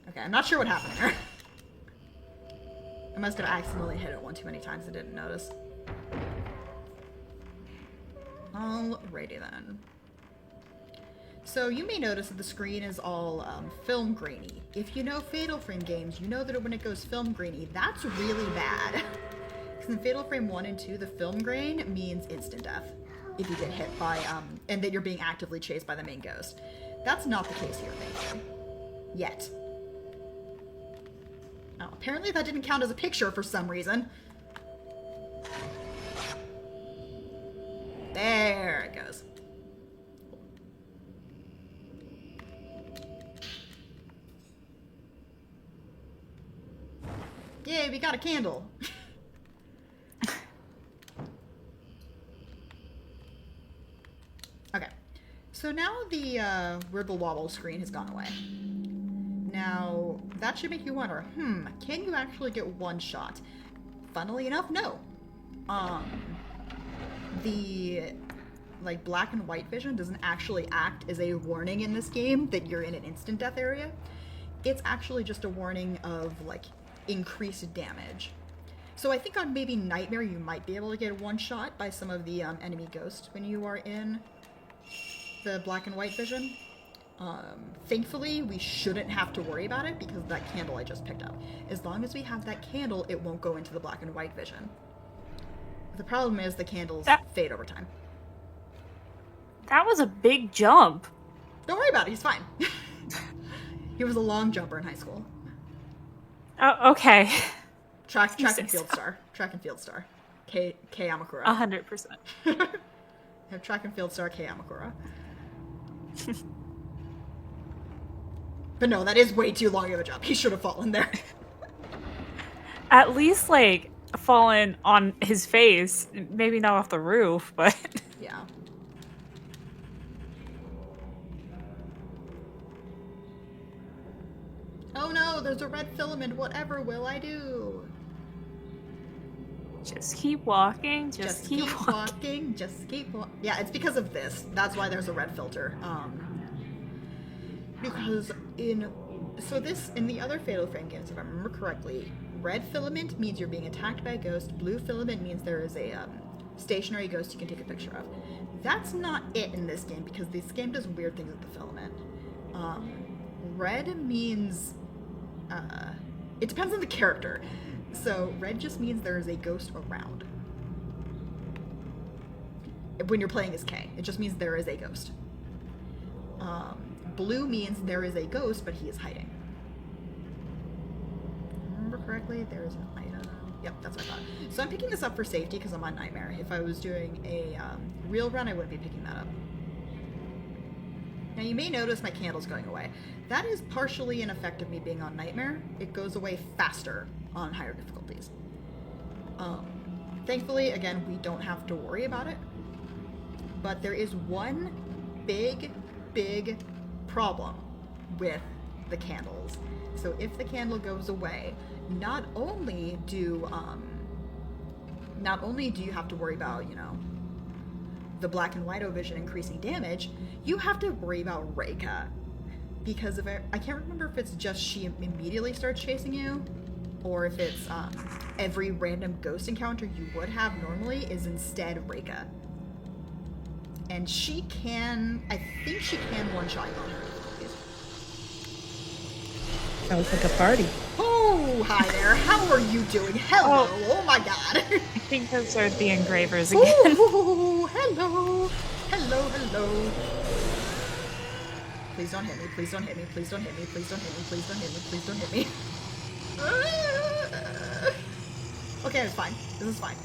[SPEAKER 2] Okay, I'm not sure what happened there. I must have accidentally hit it one too many times and didn't notice. Alrighty then. So you may notice that the screen is all film grainy. If you know Fatal Frame games, you know that when it goes film grainy, that's really bad. Because in Fatal Frame 1 and 2, the film grain means instant death. If you get hit by, and that you're being actively chased by the main ghost. That's not the case here, thankfully. Yet. Oh, apparently that didn't count as a picture for some reason. There. Yay, we got a candle. Okay. So now the Ribble Wobble screen has gone away. Now, that should make you wonder, can you actually get one shot? Funnily enough, no. The like black and white vision doesn't actually act as a warning in this game that you're in an instant death area. It's actually just a warning of like increased damage. So I think on maybe Nightmare you might be able to get one shot by some of the enemy ghosts when you are in the black and white vision. Thankfully, we shouldn't have to worry about it because of that candle I just picked up. As long as we have that candle, it won't go into the black and white vision. The problem is the candles fade over time.
[SPEAKER 1] That was a big jump.
[SPEAKER 2] Don't worry about it, he's fine. He was a long jumper in high school.
[SPEAKER 1] Oh, okay.
[SPEAKER 2] Track and field star. Track and field star. K Amakura.
[SPEAKER 1] 100%.
[SPEAKER 2] Track and field star K Amakura. But no, that is way too long of a jump. He should have fallen there.
[SPEAKER 1] At least, like, fallen on his face. Maybe not off the roof, but...
[SPEAKER 2] Yeah. Oh no, there's a red filament. Whatever will I do?
[SPEAKER 1] Just keep walking. Just keep
[SPEAKER 2] walking. Just keep walking. Yeah, it's because of this. That's why there's a red filter. Because in the other Fatal Frame games, if I remember correctly, red filament means you're being attacked by a ghost. Blue filament means there is a stationary ghost you can take a picture of. That's not it in this game because this game does weird things with the filament. Red means it depends on the character. So red just means there is a ghost around. When you're playing as K, it just means there is a ghost. Blue means there is a ghost, but he is hiding. If I remember correctly, there is an item. Yep, that's what I thought. So I'm picking this up for safety because I'm on Nightmare. If I was doing a real run, I wouldn't be picking that up. Now you may notice my candle's going away. That is partially an effect of me being on Nightmare. It goes away faster on higher difficulties. Thankfully, again, we don't have to worry about it. But there is one big problem with the candles. So if the candle goes away, not only do you have to worry about, the black and white vision increasing damage, you have to worry about Reika. Because of it, I can't remember if it's just she immediately starts chasing you, or if it's every random ghost encounter you would have normally is instead Reika. And she can, I think she can one-shot you on her.
[SPEAKER 3] Sounds like a party.
[SPEAKER 2] Oh, hi there. How are you doing? Hello. Oh my god.
[SPEAKER 1] I think those are the engravers again.
[SPEAKER 2] Ooh, hello. Hello. Please don't hit me. Please don't hit me. Please don't hit me. Please don't hit me. Please don't hit me. Please don't hit me. Okay, it's fine. This is fine.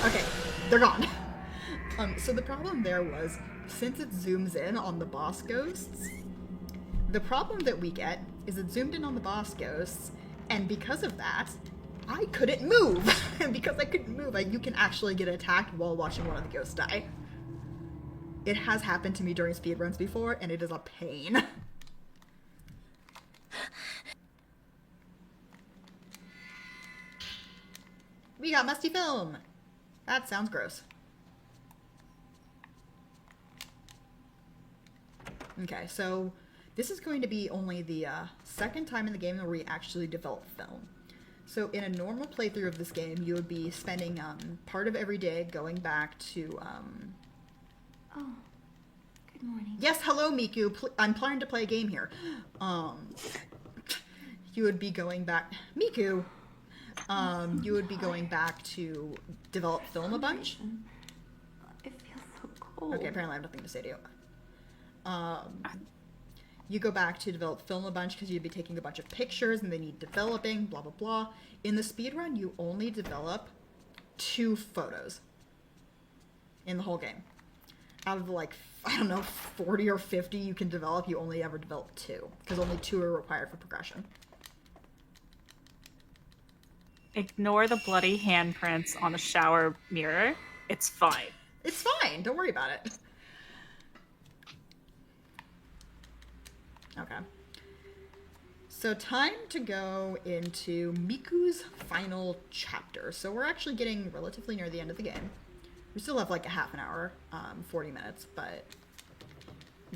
[SPEAKER 2] Okay, they're gone. So the problem there was, since it zooms in on the boss ghosts, the problem that we get is it zoomed in on the boss ghosts, and because of that, I couldn't move. And because I couldn't move, you can actually get attacked while watching one of the ghosts die. It has happened to me during speedruns before, and it is a pain. We got musty film! That sounds gross. Okay, so this is going to be only the second time in the game where we actually develop film. So in a normal playthrough of this game, you would be spending part of every day going back to...
[SPEAKER 6] Oh, good morning.
[SPEAKER 2] Yes, hello, Miku. I'm planning to play a game here. You would be going back... Miku! You would be going back to develop film a bunch.
[SPEAKER 6] It feels so cold.
[SPEAKER 2] Okay, apparently I have nothing to say to you. You go back to develop film a bunch because you'd be taking a bunch of pictures and they need developing, blah, blah, blah. In the speedrun, you only develop 2 photos in the whole game. Out of the, 40 or 50 you can develop, you only ever develop 2 because only 2 are required for progression.
[SPEAKER 1] Ignore the bloody handprints on the shower mirror. It's fine.
[SPEAKER 2] It's fine. Don't worry about it. Okay. So time to go into Miku's final chapter. So we're actually getting relatively near the end of the game. We still have like a half an hour, 40 minutes, but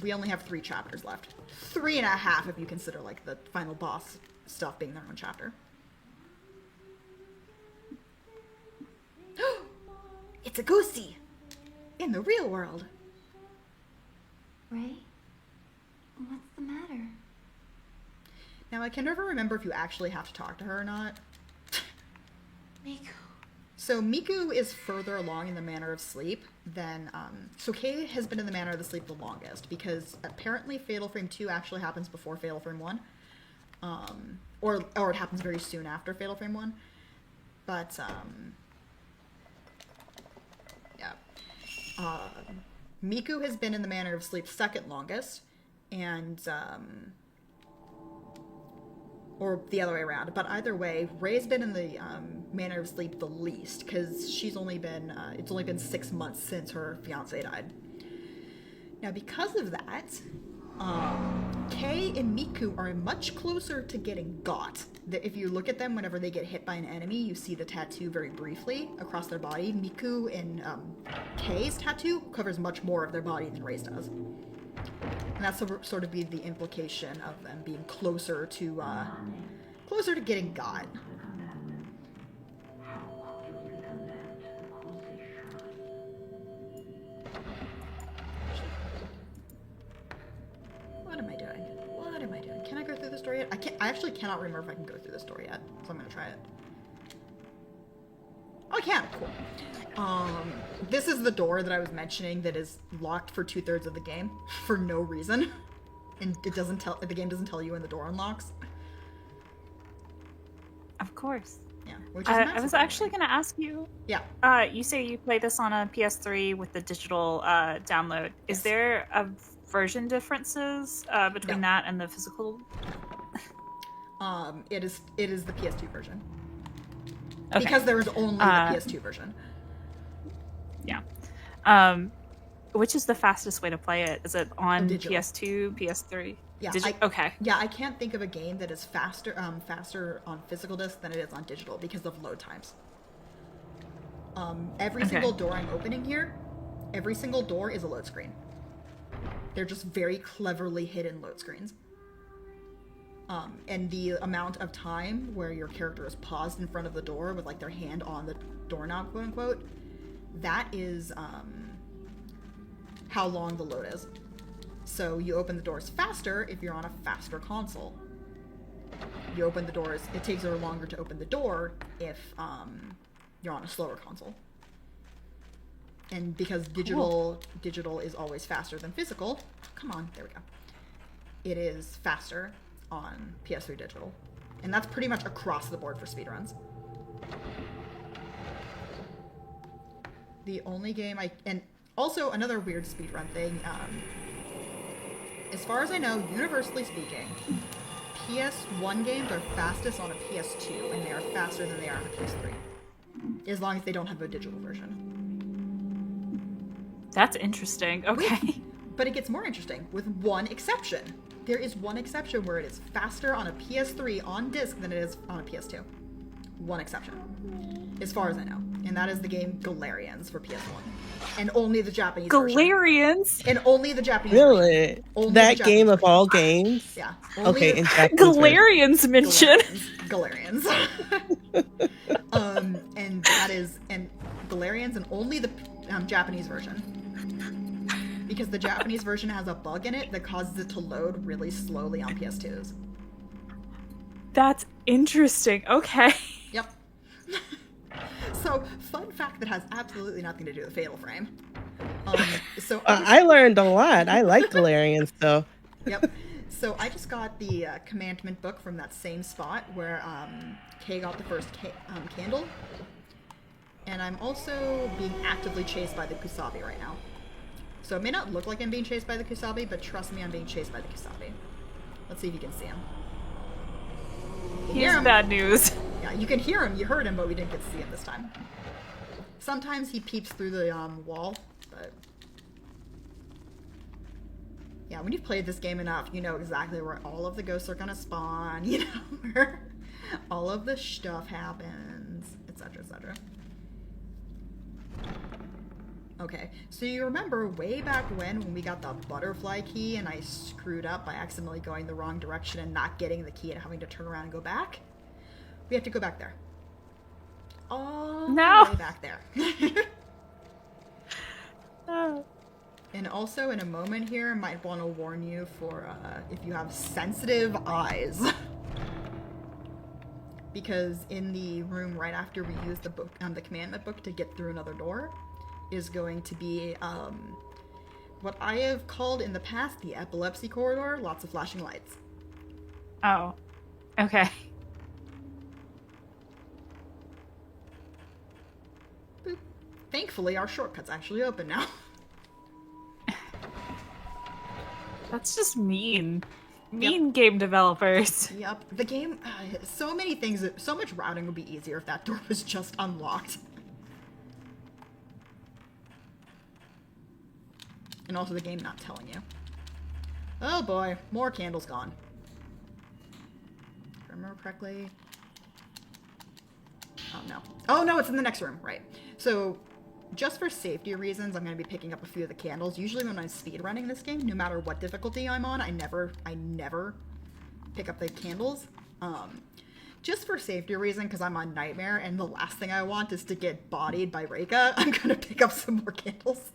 [SPEAKER 2] we only have 3 chapters left. 3.5 if you consider like the final boss stuff being their own chapter. It's a ghostie! In the real world.
[SPEAKER 6] Ray? What's the matter?
[SPEAKER 2] Now, I can never remember if you actually have to talk to her or not.
[SPEAKER 6] Miku.
[SPEAKER 2] So, Miku is further along in the Manor of Sleep than... So, Kay has been in the Manor of the Sleep the longest, because apparently Fatal Frame 2 actually happens before Fatal Frame 1. Or it happens very soon after Fatal Frame 1. But, yeah. Miku has been in the Manor of Sleep second longest, and... or the other way around, but either way, Ray's been in the Manor of Sleep the least, because she's only been, it's only been 6 months since her fiancé died. Now, because of that, Kay and Miku are much closer to getting got. If you look at them whenever they get hit by an enemy, you see the tattoo very briefly across their body. Miku and Kay's tattoo covers much more of their body than Ray's does. And that's sort of be the implication of them being closer to getting got. What am I doing? What am I doing? Can I go through the story yet? I actually cannot remember if I can go through the story yet, so I'm gonna try it. Oh, I can. Cool. This is the door that I was mentioning that is locked for 2/3 of the game for no reason, and the game doesn't tell you when the door unlocks.
[SPEAKER 1] Of course.
[SPEAKER 2] Yeah, which is
[SPEAKER 1] I was actually going to ask you.
[SPEAKER 2] Yeah.
[SPEAKER 1] You say you play this on a PS3 with the digital download.
[SPEAKER 2] Yes.
[SPEAKER 1] Is there a version differences between that and the physical?
[SPEAKER 2] It is the PS2 version.
[SPEAKER 1] Okay.
[SPEAKER 2] Because there is only the PS2 version.
[SPEAKER 1] Yeah. Which is the fastest way to play it? Is it on
[SPEAKER 2] Digital.
[SPEAKER 1] PS2, PS3?
[SPEAKER 2] Yeah.
[SPEAKER 1] Okay.
[SPEAKER 2] Yeah, I can't think of a game that is faster on physical disc than it is on digital because of load times. Every single door I'm opening here, every single door is a load screen. They're just very cleverly hidden load screens. And the amount of time where your character is paused in front of the door with like their hand on the doorknob, quote unquote, that is how long the load is. So you open the doors faster if you're on a faster console. You open the doors, it takes a little longer to open the door if you're on a slower console. And because digital is always faster than physical, come on, there we go. It is faster on PS3 digital. And that's pretty much across the board for speedruns. The only game and also another weird speedrun thing, as far as I know, universally speaking, PS1 games are fastest on a PS2, and they are faster than they are on a PS3. As long as they don't have a digital version.
[SPEAKER 1] That's interesting. Okay.
[SPEAKER 2] But it gets more interesting with one exception. There is one exception where it is faster on a PS3 on disc than it is on a PS2. One exception. As far as I know. And that is the game Galarians for PS1. And only the Japanese
[SPEAKER 1] Galarians?
[SPEAKER 2] version. And only the Japanese
[SPEAKER 3] Really?
[SPEAKER 2] version. Only
[SPEAKER 3] That
[SPEAKER 2] the
[SPEAKER 3] game
[SPEAKER 2] Japanese
[SPEAKER 3] of all
[SPEAKER 2] version.
[SPEAKER 3] games?
[SPEAKER 2] Yeah.
[SPEAKER 3] Okay, in Japanese
[SPEAKER 1] Galarians mention.
[SPEAKER 2] Galarians. And that is... And Galarians and only the Japanese version. Because the Japanese version has a bug in it that causes it to load really slowly on PS2s.
[SPEAKER 1] That's interesting. Okay.
[SPEAKER 2] Yep. So, fun fact that has absolutely nothing to do with Fatal Frame.
[SPEAKER 3] I learned a lot. I like Galarians, though.
[SPEAKER 2] Yep. So I just got the commandment book from that same spot where Kay got the first candle. And I'm also being actively chased by the Kusabi right now. So it may not look like I'm being chased by the Kusabi, but trust me, I'm being chased by the Kusabi. Let's see if you can see him.
[SPEAKER 1] Here's bad news.
[SPEAKER 2] Yeah. Yeah, you can hear him. You heard him, but we didn't get to see him this time. Sometimes he peeps through the wall, but... Yeah, when you've played this game enough, you know exactly where all of the ghosts are gonna spawn, you know, where all of the stuff happens, etc., etc. Okay, so you remember way back when we got the butterfly key and I screwed up by accidentally going the wrong direction and not getting the key and having to turn around and go back? We have to go back there. All the way back there.
[SPEAKER 1] Oh.
[SPEAKER 2] And also, in a moment here, I might want to warn you for if you have sensitive eyes. Because in the room right after we use the book, the commandment book to get through another door, is going to be what I have called in the past the epilepsy corridor. Lots of flashing lights.
[SPEAKER 1] Oh. Okay.
[SPEAKER 2] Boop. Thankfully, our shortcut's actually open now.
[SPEAKER 1] That's just mean. Mean game developers.
[SPEAKER 2] Yep. The game, so many things, so much routing would be easier if that door was just unlocked. And also the game not telling you. Oh boy, more candles gone. If I remember correctly. Oh no. Oh no, it's in the next room, right. So, just for safety reasons, I'm going to be picking up a few of the candles. Usually when I'm speedrunning this game, no matter what difficulty I'm on, I never pick up the candles. Just for safety reason, because I'm on Nightmare, and the last thing I want is to get bodied by Reika, I'm going to pick up some more candles.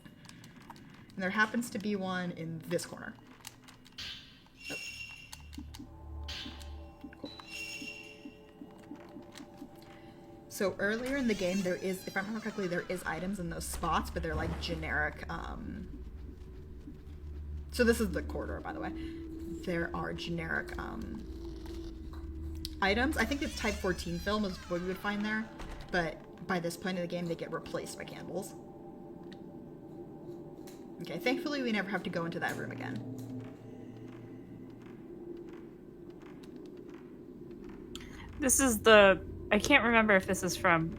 [SPEAKER 2] And there happens to be one in this corner. Oh. Cool. So earlier in the game, there is, if I remember correctly, there is items in those spots, but they're like generic, so this is the corridor, by the way. There are generic, items. I think it's type 14 film is what we would find there, but by this point in the game, they get replaced by candles. Okay, thankfully we never have to go into that room again.
[SPEAKER 1] This is the... I can't remember if this is from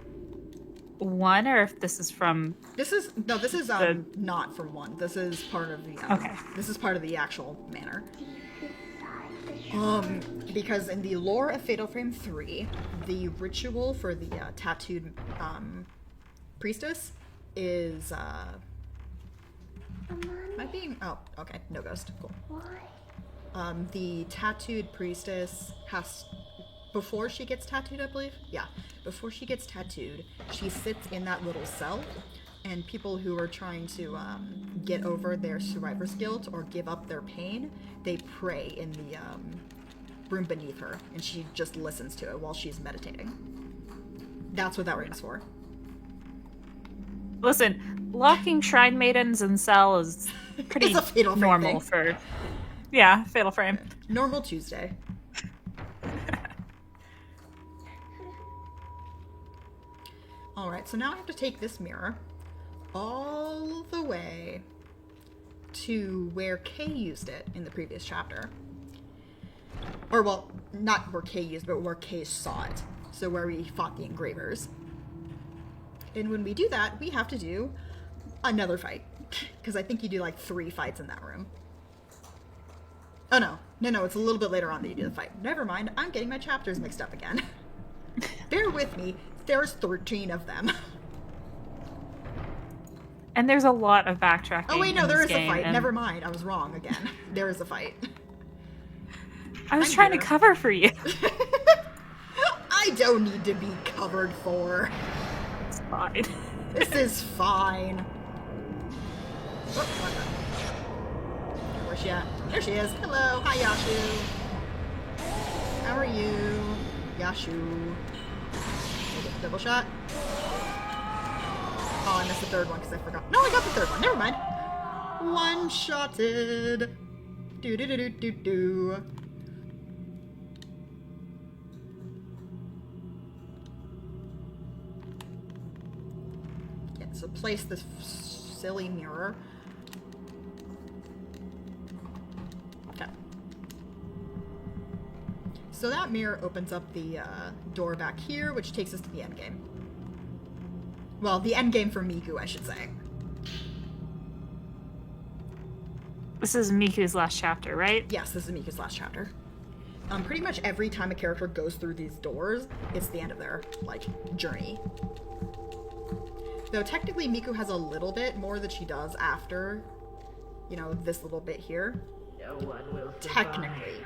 [SPEAKER 1] 1 or if this is from...
[SPEAKER 2] This is not from 1. This is part of the,
[SPEAKER 1] okay.
[SPEAKER 2] This is part of the actual manor. Because in the lore of Fatal Frame 3, the ritual for the tattooed priestess is am I being... Oh, okay. No ghost. Cool.
[SPEAKER 6] Why?
[SPEAKER 2] The tattooed priestess has... Before she gets tattooed, I believe? Yeah. Before she gets tattooed, she sits in that little cell, and people who are trying to get over their survivor's guilt or give up their pain, they pray in the room beneath her, and she just listens to it while she's meditating. That's what that room's for.
[SPEAKER 1] Listen, locking shrine maidens in cell is pretty
[SPEAKER 2] It's a Fatal Frame
[SPEAKER 1] normal
[SPEAKER 2] thing.
[SPEAKER 1] for... Yeah, Fatal Frame.
[SPEAKER 2] Normal Tuesday. Alright, so now I have to take this mirror all the way to where Kay used it in the previous chapter. Or, well, not where Kay used, but where Kay saw it. So where we fought the engravers. And when we do that, we have to do another fight. Because I think you do like 3 fights in that room. Oh no. No, it's a little bit later on that you do the fight. Never mind, I'm getting my chapters mixed up again. Bear with me. There's 13 of them.
[SPEAKER 1] And there's a lot of backtracking.
[SPEAKER 2] Oh wait, no,
[SPEAKER 1] in
[SPEAKER 2] there
[SPEAKER 1] this
[SPEAKER 2] is a
[SPEAKER 1] game,
[SPEAKER 2] fight.
[SPEAKER 1] and
[SPEAKER 2] Never mind, I was wrong again. There is a fight.
[SPEAKER 1] I was
[SPEAKER 2] I'm
[SPEAKER 1] trying
[SPEAKER 2] here.
[SPEAKER 1] to cover for you.
[SPEAKER 2] I don't need to be covered for.
[SPEAKER 1] It's fine.
[SPEAKER 2] This is fine. Oh, where's she at? There she is. Hello. Hi, Yashu. How are you? Yashu. Double shot. Oh, I missed the third one because I forgot. No, I got the third one. Never mind. One-shotted. Do-do-do-do-do-do. Yeah, so place this silly mirror. Okay. So that mirror opens up the door back here, which takes us to the end game. Well, the end game for Miku, I should say.
[SPEAKER 1] This is Miku's last chapter, right?
[SPEAKER 2] Yes, this is Miku's last chapter. Pretty much every time a character goes through these doors, it's the end of their, like, journey. Though technically Miku has a little bit more that she does after, you know, this little bit here.
[SPEAKER 6] No one will survive.
[SPEAKER 2] Technically.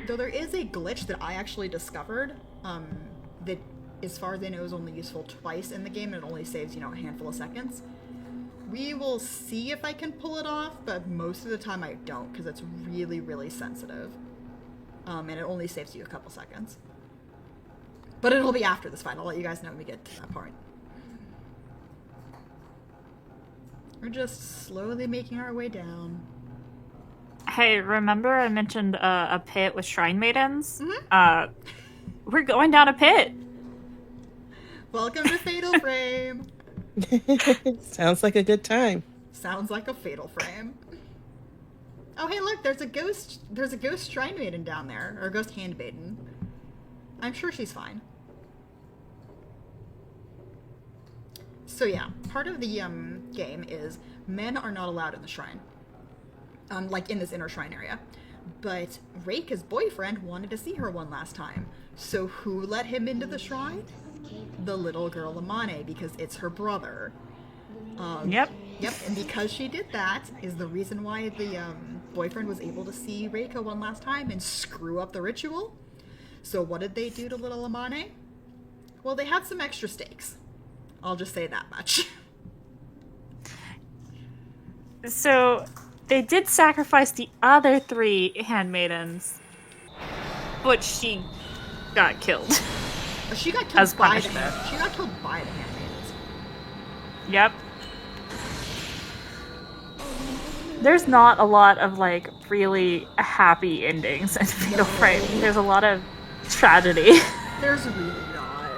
[SPEAKER 2] Though there is a glitch that I actually discovered, that, as far as I know, is only useful twice in the game, and it only saves, you know, a handful of seconds. We will see if I can pull it off, but most of the time I don't, because it's really, really sensitive. And it only saves you a couple seconds. But it'll be after this fight. I'll let you guys know when we get to that point. We're just slowly making our way down.
[SPEAKER 1] Hey, remember I mentioned a pit with shrine maidens?
[SPEAKER 2] Mm-hmm.
[SPEAKER 1] We're going down a pit.
[SPEAKER 2] Welcome to Fatal Frame.
[SPEAKER 3] Sounds like a good time.
[SPEAKER 2] Sounds like a Fatal Frame. Oh, hey, look, there's a ghost shrine maiden down there, or a ghost handmaiden. I'm sure she's fine. So yeah, part of the game is men are not allowed in the shrine. Like in this inner shrine area. But Reika's boyfriend wanted to see her one last time. So who let him into the shrine? The little girl Amane, because it's her brother.
[SPEAKER 1] Yep.
[SPEAKER 2] Yep, and because she did that is the reason why the boyfriend was able to see Reika one last time and screw up the ritual. So what did they do to little Amane? Well, they had some extra stakes. I'll just say that much.
[SPEAKER 1] So they did sacrifice the other 3 handmaidens, but she got killed.
[SPEAKER 2] She got killed
[SPEAKER 1] As
[SPEAKER 2] by
[SPEAKER 1] punishment.
[SPEAKER 2] She got killed by the handmaidens.
[SPEAKER 1] Yep. There's not a lot of, like, really happy endings in Fatal Frame. There's a lot of tragedy.
[SPEAKER 2] There's really not.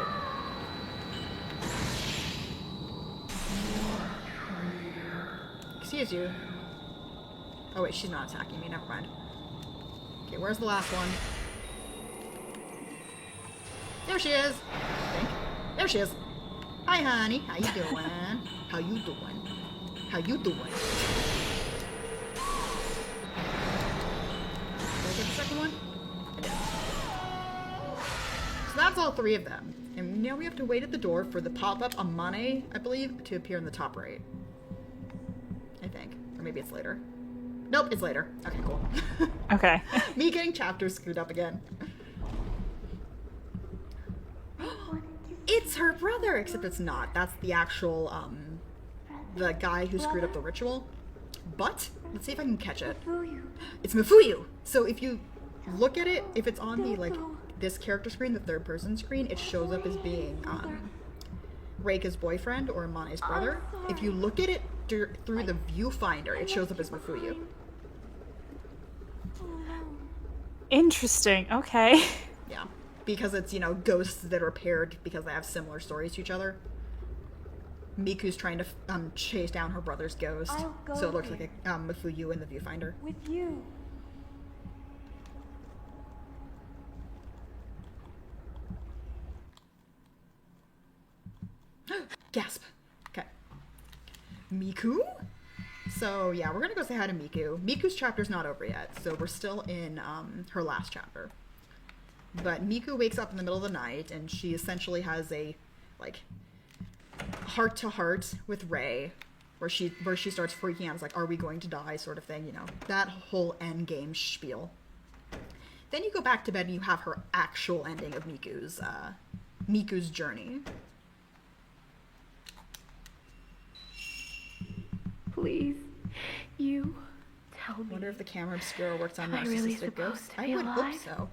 [SPEAKER 2] Excuse you. Oh wait, she's not attacking me, never mind. Okay, where's the last one? There she is! I think. There she is! Hi honey, how you doing? How you doing? How you doing? Did I get the second one? I did. So that's all 3 of them. And now we have to wait at the door for the pop-up Amane, I believe, to appear in the top right. I think. Or maybe it's later. Nope, it's later. Okay, cool.
[SPEAKER 1] Okay.
[SPEAKER 2] Me getting chapters screwed up again. It's her brother! Except it's not. That's the actual, the guy who screwed up the ritual. But, let's see if I can catch it. It's Mifuyu! So if you look at it, if it's on the, like, this character screen, the third person screen, it shows up as being, Reika's boyfriend or Amane's brother. If you look at it through the viewfinder, it shows up as Mifuyu.
[SPEAKER 1] Interesting. Okay.
[SPEAKER 2] Yeah. Because it's, you know, ghosts that are paired because they have similar stories to each other. Miku's trying to chase down her brother's ghost, so it looks like a Mifuyu in the viewfinder.
[SPEAKER 4] With you.
[SPEAKER 2] Gasp. Okay. Miku? So, yeah, we're gonna go say hi to Miku. Miku's chapter's not over yet, so we're still in her last chapter. But Miku wakes up in the middle of the night, and she essentially has a, like, heart-to-heart with Rei, where she starts freaking out. It's like, are we going to die, sort of thing, you know. That whole endgame spiel. Then you go back to bed and you have her actual ending of Miku's journey.
[SPEAKER 4] Please. You. Tell me.
[SPEAKER 2] Wonder if the camera obscura works on
[SPEAKER 4] Am I really
[SPEAKER 2] narcissistic
[SPEAKER 4] supposed
[SPEAKER 2] ghosts.
[SPEAKER 4] to
[SPEAKER 2] I
[SPEAKER 4] be
[SPEAKER 2] would hope
[SPEAKER 4] alive?
[SPEAKER 2] so.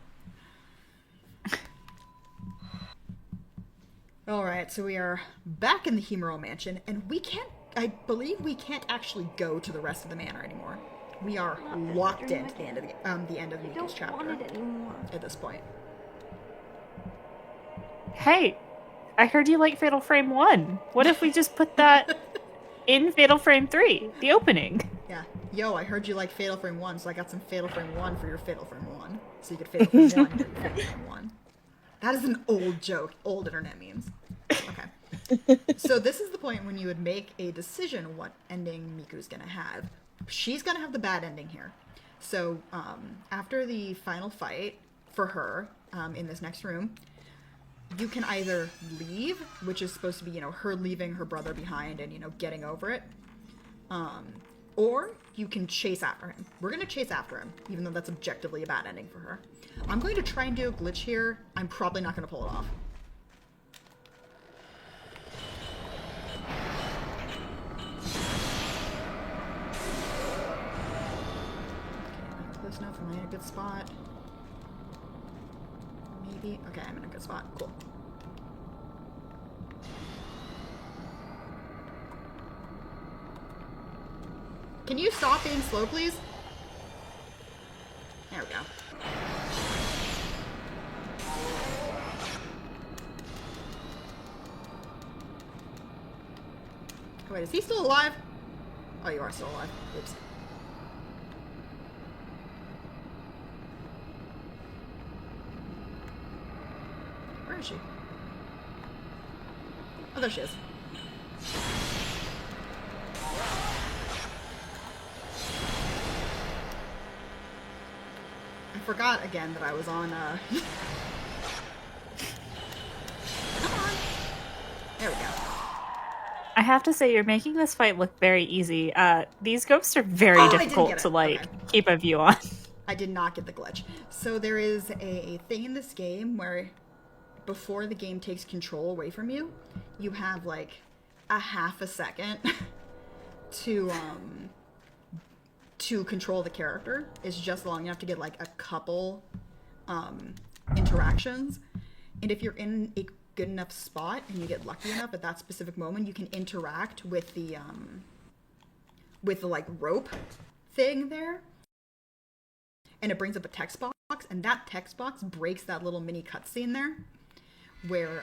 [SPEAKER 2] Alright, so we are back in the Himuro Mansion, and I believe we can't actually go to the rest of the manor anymore. We are locked in to the end of Miku's
[SPEAKER 4] Don't
[SPEAKER 2] chapter
[SPEAKER 4] want it anymore.
[SPEAKER 2] at this point.
[SPEAKER 1] Hey, I heard you like Fatal Frame 1. What if we just put that in Fatal Frame 3, the opening?
[SPEAKER 2] Yeah, Yo, I heard you like Fatal Frame 1, so I got some Fatal Frame 1 for your Fatal Frame 1. So you could Fatal Frame 1 your Fatal Frame 1. That is an old joke. Old internet memes. Okay. So this is the point when you would make a decision what ending Miku's gonna have. She's gonna have the bad ending here. So after the final fight for her in this next room, you can either leave, which is supposed to be, you know, her leaving her brother behind and, you know, getting over it. Or you can chase after him. We're going to chase after him, even though that's objectively a bad ending for her. I'm going to try and do a glitch here. I'm probably not going to pull it off. Okay, close enough. Am I in a good spot? Maybe. Okay, I'm in a good spot. Cool. Can you stop being slow, please? There we go. Oh, wait, is he still alive? Oh, you are still alive. Oops. Where is she? Oh, there she is. I forgot again that I was on, Come on. There we go.
[SPEAKER 1] I have to say, you're making this fight look very easy. These ghosts are very difficult to, like, keep a view on.
[SPEAKER 2] I did not get the glitch. So there is a thing in this game where before the game takes control away from you, you have, like, a half a second to control the character. Is just long enough to get like a couple interactions, and if you're in a good enough spot and you get lucky enough at that specific moment, you can interact with the like rope thing there, and it brings up a text box, and that text box breaks that little mini cutscene there where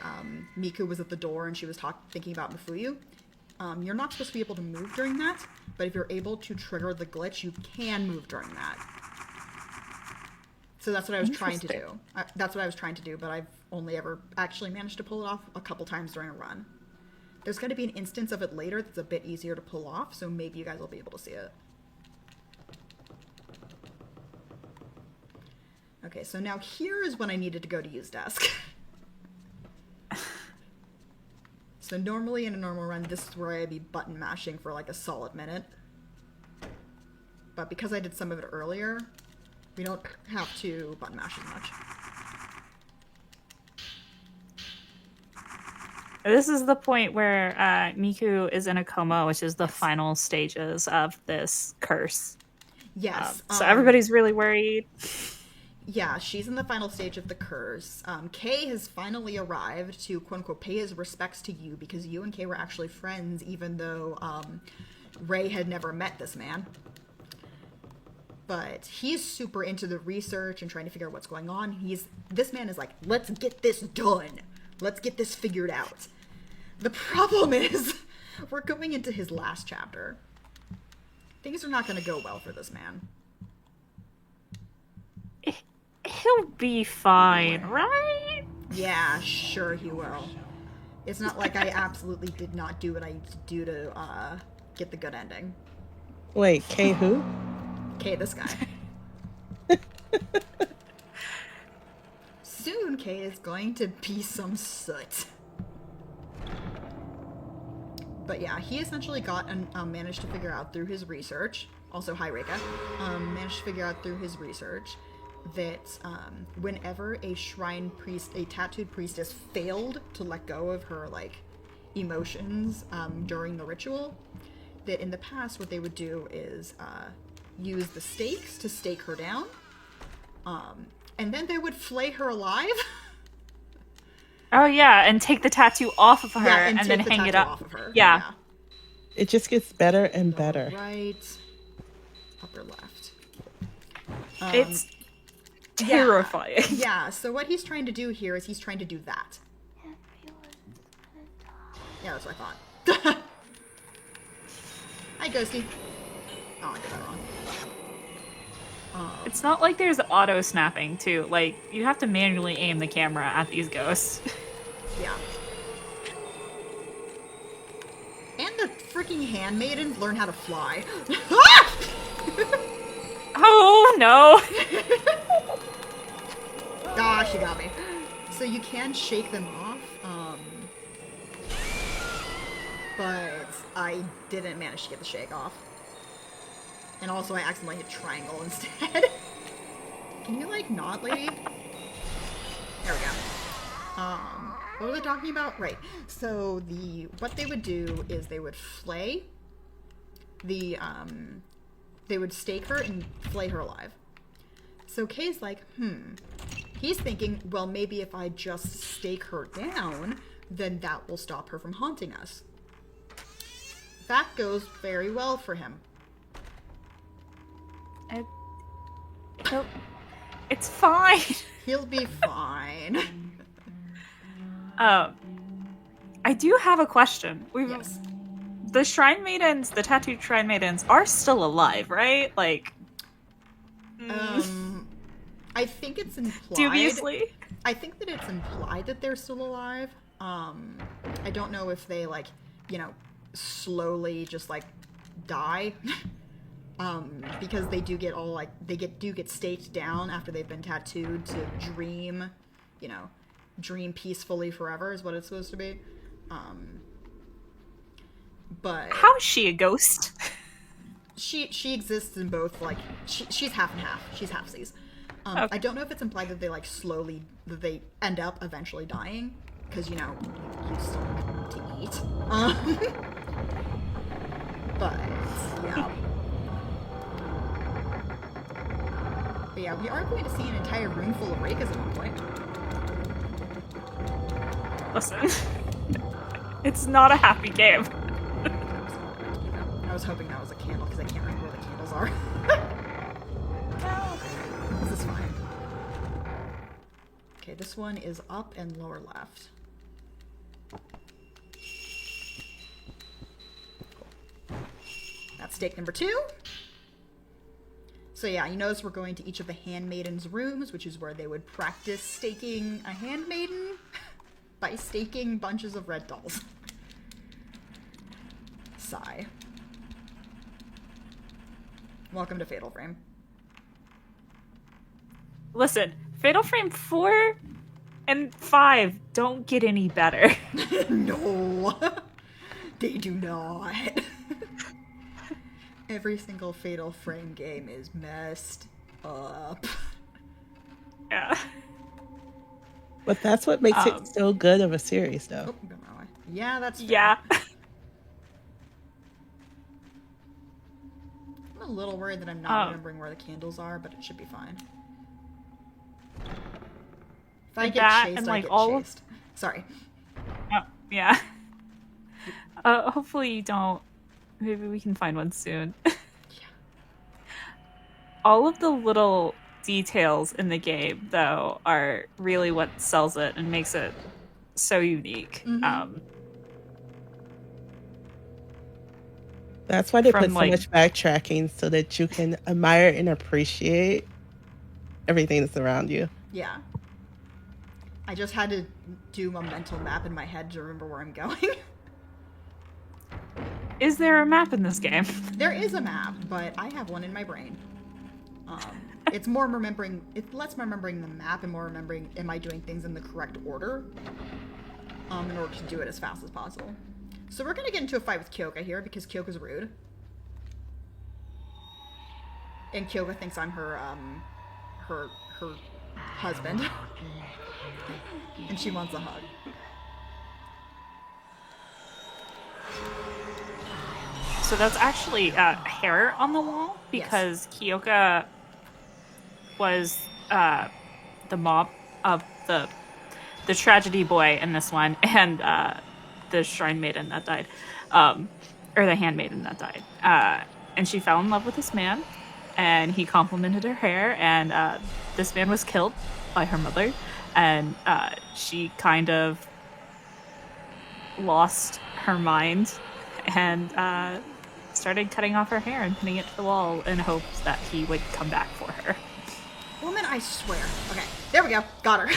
[SPEAKER 2] Miku was at the door and she was thinking about Mafuyu. You're not supposed to be able to move during that, but if you're able to trigger the glitch, you can move during that. So that's what I was trying to do. That's what I was trying to do, but I've only ever actually managed to pull it off a couple times during a run. There's going to be an instance of it later that's a bit easier to pull off, so maybe you guys will be able to see it. Okay, so now here is when I needed to go to use desk. So normally in a normal run, this is where I'd be button mashing for like a solid minute. But because I did some of it earlier, we don't have to button mash as much.
[SPEAKER 1] This is the point where Miku is in a coma, which is the final stages of this curse.
[SPEAKER 2] Yes.
[SPEAKER 1] So everybody's really worried.
[SPEAKER 2] Yeah, she's in the final stage of the curse. Kay has finally arrived to, quote-unquote, pay his respects to you, because you and Kay were actually friends, even though Ray had never met this man. But he's super into the research and trying to figure out what's going on. This man is like, let's get this done. Let's get this figured out. The problem is, we're going into his last chapter. Things are not going to go well for this man.
[SPEAKER 1] He'll be fine, right?
[SPEAKER 2] Yeah, sure he will. It's not like I absolutely did not do what I need to do to get the good ending.
[SPEAKER 3] Wait, Kay who?
[SPEAKER 2] Kay, this guy. Soon, Kay is going to be some soot. But yeah, he essentially got and managed to figure out through his research, also hi Reika, managed to figure out through his research that whenever a shrine priest, a tattooed priestess, failed to let go of her like emotions during the ritual, that in the past what they would do is use the stakes to stake her down, and then they would flay her alive.
[SPEAKER 1] Oh yeah, and take the tattoo off of her,
[SPEAKER 2] Yeah,
[SPEAKER 1] and then hang it up.
[SPEAKER 2] off of her.
[SPEAKER 1] Yeah.
[SPEAKER 3] It just gets better and better.
[SPEAKER 2] Right, upper left.
[SPEAKER 1] It's terrifying.
[SPEAKER 2] Yeah, so what he's trying to do here is he's trying to do that. Yeah, that's what I thought. Hi, Ghosty. Oh, I did that wrong.
[SPEAKER 1] It's not like there's auto snapping too. Like you have to manually aim the camera at these ghosts.
[SPEAKER 2] Yeah. And the freaking handmaidens learn how to fly.
[SPEAKER 1] Oh no!
[SPEAKER 2] Ah, she got me. So you can shake them off, but I didn't manage to get the shake off. And also I accidentally hit triangle instead. Can you, like, not, lady? There we go. What was I talking about? Right. So what they would do is they would flay they would stake her and flay her alive. So Kay's like, He's thinking, well, maybe if I just stake her down, then that will stop her from haunting us. That goes very well for him.
[SPEAKER 1] It's fine.
[SPEAKER 2] He'll be fine.
[SPEAKER 1] I do have a question.
[SPEAKER 2] Yes.
[SPEAKER 1] The Shrine Maidens, the tattooed Shrine Maidens, are still alive, right? Like,
[SPEAKER 2] I think it's implied.
[SPEAKER 1] dubiously.
[SPEAKER 2] I think that it's implied that they're still alive. I don't know if they, like, slowly just, like, die. Because they do get all, like, do get staked down after they've been tattooed to dream, dream peacefully forever is what it's supposed to be. But
[SPEAKER 1] How is she a ghost?
[SPEAKER 2] she exists in both, like, she's half and half. She's halfsies.
[SPEAKER 1] Okay.
[SPEAKER 2] I don't know if it's implied that they, like, that they end up eventually dying, because, you still need to eat. But, yeah. But yeah, we are going to see an entire room full of Rakas at one point.
[SPEAKER 1] Listen, it's not a happy game.
[SPEAKER 2] I was hoping that was a candle, because I can't remember where the candles are. No. This is fine. Okay, this one is up and lower left. Cool. That's stake number 2. So yeah, you notice we're going to each of the handmaidens' rooms, which is where they would practice staking a handmaiden by staking bunches of red dolls. Sigh. Welcome to Fatal Frame.
[SPEAKER 1] Listen, Fatal Frame 4 and 5 don't get any better.
[SPEAKER 2] No, they do not. Every single Fatal Frame game is messed up.
[SPEAKER 1] Yeah.
[SPEAKER 3] But that's what makes it so good of a series, though.
[SPEAKER 2] Oh, I'm going the wrong way. Yeah, that's fair.
[SPEAKER 1] Yeah.
[SPEAKER 2] I'm a little worried that I'm not remembering where the candles are, but it should be fine. If I get chased,
[SPEAKER 1] and,
[SPEAKER 2] I
[SPEAKER 1] like,
[SPEAKER 2] get
[SPEAKER 1] all
[SPEAKER 2] chased. Sorry.
[SPEAKER 1] Oh, yeah. Hopefully you don't. Maybe we can find one soon.
[SPEAKER 2] Yeah.
[SPEAKER 1] All of the little details in the game, though, are really what sells it and makes it so unique.
[SPEAKER 2] Mm-hmm.
[SPEAKER 3] That's why they
[SPEAKER 1] From,
[SPEAKER 3] put so
[SPEAKER 1] like-
[SPEAKER 3] much backtracking, so that you can admire and appreciate everything that's around you.
[SPEAKER 2] Yeah. I just had to do a mental map in my head to remember where I'm going.
[SPEAKER 1] Is there a map in this game?
[SPEAKER 2] There is a map, but I have one in my brain. It's more remembering, it's less remembering the map and more remembering, am I doing things in the correct order? In order to do it as fast as possible. So we're gonna get into a fight with Kyoka here, because Kyoka's rude. And Kyoka thinks I'm her husband. And she wants a hug.
[SPEAKER 1] So that's actually hair on the wall, because Kyoka was the mom of the tragedy boy in this one, and the shrine maiden that died, or the handmaiden that died. And she fell in love with this man, and he complimented her hair, and this man was killed by her mother, and she kind of lost her mind and started cutting off her hair and pinning it to the wall in hopes that he would come back for her.
[SPEAKER 2] Woman, I swear. Okay, there we go. Got her.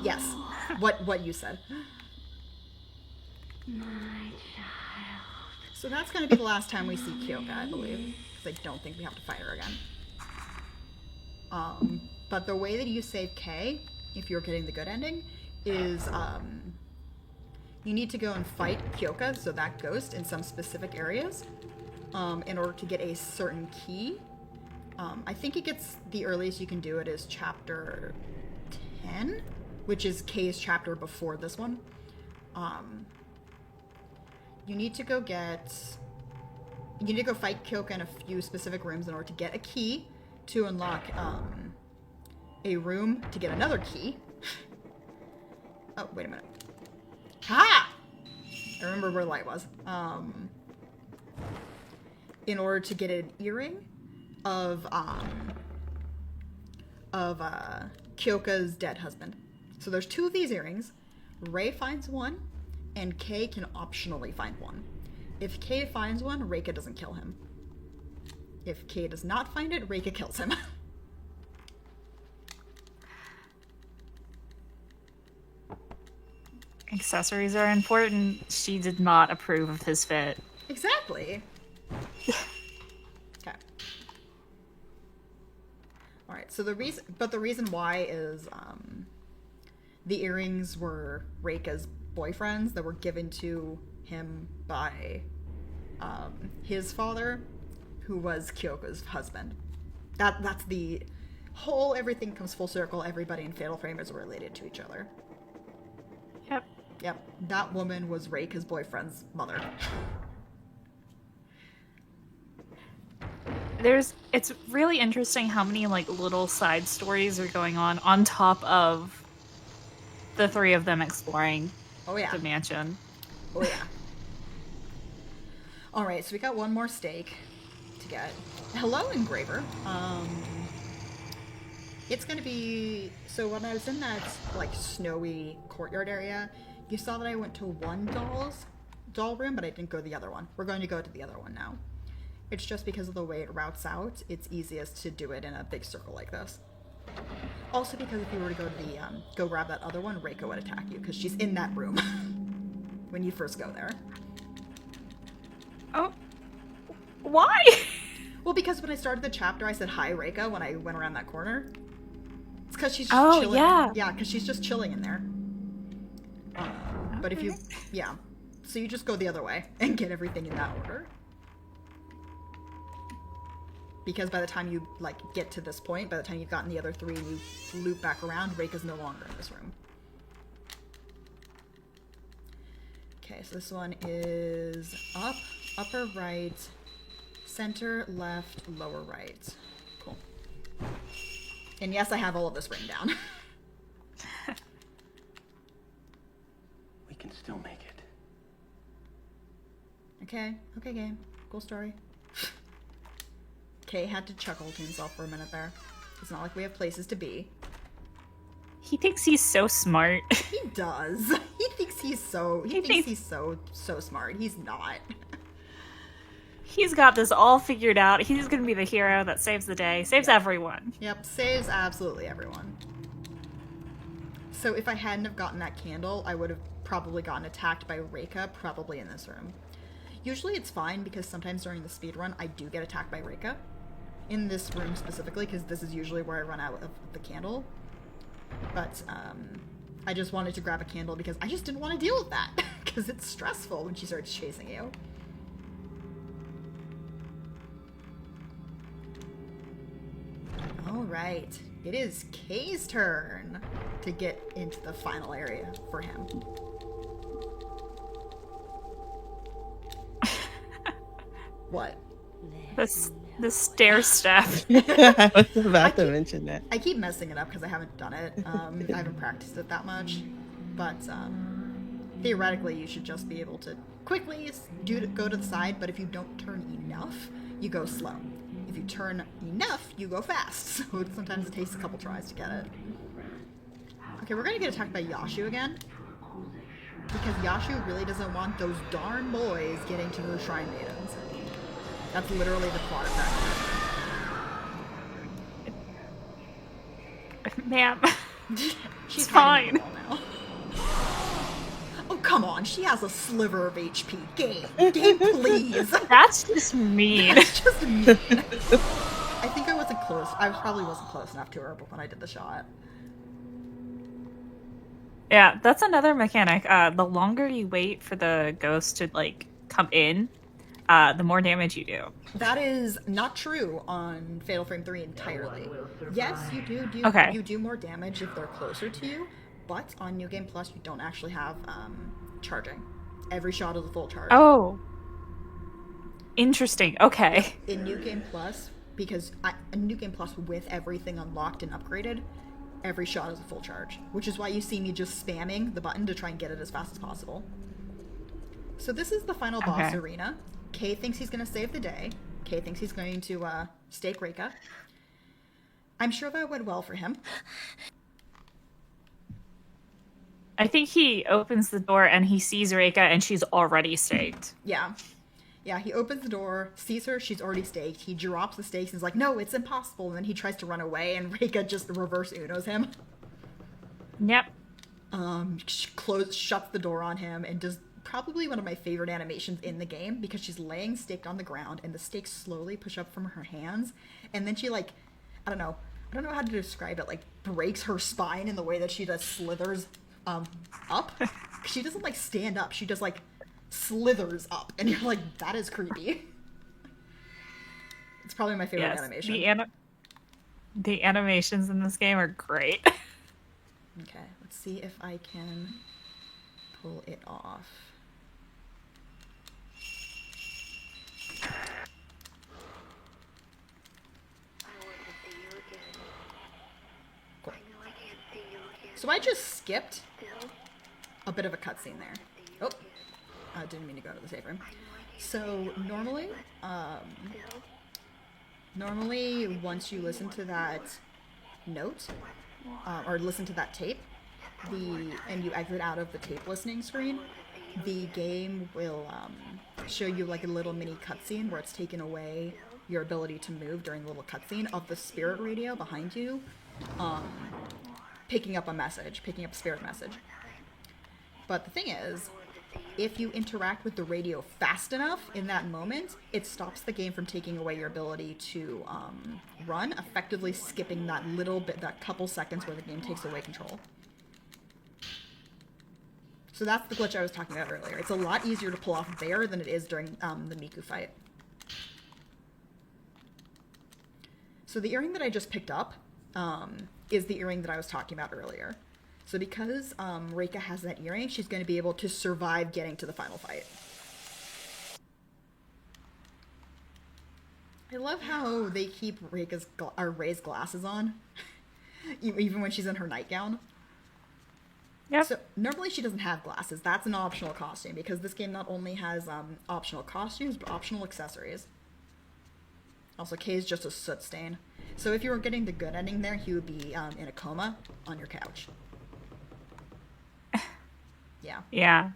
[SPEAKER 2] Yes. What you said.
[SPEAKER 4] My child.
[SPEAKER 2] So that's going to be the last time we see Kyoka, I believe. Because I don't think we have to fight her again. But the way that you save Kay, if you're getting the good ending, is you need to go and fight Kyoka, so that ghost, in some specific areas, in order to get a certain key. I think it gets, the earliest you can do it is chapter 10, which is Kay's chapter before this one. You need to go fight Kyoka in a few specific rooms in order to get a key to unlock a room to get another key. Oh, wait a minute. Ha! I remember where light was. In order to get an earring of Kyoka's dead husband. So there's 2 of these earrings. Rei finds one, and Kay can optionally find one. If Kay finds one, Reika doesn't kill him. If Kay does not find it, Reika kills him.
[SPEAKER 1] Accessories are important. She did not approve of his fit.
[SPEAKER 2] Exactly. Okay. All right. So the reason why is the earrings were Reika's boyfriends that were given to him by his father, who was Kyoka's husband. That's the whole, everything comes full circle. Everybody in Fatal Frame is related to each other. Yep. That woman was Reika's boyfriend's mother.
[SPEAKER 1] It's really interesting how many like little side stories are going on top of the 3 of them exploring the mansion.
[SPEAKER 2] Oh yeah. All right, so we got one more stake to get. Hello, Engraver. It's gonna be, so when I was in that like snowy courtyard area, you saw that I went to one doll room, but I didn't go to the other one. We're going to go to the other one now. It's just because of the way it routes out, it's easiest to do it in a big circle like this. Also because if you were to go to the, go grab that other one, Reiko would attack you, because she's in that room when you first go there.
[SPEAKER 1] Oh. Why?
[SPEAKER 2] Well, because when I started the chapter, I said, hi, Reiko, when I went around that corner. It's because she's just chilling. Yeah, because she's just chilling in there. But if you, so you just go the other way and get everything in that order. Because by the time you, like, get to this point, by the time you've gotten the other 3 and you loop back around, Reika's no longer in this room. Okay, so this one is up, upper right, center, left, lower right. Cool. And yes, I have all of this written down.
[SPEAKER 7] We can still make it.
[SPEAKER 2] Okay, game. Cool story. Kay had to chuckle to himself for a minute there. It's not like we have places to be.
[SPEAKER 1] He thinks he's so smart.
[SPEAKER 2] He does. He thinks he's so smart. He's not.
[SPEAKER 1] He's got this all figured out. He's gonna be the hero that saves the day, saves everyone.
[SPEAKER 2] Yep, saves absolutely everyone. So if I hadn't have gotten that candle, I would have probably gotten attacked by Reika, probably in this room. Usually it's fine, because sometimes during the speedrun, I do get attacked by Reika. In this room specifically, because this is usually where I run out of the candle. But, I just wanted to grab a candle because I just didn't want to deal with that. Because it's stressful when she starts chasing you. Alright. It is Kay's turn to get into the final area for him. What?
[SPEAKER 1] The stair step.
[SPEAKER 3] I was about to mention that.
[SPEAKER 2] I keep messing it up because I haven't done it. I haven't practiced it that much. But theoretically, you should just be able to quickly go to the side, but if you don't turn enough, you go slow. If you turn enough, you go fast. So sometimes it takes a couple tries to get it. Okay, we're going to get attacked by Yashu again. Because Yashu really doesn't want those darn boys getting to her shrine maidens. That's literally the plot of that.
[SPEAKER 1] Ma'am.
[SPEAKER 2] She's
[SPEAKER 1] fine.
[SPEAKER 2] hiding in the wall now. Oh, come on. She has a sliver of HP. Game, please.
[SPEAKER 1] That's just mean.
[SPEAKER 2] That's just mean. I think I wasn't close. I probably wasn't close enough to her when I did the shot.
[SPEAKER 1] Yeah, that's another mechanic. The longer you wait for the ghost to, like, come in, the more damage you do.
[SPEAKER 2] That is not true on Fatal Frame 3 entirely. Yes, you do
[SPEAKER 1] Okay.
[SPEAKER 2] you do more damage if they're closer to you, but on New Game Plus you don't actually have charging. Every shot is a full charge.
[SPEAKER 1] Oh. Interesting. Okay.
[SPEAKER 2] In New Game Plus, because in New Game Plus with everything unlocked and upgraded, every shot is a full charge, which is why you see me just spamming the button to try and get it as fast as possible. So this is the final boss arena. Kay thinks he's going to save the day. Kay thinks he's going to stake Reika. I'm sure that went well for him.
[SPEAKER 1] I think he opens the door and he sees Reika and she's already staked.
[SPEAKER 2] Yeah. Yeah, he opens the door, sees her, she's already staked. He drops the stakes and is like, no, it's impossible. And then he tries to run away and Reika just reverse Unos him.
[SPEAKER 1] Yep.
[SPEAKER 2] Shuts the door on him and does probably one of my favorite animations in the game, because she's laying staked on the ground and the stakes slowly push up from her hands, and then she, like, I don't know how to describe it, like, breaks her spine in the way that she just slithers up. She doesn't, like, stand up, she just, like, slithers up, and you're like, that is creepy. It's probably my favorite animation.
[SPEAKER 1] The animations in this game are great.
[SPEAKER 2] Okay, let's see if I can pull it off. Cool. So I just skipped a bit of a cutscene there. Oh, I didn't mean to go to the save room. So normally once you listen to that note, or listen to that tape, and you exit out of the tape listening screen, the game will show you like a little mini cutscene where it's taken away your ability to move during the little cutscene of the spirit radio behind you, picking up a spirit message. But the thing is, if you interact with the radio fast enough in that moment, it stops the game from taking away your ability to run, effectively skipping that couple seconds where the game takes away control. So that's the glitch I was talking about earlier. It's a lot easier to pull off there than it is during the Miku fight. So the earring that I just picked up is the earring that I was talking about earlier. So because Reika has that earring, she's going to be able to survive getting to the final fight. I love how they keep Ray's glasses on, even when she's in her nightgown.
[SPEAKER 1] Yep.
[SPEAKER 2] So normally she doesn't have glasses. That's an optional costume, because this game not only has optional costumes, but optional accessories. Also, Kay is just a soot stain. So if you were getting the good ending there, he would be in a coma on your couch. Yeah.
[SPEAKER 1] Yeah.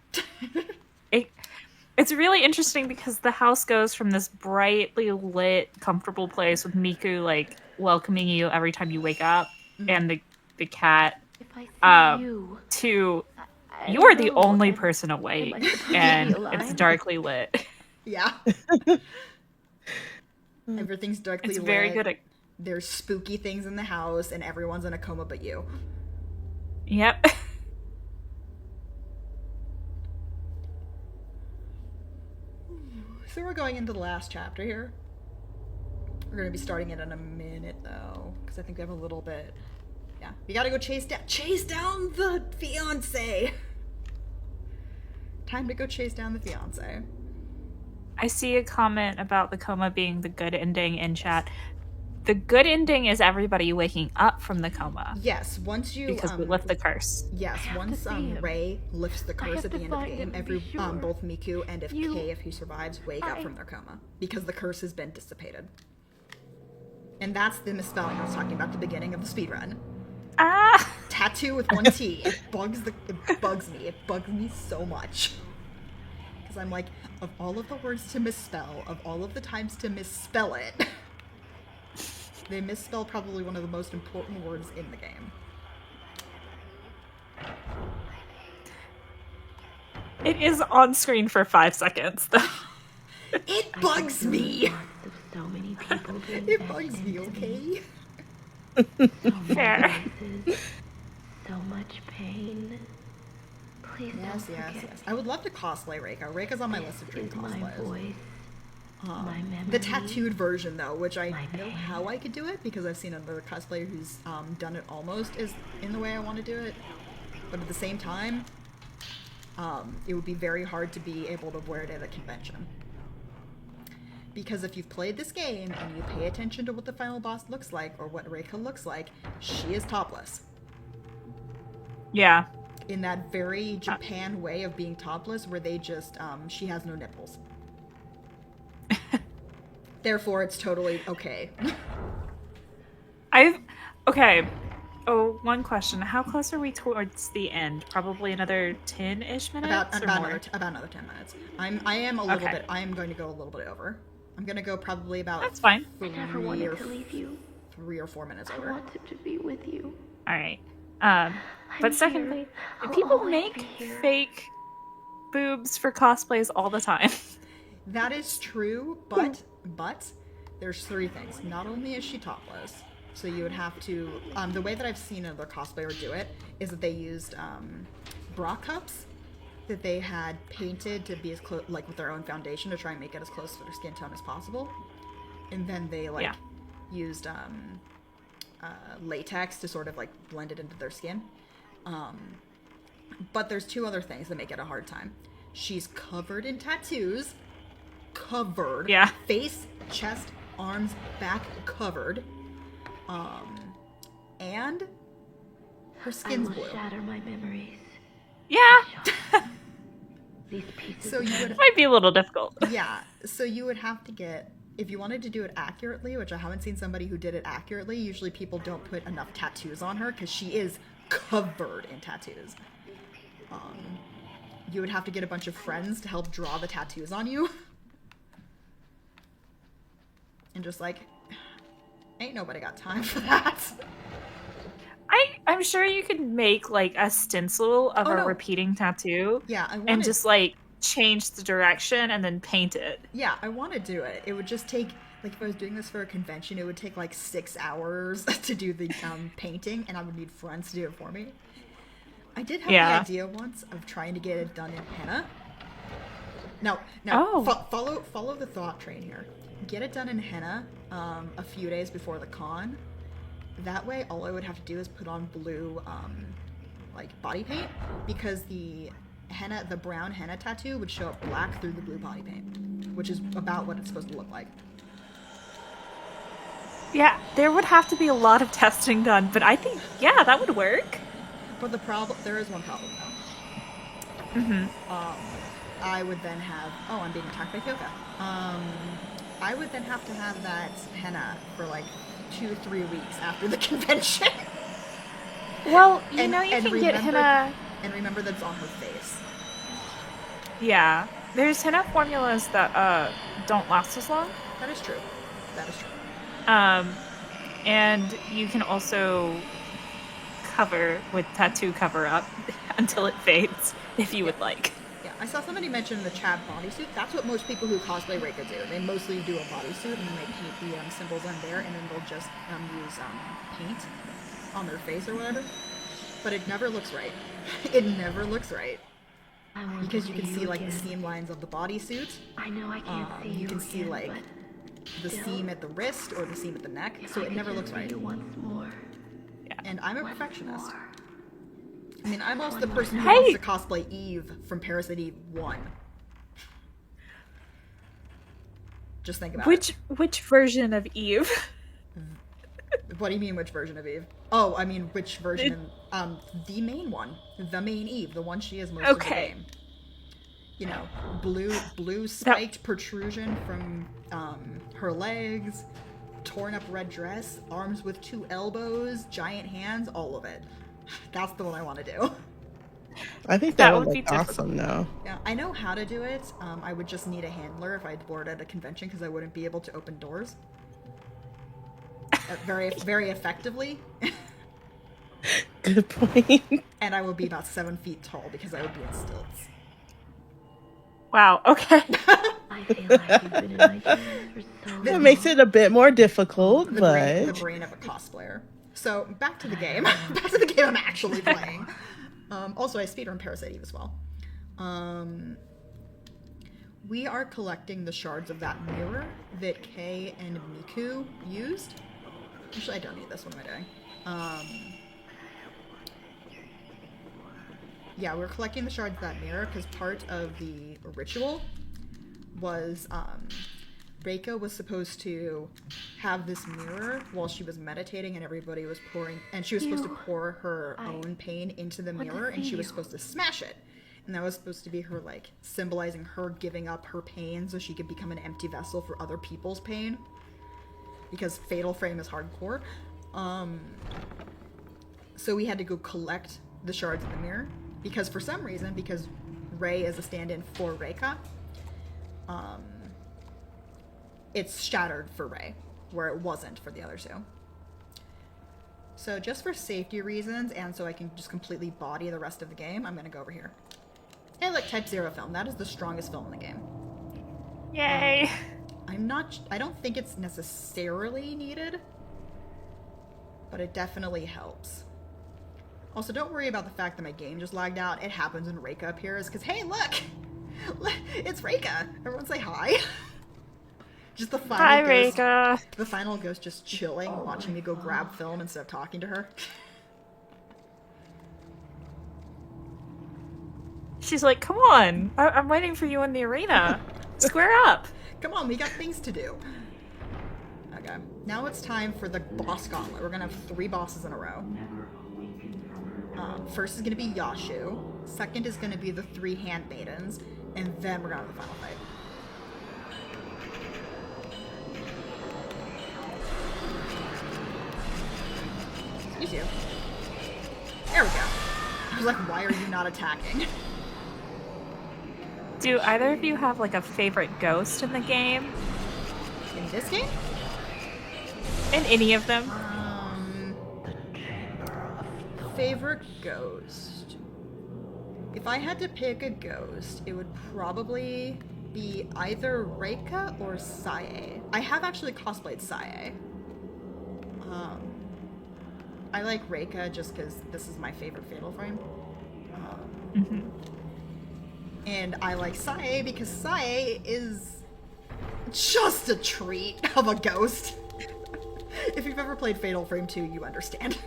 [SPEAKER 1] It's really interesting because the house goes from this brightly lit, comfortable place with Miku, like, welcoming you every time you wake up, and the cat,
[SPEAKER 4] If I see you,
[SPEAKER 1] to
[SPEAKER 4] I
[SPEAKER 1] you are
[SPEAKER 4] don't
[SPEAKER 1] the
[SPEAKER 4] know,
[SPEAKER 1] only
[SPEAKER 4] am-
[SPEAKER 1] person awake,
[SPEAKER 4] am I supposed to
[SPEAKER 1] and
[SPEAKER 4] be alive?
[SPEAKER 1] it's darkly lit.
[SPEAKER 2] Yeah. Everything's darkly
[SPEAKER 1] It's
[SPEAKER 2] lit.
[SPEAKER 1] very good at...
[SPEAKER 2] There's spooky things in the house, and everyone's in a coma but you.
[SPEAKER 1] Yep.
[SPEAKER 2] So we're going into the last chapter here. We're going to be starting it in a minute, though, because I think we have a little bit... Yeah, we gotta go chase down the fiancé! Time to go chase down the fiancé.
[SPEAKER 1] I see a comment about the coma being the good ending in chat. The good ending is everybody waking up from the coma.
[SPEAKER 2] Yes, once you...
[SPEAKER 1] Because we lift the curse.
[SPEAKER 2] Yes, once
[SPEAKER 4] see him.
[SPEAKER 2] Ray lifts the curse
[SPEAKER 4] have
[SPEAKER 2] at the
[SPEAKER 4] to
[SPEAKER 2] end of the
[SPEAKER 4] find
[SPEAKER 2] game,
[SPEAKER 4] him to be sure.
[SPEAKER 2] both Miku and
[SPEAKER 4] You-
[SPEAKER 2] Kay, if he survives, wake up from their coma. Because the curse has been dissipated. And that's the misspelling I was talking about at the beginning of the speedrun.
[SPEAKER 1] Ah!
[SPEAKER 2] Tattoo with one T. It bugs me. It bugs me so much. Because I'm like, of all of the words to misspell, of all of the times to misspell it, they misspell probably one of the most important words in the game.
[SPEAKER 1] It is on screen for 5 seconds, though.
[SPEAKER 2] It bugs me!
[SPEAKER 4] So many people being
[SPEAKER 2] It bugs me, okay?
[SPEAKER 1] Fair.
[SPEAKER 4] So much pain. Please
[SPEAKER 2] Yes,
[SPEAKER 4] don't
[SPEAKER 2] yes,
[SPEAKER 4] forget
[SPEAKER 2] yes. I would love to cosplay Reika. Reika's on my list of dream
[SPEAKER 4] is my
[SPEAKER 2] cosplays.
[SPEAKER 4] voice, my memory.
[SPEAKER 2] The tattooed version, though, which I
[SPEAKER 4] My
[SPEAKER 2] know
[SPEAKER 4] pain.
[SPEAKER 2] how I could do it because I've seen another cosplayer who's done it almost is in the way I want to do it. But at the same time, it would be very hard to be able to wear it at a convention. Because if you've played this game and you pay attention to what the final boss looks like or what Reika looks like, she is topless.
[SPEAKER 1] Yeah.
[SPEAKER 2] In that very Japan way of being topless where they just, she has no nipples. Therefore, it's totally okay.
[SPEAKER 1] Okay. Oh, one question. How close are we towards the end? Probably another 10-ish minutes or more?
[SPEAKER 2] About another 10 minutes. I am a little
[SPEAKER 1] Okay.
[SPEAKER 2] bit, I am going to go a little bit over. I'm going to go probably about
[SPEAKER 1] That's fine.
[SPEAKER 4] I never wanted to leave you.
[SPEAKER 2] 3 or 4 minutes
[SPEAKER 4] I
[SPEAKER 2] over.
[SPEAKER 4] wanted to be with you.
[SPEAKER 1] All right.
[SPEAKER 4] I'm
[SPEAKER 1] But secondly,
[SPEAKER 4] here. I'll
[SPEAKER 1] people
[SPEAKER 4] always
[SPEAKER 1] make
[SPEAKER 4] be here.
[SPEAKER 1] fake boobs for cosplays all the time.
[SPEAKER 2] That is true, but there's 3 things. Not only is she topless, so you would have to, the way that I've seen another cosplayer do it is that they used bra cups that they had painted to be as close, like with their own foundation to try and make it as close to their skin tone as possible. And then they used latex to sort of like blend it into their skin. But there's 2 other things that make it a hard time. She's covered in tattoos. Covered.
[SPEAKER 1] Yeah.
[SPEAKER 2] Face, chest, arms, back covered. And her
[SPEAKER 4] I
[SPEAKER 2] skin's
[SPEAKER 4] will
[SPEAKER 2] blue.
[SPEAKER 4] shatter my memories.
[SPEAKER 1] Yeah.
[SPEAKER 4] These pieces
[SPEAKER 2] So
[SPEAKER 4] of
[SPEAKER 2] you would
[SPEAKER 1] Might be a little difficult.
[SPEAKER 2] Yeah, so you would have to get, if you wanted to do it accurately, which I haven't seen somebody who did it accurately, usually people don't put enough tattoos on her because she is covered in tattoos. You would have to get a bunch of friends to help draw the tattoos on you. And just like, ain't nobody got time for that.
[SPEAKER 1] I'm sure you could make like a stencil of
[SPEAKER 2] Oh,
[SPEAKER 1] a
[SPEAKER 2] no.
[SPEAKER 1] repeating tattoo
[SPEAKER 2] Yeah, I want
[SPEAKER 1] and
[SPEAKER 2] to,
[SPEAKER 1] just like change the direction and then paint it.
[SPEAKER 2] yeah, I want to do it. It would just take, like if I was doing this for a convention, it would take like 6 hours to do the painting, and I would need friends to do it for me. I did have the idea once of trying to get it done in henna. Now, follow the thought train here. Get it done in henna a few days before the con. That way, all I would have to do is put on blue, like body paint, because the brown henna tattoo would show up black through the blue body paint, which is about what it's supposed to look like.
[SPEAKER 1] Yeah, there would have to be a lot of testing done, but I think, yeah, that would work.
[SPEAKER 2] But there is one problem though. I would then have, I'm being attacked by Kyoka. I would then have to have that henna for like 2-3 weeks after the convention.
[SPEAKER 1] Well, you
[SPEAKER 2] And-
[SPEAKER 1] know you
[SPEAKER 2] and
[SPEAKER 1] can get
[SPEAKER 2] remember-
[SPEAKER 1] henna.
[SPEAKER 2] And remember that it's on her face.
[SPEAKER 1] Yeah, there's henna formulas that don't last as long.
[SPEAKER 2] That is true. That is true.
[SPEAKER 1] And you can also cover with tattoo cover up until it fades if you would like.
[SPEAKER 2] Yeah, I saw somebody mention the Chad bodysuit. That's what most people who cosplay Reika do. They mostly do a bodysuit and then they paint the symbols on there, and then they'll just use paint on their face or whatever. But it never looks right. It never looks right.
[SPEAKER 4] I want
[SPEAKER 2] Because
[SPEAKER 4] to
[SPEAKER 2] you can see like the
[SPEAKER 4] again.
[SPEAKER 2] seam lines of the bodysuit.
[SPEAKER 4] I know I can't see
[SPEAKER 2] You
[SPEAKER 4] you
[SPEAKER 2] can see
[SPEAKER 4] again,
[SPEAKER 2] like
[SPEAKER 4] but
[SPEAKER 2] the
[SPEAKER 4] still,
[SPEAKER 2] seam at the wrist or the seam at the neck,
[SPEAKER 4] if
[SPEAKER 2] so
[SPEAKER 4] I
[SPEAKER 2] it
[SPEAKER 4] could
[SPEAKER 2] never
[SPEAKER 4] just
[SPEAKER 2] looks
[SPEAKER 4] see
[SPEAKER 2] right.
[SPEAKER 4] you once more.
[SPEAKER 2] And I'm a
[SPEAKER 4] Once
[SPEAKER 2] perfectionist.
[SPEAKER 4] more.
[SPEAKER 2] I mean, I'm also the person who
[SPEAKER 1] Hey!
[SPEAKER 2] wants to cosplay Eve from Parasite Eve 1. Just think about it.
[SPEAKER 1] Which version of Eve?
[SPEAKER 2] What do you mean, which version of Eve? Oh, I mean, which version? The main one. The main Eve. The one she is most of the
[SPEAKER 1] Okay.
[SPEAKER 2] game. You know, blue spiked protrusion from her legs, torn up red dress, arms with 2 elbows, giant hands, all of it. That's the one I want to do.
[SPEAKER 3] I think
[SPEAKER 1] That
[SPEAKER 3] that would
[SPEAKER 1] would be
[SPEAKER 3] look awesome now.
[SPEAKER 2] Yeah, I know how to do it. I would just need a handler if I'd board at a convention because I wouldn't be able to open doors very, very effectively.
[SPEAKER 3] Good point.
[SPEAKER 2] And I would be about 7 feet tall because I would be in stilts.
[SPEAKER 1] Wow, okay.
[SPEAKER 4] I feel like you've been in my dreams for so long.
[SPEAKER 3] That makes it a bit more difficult,
[SPEAKER 2] The
[SPEAKER 3] but
[SPEAKER 2] brain of a cosplayer. So back to the game. Back to the game I'm actually playing. Also, I speedrun Parasite Eve as well. We are collecting the shards of that mirror that Kay and Miku used. Actually, I don't need this. What am I doing? Yeah, we're collecting the shards of that mirror because part of the ritual was Reika was supposed to have this mirror while she was meditating, and everybody was pouring, and she was supposed to pour her own pain into the mirror, and she was supposed to smash it. And that was supposed to be her, like, symbolizing her giving up her pain so she could become an empty vessel for other people's pain. Because Fatal Frame is hardcore. So we had to go collect the shards of the mirror. Because for some reason, because Rei is a stand-in for Reika, it's shattered for Rei, where it wasn't for the other two. So just for safety reasons, and so I can just completely body the rest of the game, I'm gonna go over here. Hey, look, Type 0 film. That is the strongest film in the game.
[SPEAKER 1] Yay.
[SPEAKER 2] I don't think it's necessarily needed, but it definitely helps. Also, don't worry about the fact that my game just lagged out. It happens when Reika appears, because, hey, look! It's Reika! Everyone say hi. Just the final
[SPEAKER 1] Hi,
[SPEAKER 2] ghost,
[SPEAKER 1] Reika.
[SPEAKER 2] the final ghost just chilling, watching me go grab film instead of talking to her.
[SPEAKER 1] She's like, come on. I'm waiting for you in the arena. Square up.
[SPEAKER 2] Come on, we got things to do. Okay, now it's time for the boss gauntlet. We're gonna have 3 bosses in a row. First is gonna be Yashu. Second is gonna be the 3 handmaidens, and then we're gonna have the final fight. Excuse you. There we go. I was like, why are you not attacking?
[SPEAKER 1] Do either of you have like a favorite ghost in the game?
[SPEAKER 2] In this game?
[SPEAKER 1] In any of them?
[SPEAKER 2] Favorite ghost. If I had to pick a ghost, it would probably be either Reika or Sae. I have actually cosplayed Sae. I like Reika just because this is my favorite Fatal Frame. And I like Sae because Sae is just a treat of a ghost. If you've ever played Fatal Frame 2, you understand.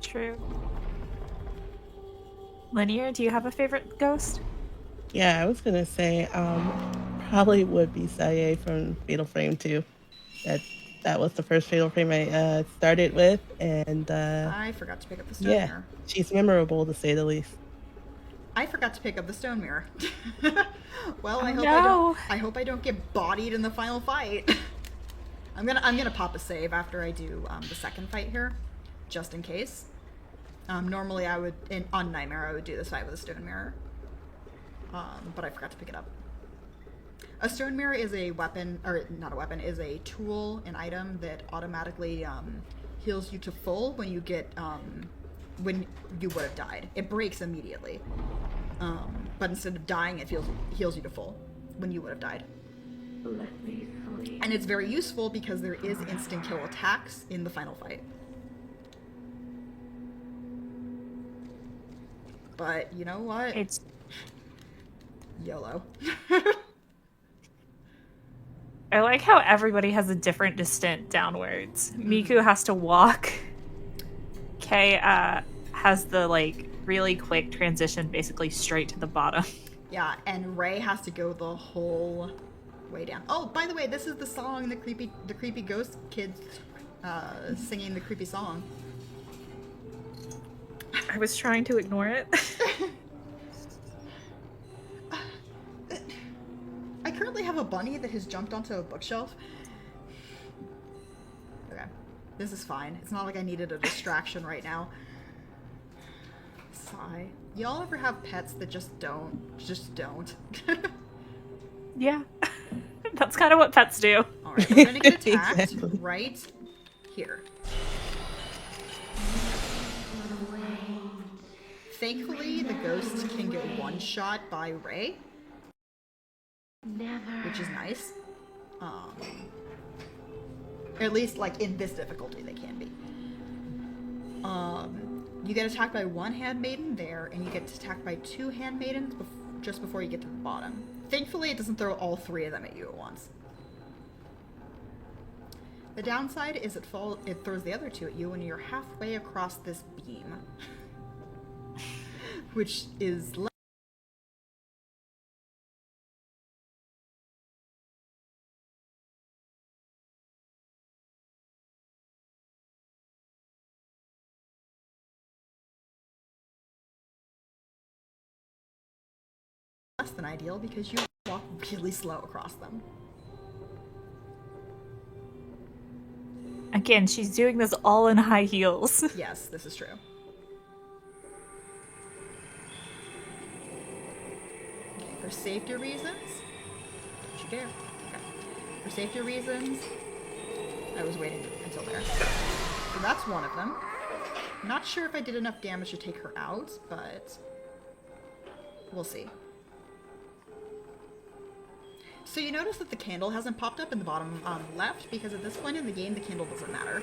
[SPEAKER 1] True. Linear, do you have a favorite ghost?
[SPEAKER 3] yeah, I was gonna say probably would be Saye from Fatal Frame 2. That was the first Fatal Frame I started with, and
[SPEAKER 2] I forgot to pick up the stone
[SPEAKER 3] yeah,
[SPEAKER 2] mirror.
[SPEAKER 3] she's memorable to say the least.
[SPEAKER 2] I forgot to pick up the stone mirror. Well,
[SPEAKER 1] Oh,
[SPEAKER 2] I hope I don't get bodied in the final fight. I'm gonna pop a save after I do the second fight here, just in case. Normally I would on Nightmare I would do this fight with a stone mirror, but I forgot to pick it up. A stone mirror is a weapon, or not a weapon, is a tool, an item that automatically heals you to full when you get when you would have died. It breaks immediately, but instead of dying, it heals you to full when you would have died.
[SPEAKER 4] Let me sleep.
[SPEAKER 2] And it's very useful because there is instant kill attacks in the final fight. But you know what?
[SPEAKER 1] It's
[SPEAKER 2] YOLO.
[SPEAKER 1] I like how everybody has a different descent downwards. Miku has to walk. Kay has the like really quick transition basically straight to the bottom.
[SPEAKER 2] Yeah, and Ray has to go the whole way down. Oh, by the way, this is the song the creepy ghost kids singing the creepy song.
[SPEAKER 1] I was trying to ignore it.
[SPEAKER 2] I currently have a bunny that has jumped onto a bookshelf. Okay. This is fine. It's not like I needed a distraction right now. Sigh. Y'all ever have pets that just don't?
[SPEAKER 1] Yeah. That's kind of what pets do.
[SPEAKER 2] Alright, we're gonna get attacked
[SPEAKER 3] Exactly.
[SPEAKER 2] right here. Thankfully, the ghost can get one shot by Ray, which is nice. At least, like, in this difficulty, they can be. You get attacked by one handmaiden there, and you get attacked by two handmaidens just before you get to the bottom. Thankfully, it doesn't throw all three of them at you at once. The downside is it throws the other two at you when you're halfway across this beam. Which is less than ideal because you walk really slow across them.
[SPEAKER 1] Again, she's doing this all in high heels.
[SPEAKER 2] Yes, this is true. Okay, for safety reasons, don't you dare. Okay. For safety reasons, I was waiting until there. So that's one of them. I'm not sure if I did enough damage to take her out, but we'll see. So you notice that the candle hasn't popped up in the bottom left, because at this point in the game, the candle doesn't matter.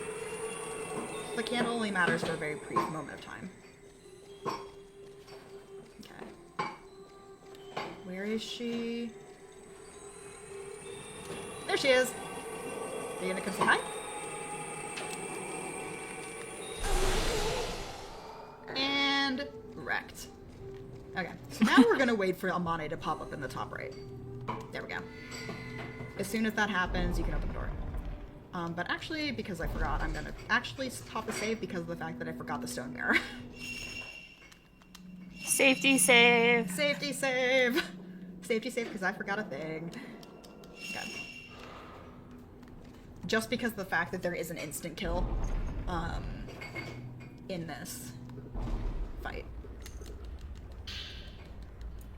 [SPEAKER 2] The candle only matters for a very brief moment of time. Okay. Where is she? There she is! Are you gonna come say hi? And wrecked. Okay, so now we're gonna wait for Amane to pop up in the top right. There we go. As soon as that happens, you can open the door. But actually, because I forgot, I'm gonna actually stop the save because of the fact that I forgot the stone mirror.
[SPEAKER 1] Safety save.
[SPEAKER 2] Safety save! Safety save because I forgot a thing. Okay. Just because of the fact that there is an instant kill in this fight.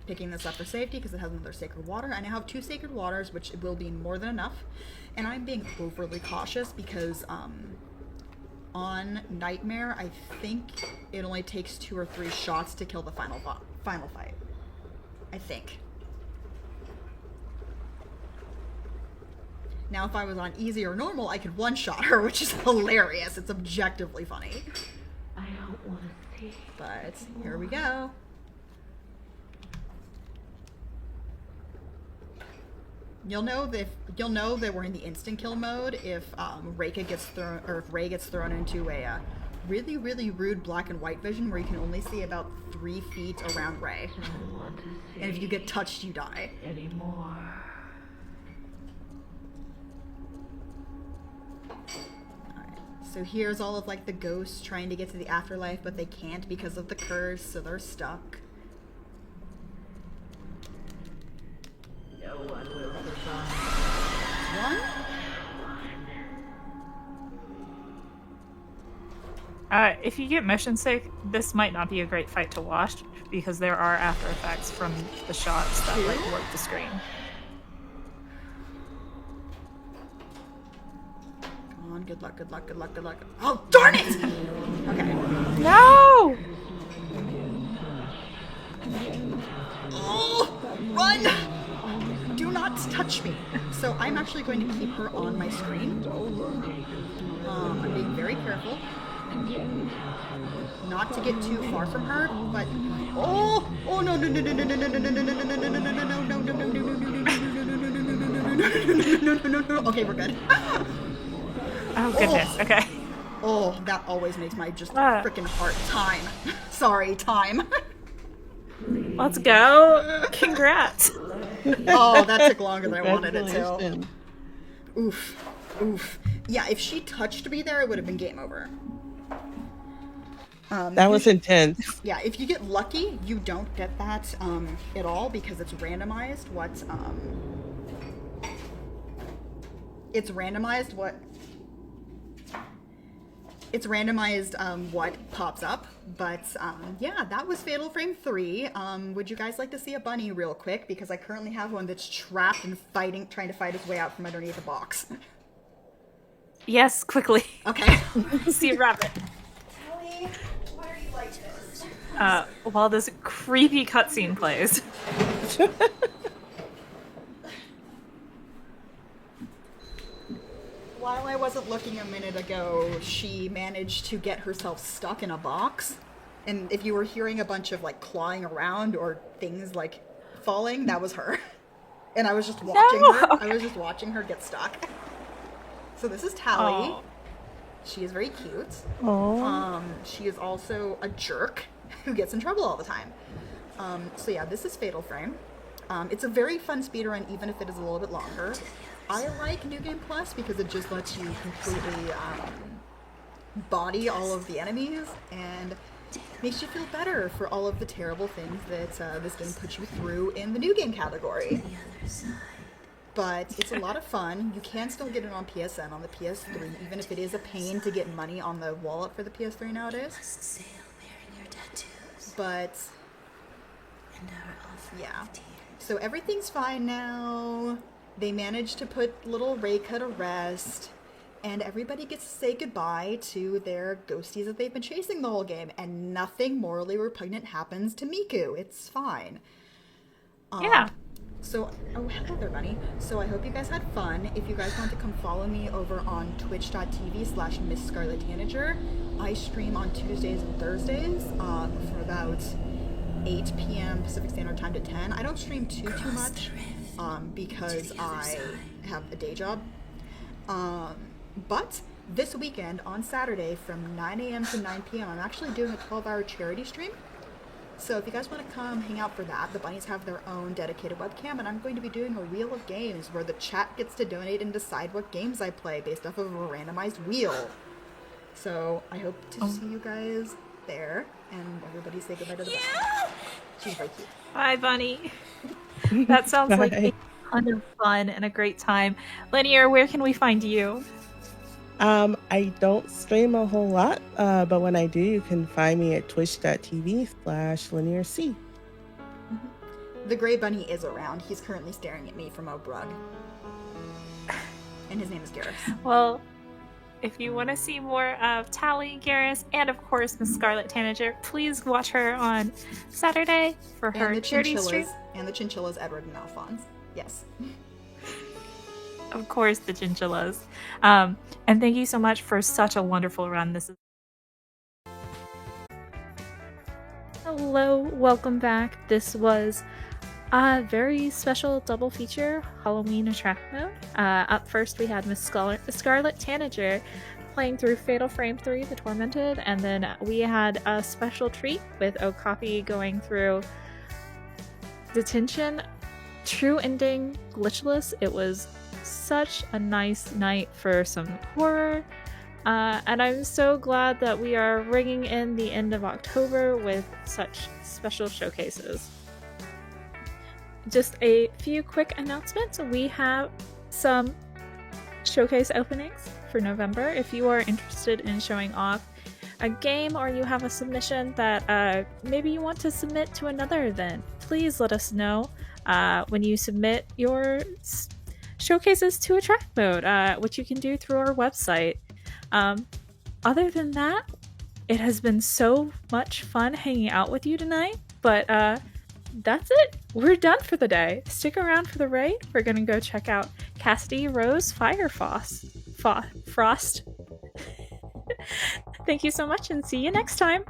[SPEAKER 2] Picking this up for safety because it has another sacred water. I now have 2 sacred waters, which will be more than enough. And I'm being overly cautious because on Nightmare, I think it only takes 2 or 3 shots to kill the final fight. I think. Now, if I was on easy or normal, I could one-shot her, which is hilarious. It's objectively funny.
[SPEAKER 4] I don't want to see.
[SPEAKER 2] But here we go. You'll know that we're in the instant kill mode if Ray gets thrown into a really, really rude black and white vision where you can only see about 3 feet around Ray.
[SPEAKER 4] I don't want to see
[SPEAKER 2] And if you get touched, you die.
[SPEAKER 4] anymore.
[SPEAKER 2] Alright, so here's all of like the ghosts trying to get to the afterlife, but they can't because of the curse, so they're stuck.
[SPEAKER 4] No one will survive.
[SPEAKER 2] One?
[SPEAKER 1] If you get motion sick, this might not be a great fight to watch because there are after effects from the shots that like warp the screen.
[SPEAKER 2] Come on, good luck, good luck, good luck, good luck. Oh, darn it! Okay.
[SPEAKER 1] No!
[SPEAKER 2] Oh, run! Do not touch me. So I'm actually going to keep her on my screen. I'm being very careful. Not to get too far from her, but oh no no no no no no no no no no no no no no no no no. Okay, we're good.
[SPEAKER 1] Oh goodness. Okay.
[SPEAKER 2] Oh, that always makes my just freaking heart time. Sorry, time.
[SPEAKER 1] Let's go. Congrats.
[SPEAKER 2] Oh, that took longer than I wanted it to.
[SPEAKER 3] Congratulations.
[SPEAKER 2] Oof. Oof. Yeah, if she touched me there, it would have been game over.
[SPEAKER 3] That was intense.
[SPEAKER 2] Yeah, if you get lucky, you don't get that at all because it's randomized it's randomized what pops up, but yeah, that was Fatal Frame 3. Would you guys like to see a bunny real quick? Because I currently have one that's trapped and trying to fight its way out from underneath a box.
[SPEAKER 1] Yes, quickly.
[SPEAKER 2] Okay.
[SPEAKER 1] See a rabbit.
[SPEAKER 2] Ellie, why are you like this?
[SPEAKER 1] While this creepy cutscene plays.
[SPEAKER 2] While I wasn't looking a minute ago, she managed to get herself stuck in a box. And if you were hearing a bunch of like clawing around or things like falling, that was her. And I was just watching her. I was just watching her get stuck. So this is Tally.
[SPEAKER 1] Oh.
[SPEAKER 2] She is very cute.
[SPEAKER 3] Oh.
[SPEAKER 2] She is also a jerk who gets in trouble all the time. So yeah, this is Fatal Frame. It's a very fun speedrun, even if it is a little bit longer. I like New Game Plus because it just lets you completely body all of the enemies and makes you feel better for all of the terrible things that this game puts you through in the New Game category. But it's a lot of fun. You can still get it on PSN on the PS3, even if it is a pain to get money on the wallet for the PS3 nowadays. But yeah, so everything's fine now. They managed to put little Reika to rest, and everybody gets to say goodbye to their ghosties that they've been chasing the whole game, and nothing morally repugnant happens to Miku. It's fine.
[SPEAKER 1] Yeah.
[SPEAKER 2] So, oh, hello there, Bunny. So I hope you guys had fun. If you guys want to come follow me over on twitch.tv/MissScarletTanager, I stream on Tuesdays and Thursdays for about 8 p.m. Pacific Standard Time to 10. I don't stream too much because I have a day job. But this weekend on Saturday from 9 a.m. to 9 p.m. I'm actually doing a 12-hour charity stream. So if you guys want to come hang out for that, the bunnies have their own dedicated webcam, and I'm going to be doing a wheel of games where the chat gets to donate and decide what games I play based off of a randomized wheel. So I hope to see you guys there, and everybody say goodbye to the bunny. She's very cute.
[SPEAKER 1] Bye, Bunny. That sounds like a ton of fun and a great time. Linear, where can we find you?
[SPEAKER 3] I don't stream a whole lot, but when I do, you can find me at twitch.tv/LinearC.
[SPEAKER 2] The gray bunny is around. He's currently staring at me from a rug. And his name is Garrus.
[SPEAKER 1] Well, if you want to see more of Tally, Garrus, and of course MissScarletTanager, please watch her on Saturday for her charity stream.
[SPEAKER 2] And the chinchillas, Edward and Alphonse. Yes.
[SPEAKER 1] Of course, the chinchillas. And thank you so much for such a wonderful run. Hello, welcome back. This was a very special double feature Halloween attract mode. Up first, we had MissScarletTanager playing through Fatal Frame 3, The Tormented, and then we had a special treat with Okapi going through Detention, True Ending, Glitchless. It was such a nice night for some horror, and I'm so glad that we are ringing in the end of October with such special showcases. Just a few quick announcements. We have some showcase openings for November. If you are interested in showing off a game or you have a submission that maybe you want to submit to another event, please let us know when you submit your showcases to attract mode, which you can do through our website. Other than that, it has been so much fun hanging out with you tonight, but that's it. We're done for the day. Stick around for the raid. We're gonna go check out Cassidy Rose Frost. Thank you so much and see you next time.